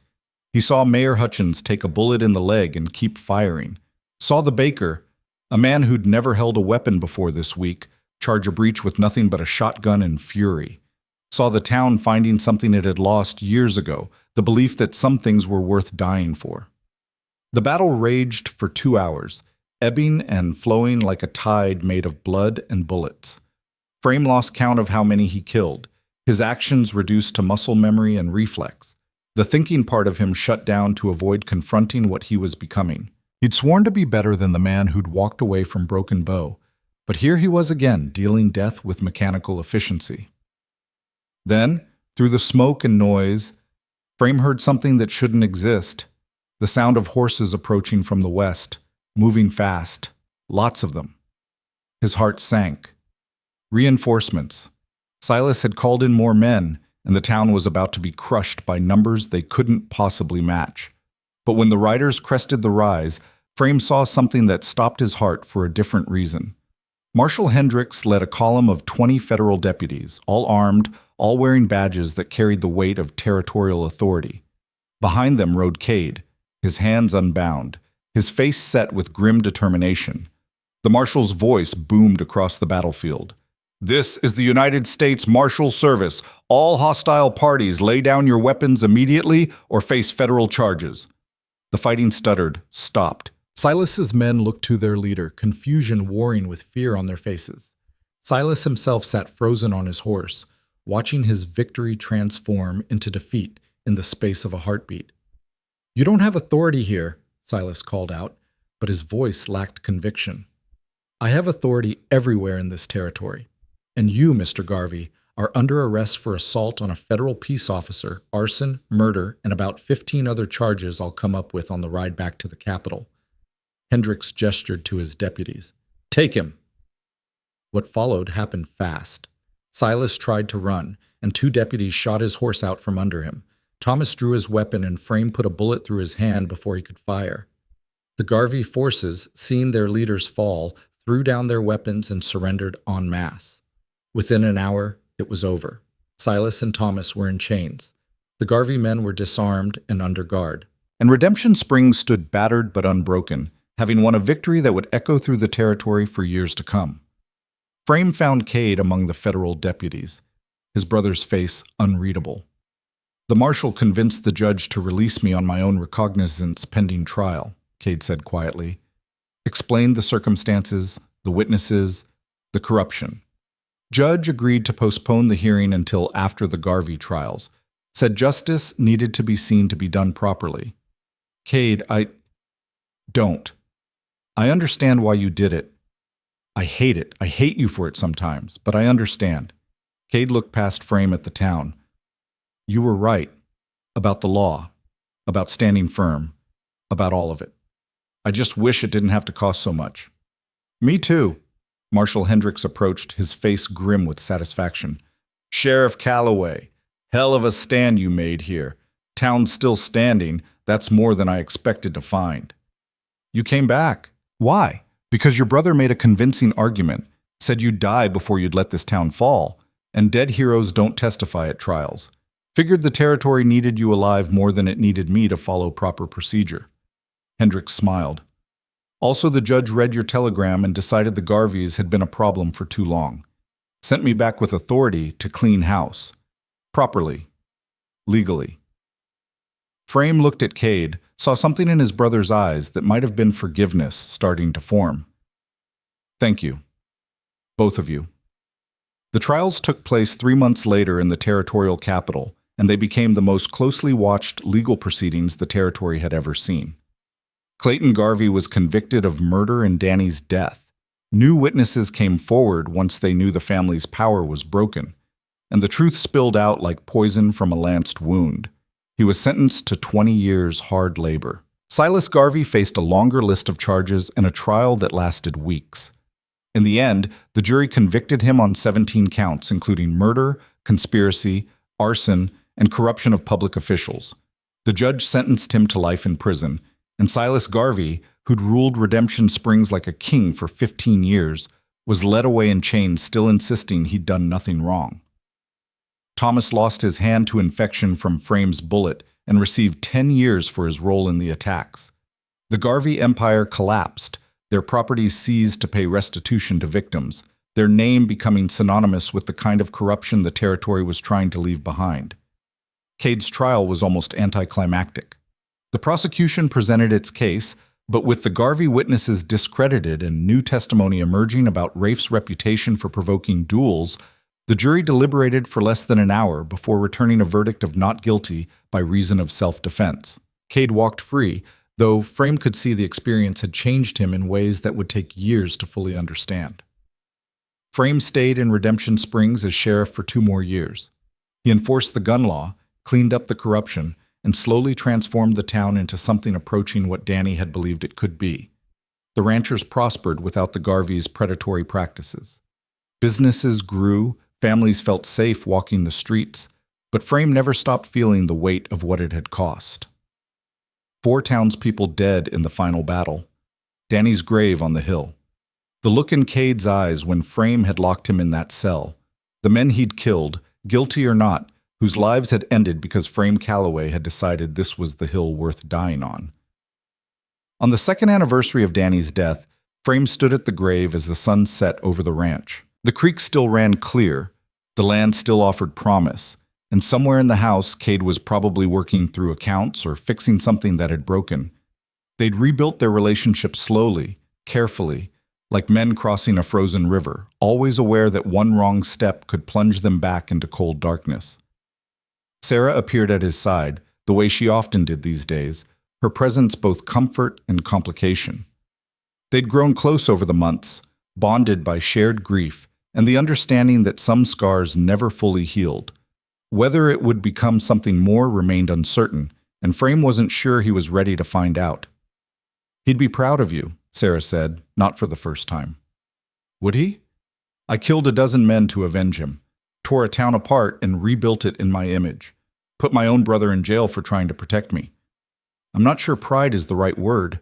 He saw Mayor Hutchins take a bullet in the leg and keep firing. Saw the baker, a man who'd never held a weapon before this week, charge a breach with nothing but a shotgun and fury. Saw the town finding something it had lost years ago, the belief that some things were worth dying for. The battle raged for 2 hours, ebbing and flowing like a tide made of blood and bullets. Frame lost count of how many he killed, his actions reduced to muscle memory and reflex. The thinking part of him shut down to avoid confronting what he was becoming. He'd sworn to be better than the man who'd walked away from Broken Bow, but here he was again, dealing death with mechanical efficiency. Then, through the smoke and noise, Frame heard something that shouldn't exist. The sound of horses approaching from the west, moving fast, lots of them. His heart sank. Reinforcements. Silas had called in more men, and the town was about to be crushed by numbers they couldn't possibly match. But when the riders crested the rise, Frame saw something that stopped his heart for a different reason. Marshal Hendricks led a column of 20 federal deputies, all armed, all wearing badges that carried the weight of territorial authority. Behind them rode Cade, his hands unbound, his face set with grim determination. The marshal's voice boomed across the battlefield. "This is the United States Marshal Service. All hostile parties lay down your weapons immediately or face federal charges." The fighting stuttered, stopped. Silas's men looked to their leader, confusion warring with fear on their faces. Silas himself sat frozen on his horse, watching his victory transform into defeat in the space of a heartbeat. "You don't have authority here," Silas called out, but his voice lacked conviction. "I have authority everywhere in this territory. And you, Mr. Garvey, are under arrest for assault on a federal peace officer, arson, murder, and about 15 other charges I'll come up with on the ride back to the Capitol." Hendricks gestured to his deputies. "Take him." What followed happened fast. Silas tried to run, and 2 deputies shot his horse out from under him. Thomas drew his weapon and Frame put a bullet through his hand before he could fire. The Garvey forces, seeing their leaders fall, threw down their weapons and surrendered en masse. Within an hour, it was over. Silas and Thomas were in chains. The Garvey men were disarmed and under guard. And Redemption Springs stood battered but unbroken, having won a victory that would echo through the territory for years to come. Frame found Cade among the federal deputies, his brother's face unreadable. "The marshal convinced the judge to release me on my own recognizance pending trial," Cade said quietly. "Explained the circumstances, the witnesses, the corruption. Judge agreed to postpone the hearing until after the Garvey trials. Said justice needed to be seen to be done properly. Cade, don't. I understand why you did it. I hate it. I hate you for it sometimes, but I understand." Cade looked past Frame at the town. "You were right. About the law. About standing firm. About all of it. I just wish it didn't have to cost so much." "Me too." Marshal Hendricks approached, his face grim with satisfaction. "Sheriff Calloway, hell of a stand you made here. Town's still standing. That's more than I expected to find." "You came back. Why?" "Because your brother made a convincing argument, said you'd die before you'd let this town fall, and dead heroes don't testify at trials. Figured the territory needed you alive more than it needed me to follow proper procedure." Hendricks smiled. "Also, the judge read your telegram and decided the Garveys had been a problem for too long. Sent me back with authority to clean house. Properly. Legally." Frame looked at Cade, saw something in his brother's eyes that might have been forgiveness starting to form. "Thank you. Both of you." The trials took place 3 months later in the territorial capital, and they became the most closely watched legal proceedings the territory had ever seen. Clayton Garvey was convicted of murder in Danny's death. New witnesses came forward once they knew the family's power was broken, and the truth spilled out like poison from a lanced wound. He was sentenced to 20 years hard labor. Silas Garvey faced a longer list of charges and a trial that lasted weeks. In the end, the jury convicted him on 17 counts, including murder, conspiracy, arson, and corruption of public officials. The judge sentenced him to life in prison, and Silas Garvey, who'd ruled Redemption Springs like a king for 15 years, was led away in chains, still insisting he'd done nothing wrong. Thomas lost his hand to infection from Frame's bullet and received 10 years for his role in the attacks. The Garvey empire collapsed, their properties seized to pay restitution to victims, their name becoming synonymous with the kind of corruption the territory was trying to leave behind. Cade's trial was almost anticlimactic. The prosecution presented its case, but with the Garvey witnesses discredited and new testimony emerging about Rafe's reputation for provoking duels, the jury deliberated for less than an hour before returning a verdict of not guilty by reason of self-defense. Cade walked free, though Frame could see the experience had changed him in ways that would take years to fully understand. Frame stayed in Redemption Springs as sheriff for 2 more years. He enforced the gun law, cleaned up the corruption, and slowly transformed the town into something approaching what Danny had believed it could be. The ranchers prospered without the Garveys' predatory practices. Businesses grew, families felt safe walking the streets, but Frame never stopped feeling the weight of what it had cost. 4 townspeople dead in the final battle. Danny's grave on the hill. The look in Cade's eyes when Frame had locked him in that cell. The men he'd killed, guilty or not, whose lives had ended because Frame Calloway had decided this was the hill worth dying on. On the 2nd anniversary of Danny's death, Frame stood at the grave as the sun set over the ranch. The creek still ran clear, the land still offered promise, and somewhere in the house, Cade was probably working through accounts or fixing something that had broken. They'd rebuilt their relationship slowly, carefully, like men crossing a frozen river, always aware that one wrong step could plunge them back into cold darkness. Sarah appeared at his side, the way she often did these days, her presence both comfort and complication. They'd grown close over the months, bonded by shared grief and the understanding that some scars never fully healed. Whether it would become something more remained uncertain, and Frame wasn't sure he was ready to find out. "He'd be proud of you," Sarah said, not for the first time. "Would he? I killed a dozen men to avenge him, tore a town apart and rebuilt it in my image, put my own brother in jail for trying to protect me. I'm not sure pride is the right word.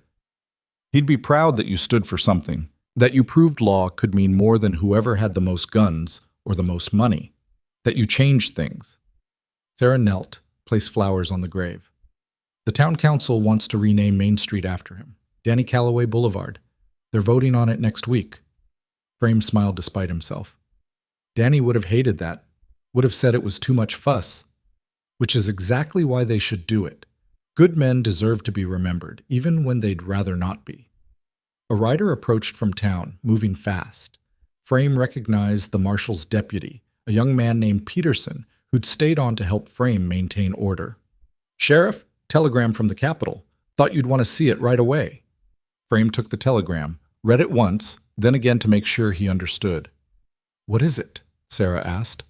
He'd be proud that you stood for something, that you proved law could mean more than whoever had the most guns or the most money, that you changed things." Sarah knelt, placed flowers on the grave. "The town council wants to rename Main Street after him, Danny Calloway Boulevard. They're voting on it next week." Frame smiled despite himself. Danny would have hated that, would have said it was too much fuss, which is exactly why they should do it. Good men deserve to be remembered, even when they'd rather not be. A rider approached from town, moving fast. Frame recognized the marshal's deputy, a young man named Peterson, who'd stayed on to help Frame maintain order. "Sheriff, telegram from the Capitol. Thought you'd want to see it right away." Frame took the telegram, read it once, then again to make sure he understood. "What is it?" Sarah asked.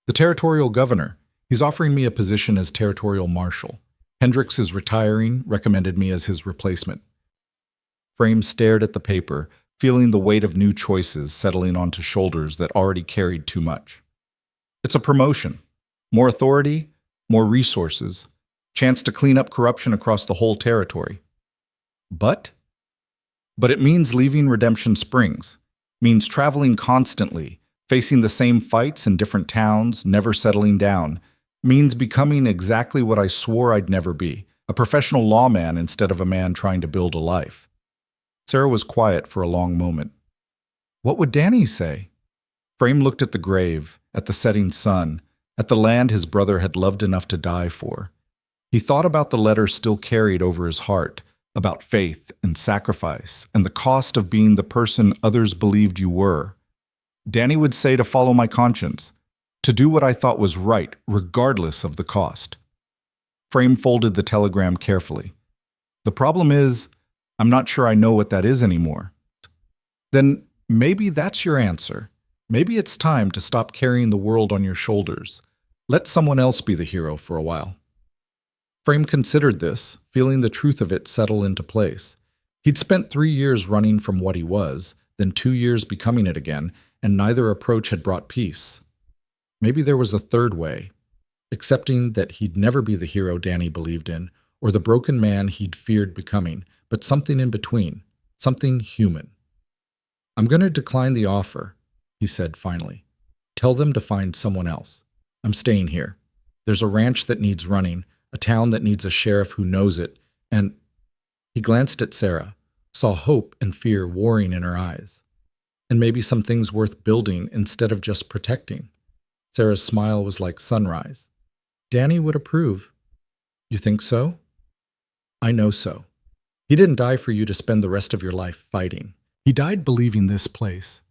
"The territorial governor. He's offering me a position as territorial marshal. Hendricks is retiring, recommended me as his replacement." Frame stared at the paper, feeling the weight of new choices settling onto shoulders that already carried too much. It's a promotion. More authority, more resources, chance to clean up corruption across the whole territory. But it means leaving Redemption Springs, means traveling constantly, facing the same fights in different towns, never settling down, means becoming exactly what I swore I'd never be, a professional lawman instead of a man trying to build a life. Sarah was quiet for a long moment. What would Danny say? Frame looked at the grave, at the setting sun, at the land his brother had loved enough to die for. He thought about the letter still carried over his heart, about faith and sacrifice and the cost of being the person others believed you were. Danny would say to follow my conscience, to do what I thought was right, regardless of the cost. Frame folded the telegram carefully. The problem is, I'm not sure I know what that is anymore. Then maybe that's your answer. Maybe it's time to stop carrying the world on your shoulders. Let someone else be the hero for a while. Frame considered this, feeling the truth of it settle into place. He'd spent 3 years running from what he was, then 2 years becoming it again, and neither approach had brought peace. Maybe there was a third way, accepting that he'd never be the hero Danny believed in, or the broken man he'd feared becoming, but something in between, something human. I'm going to decline the offer, he said finally. Tell them to find someone else. I'm staying here. There's a ranch that needs running, a town that needs a sheriff who knows it, and he glanced at Sarah, saw hope and fear warring in her eyes. And maybe some things worth building instead of just protecting. Sarah's smile was like sunrise. Danny would approve. You think so? I know so. He didn't die for you to spend the rest of your life fighting. He died believing this place,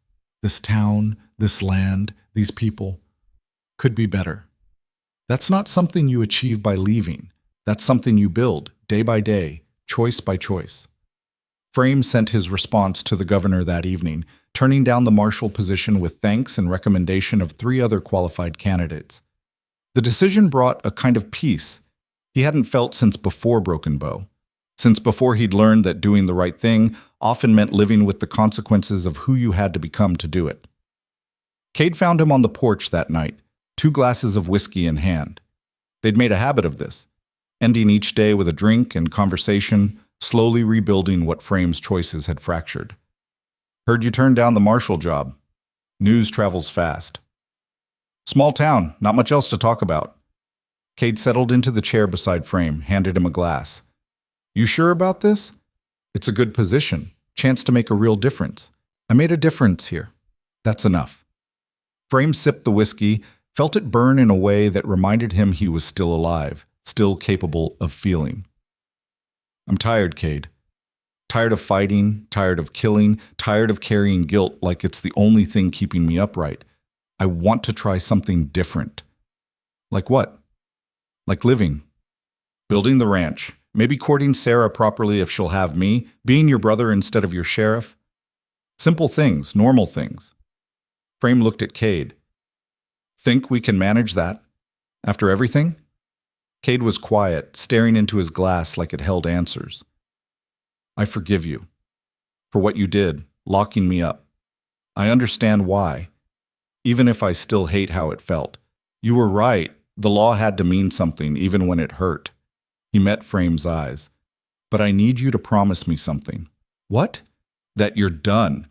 this town, this land, these people, could be better. That's not something you achieve by leaving. That's something you build, day by day, choice by choice. Frame sent his response to the governor that evening, turning down the marshal position with thanks and recommendation of 3 other qualified candidates. The decision brought a kind of peace he hadn't felt since before Broken Bow, since before he'd learned that doing the right thing often meant living with the consequences of who you had to become to do it. Cade found him on the porch that night, 2 glasses of whiskey in hand. They'd made a habit of this, ending each day with a drink and conversation, slowly rebuilding what Frame's choices had fractured. Heard you turned down the marshal job. News travels fast. Small town, not much else to talk about. Cade settled into the chair beside Frame, handed him a glass. You sure about this? It's a good position, chance to make a real difference. I made a difference here. That's enough. Frame sipped the whiskey, felt it burn in a way that reminded him he was still alive, still capable of feeling. I'm tired, Cade. Tired of fighting, tired of killing, tired of carrying guilt like it's the only thing keeping me upright. I want to try something different. Like what? Like living. Building the ranch, maybe courting Sarah properly if she'll have me, being your brother instead of your sheriff. Simple things, normal things. Frame looked at Cade. Think we can manage that? After everything? Cade was quiet, staring into his glass like it held answers. I forgive you. For what you did, locking me up. I understand why, even if I still hate how it felt. You were right, the law had to mean something even when it hurt. He met Frame's eyes. But I need you to promise me something. What? That you're done.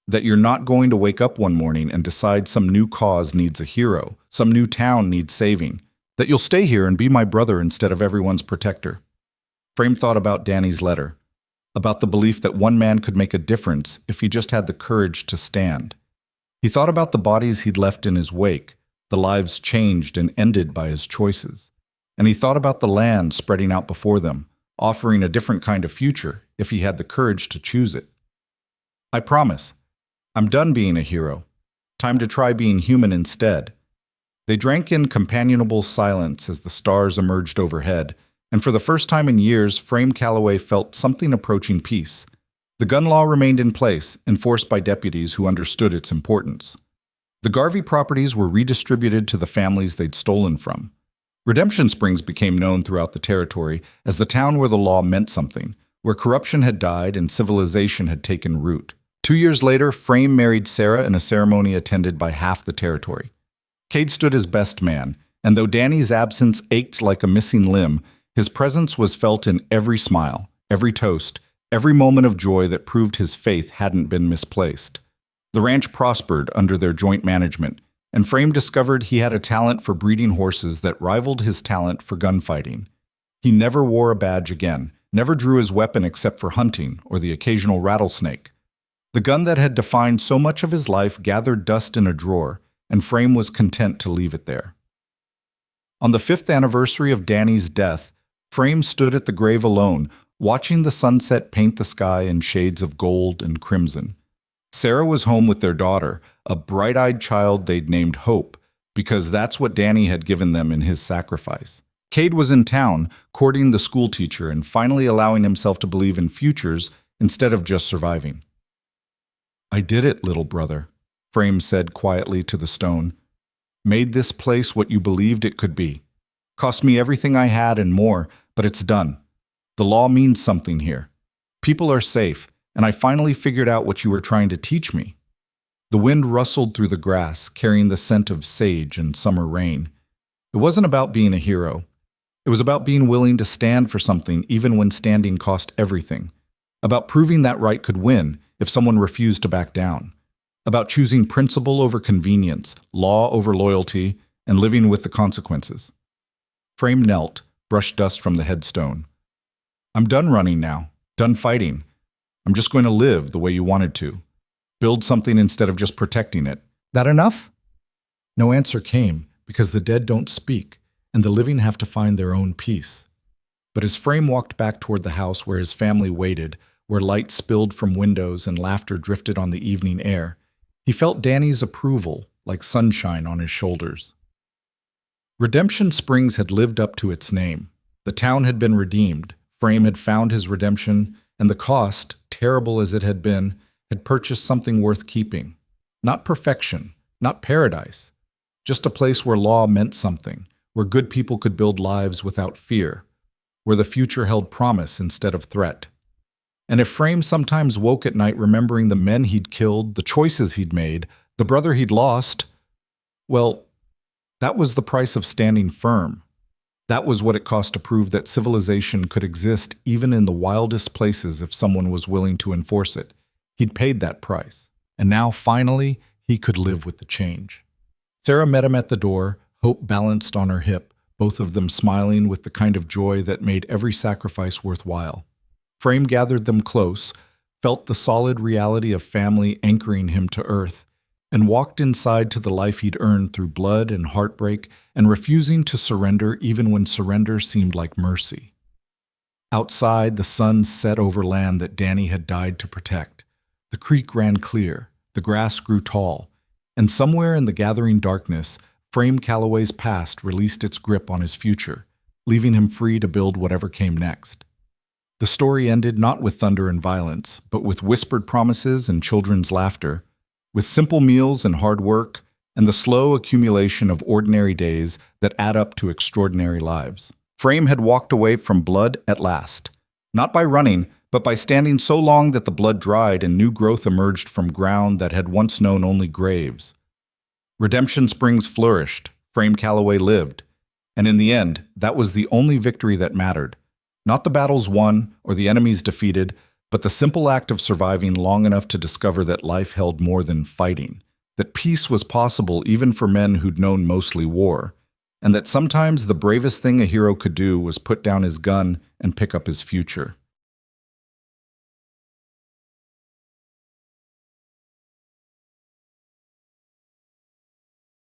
That you're not going to wake up one morning and decide some new cause needs a hero, some new town needs saving. That you'll stay here and be my brother instead of everyone's protector. Frame thought about Danny's letter, about the belief that one man could make a difference if he just had the courage to stand. He thought about the bodies he'd left in his wake, the lives changed and ended by his choices. And he thought about the land spreading out before them, offering a different kind of future if he had the courage to choose it. I promise. I'm done being a hero. Time to try being human instead. They drank in companionable silence as the stars emerged overhead, and for the first time in years, Frame Calloway felt something approaching peace. The gun law remained in place, enforced by deputies who understood its importance. The Garvey properties were redistributed to the families they'd stolen from. Redemption Springs became known throughout the territory as the town where the law meant something, where corruption had died and civilization had taken root. 2 years later, Frame married Sarah in a ceremony attended by half the territory. Cade stood as best man, and though Danny's absence ached like a missing limb, his presence was felt in every smile, every toast, every moment of joy that proved his faith hadn't been misplaced. The ranch prospered under their joint management, and Frame discovered he had a talent for breeding horses that rivaled his talent for gunfighting. He never wore a badge again, never drew his weapon except for hunting or the occasional rattlesnake. The gun that had defined so much of his life gathered dust in a drawer, and Frame was content to leave it there. On the 5th anniversary of Danny's death, Frame stood at the grave alone, watching the sunset paint the sky in shades of gold and crimson. Sarah was home with their daughter, a bright-eyed child they'd named Hope, because that's what Danny had given them in his sacrifice. Cade was in town, courting the schoolteacher and finally allowing himself to believe in futures instead of just surviving. I did it, little brother, Frame said quietly to the stone. Made this place what you believed it could be. Cost me everything I had and more, but it's done. The law means something here. People are safe, and I finally figured out what you were trying to teach me. The wind rustled through the grass, carrying the scent of sage and summer rain. It wasn't about being a hero. It was about being willing to stand for something even when standing cost everything. About proving that right could win if someone refused to back down. About choosing principle over convenience, law over loyalty, and living with the consequences. Frame knelt, brushed dust from the headstone. I'm done running now, done fighting. I'm just going to live the way you wanted to. Build something instead of just protecting it. That enough? No answer came, because the dead don't speak, and the living have to find their own peace. But as Frame walked back toward the house where his family waited, where light spilled from windows and laughter drifted on the evening air, he felt Danny's approval like sunshine on his shoulders. Redemption Springs had lived up to its name. The town had been redeemed. Frame had found his redemption, and the cost, terrible as it had been, had purchased something worth keeping. Not perfection, not paradise, just a place where law meant something, where good people could build lives without fear, where the future held promise instead of threat. And if Frame sometimes woke at night remembering the men he'd killed, the choices he'd made, the brother he'd lost, well, that was the price of standing firm. That was what it cost to prove that civilization could exist even in the wildest places if someone was willing to enforce it. He'd paid that price, and now, finally, he could live with the change. Sarah met him at the door, Hope balanced on her hip, both of them smiling with the kind of joy that made every sacrifice worthwhile. Frame gathered them close, felt the solid reality of family anchoring him to earth, and walked inside to the life he'd earned through blood and heartbreak and refusing to surrender even when surrender seemed like mercy. Outside, the sun set over land that Danny had died to protect. The creek ran clear, the grass grew tall, and somewhere in the gathering darkness, Frame Calloway's past released its grip on his future, leaving him free to build whatever came next. The story ended not with thunder and violence, but with whispered promises and children's laughter, with simple meals and hard work, and the slow accumulation of ordinary days that add up to extraordinary lives. Frame had walked away from blood at last, not by running, but by standing so long that the blood dried and new growth emerged from ground that had once known only graves. Redemption Springs flourished, Frame Calloway lived, and in the end, that was the only victory that mattered. Not the battles won or the enemies defeated, but the simple act of surviving long enough to discover that life held more than fighting, that peace was possible even for men who'd known mostly war, and that sometimes the bravest thing a hero could do was put down his gun and pick up his future.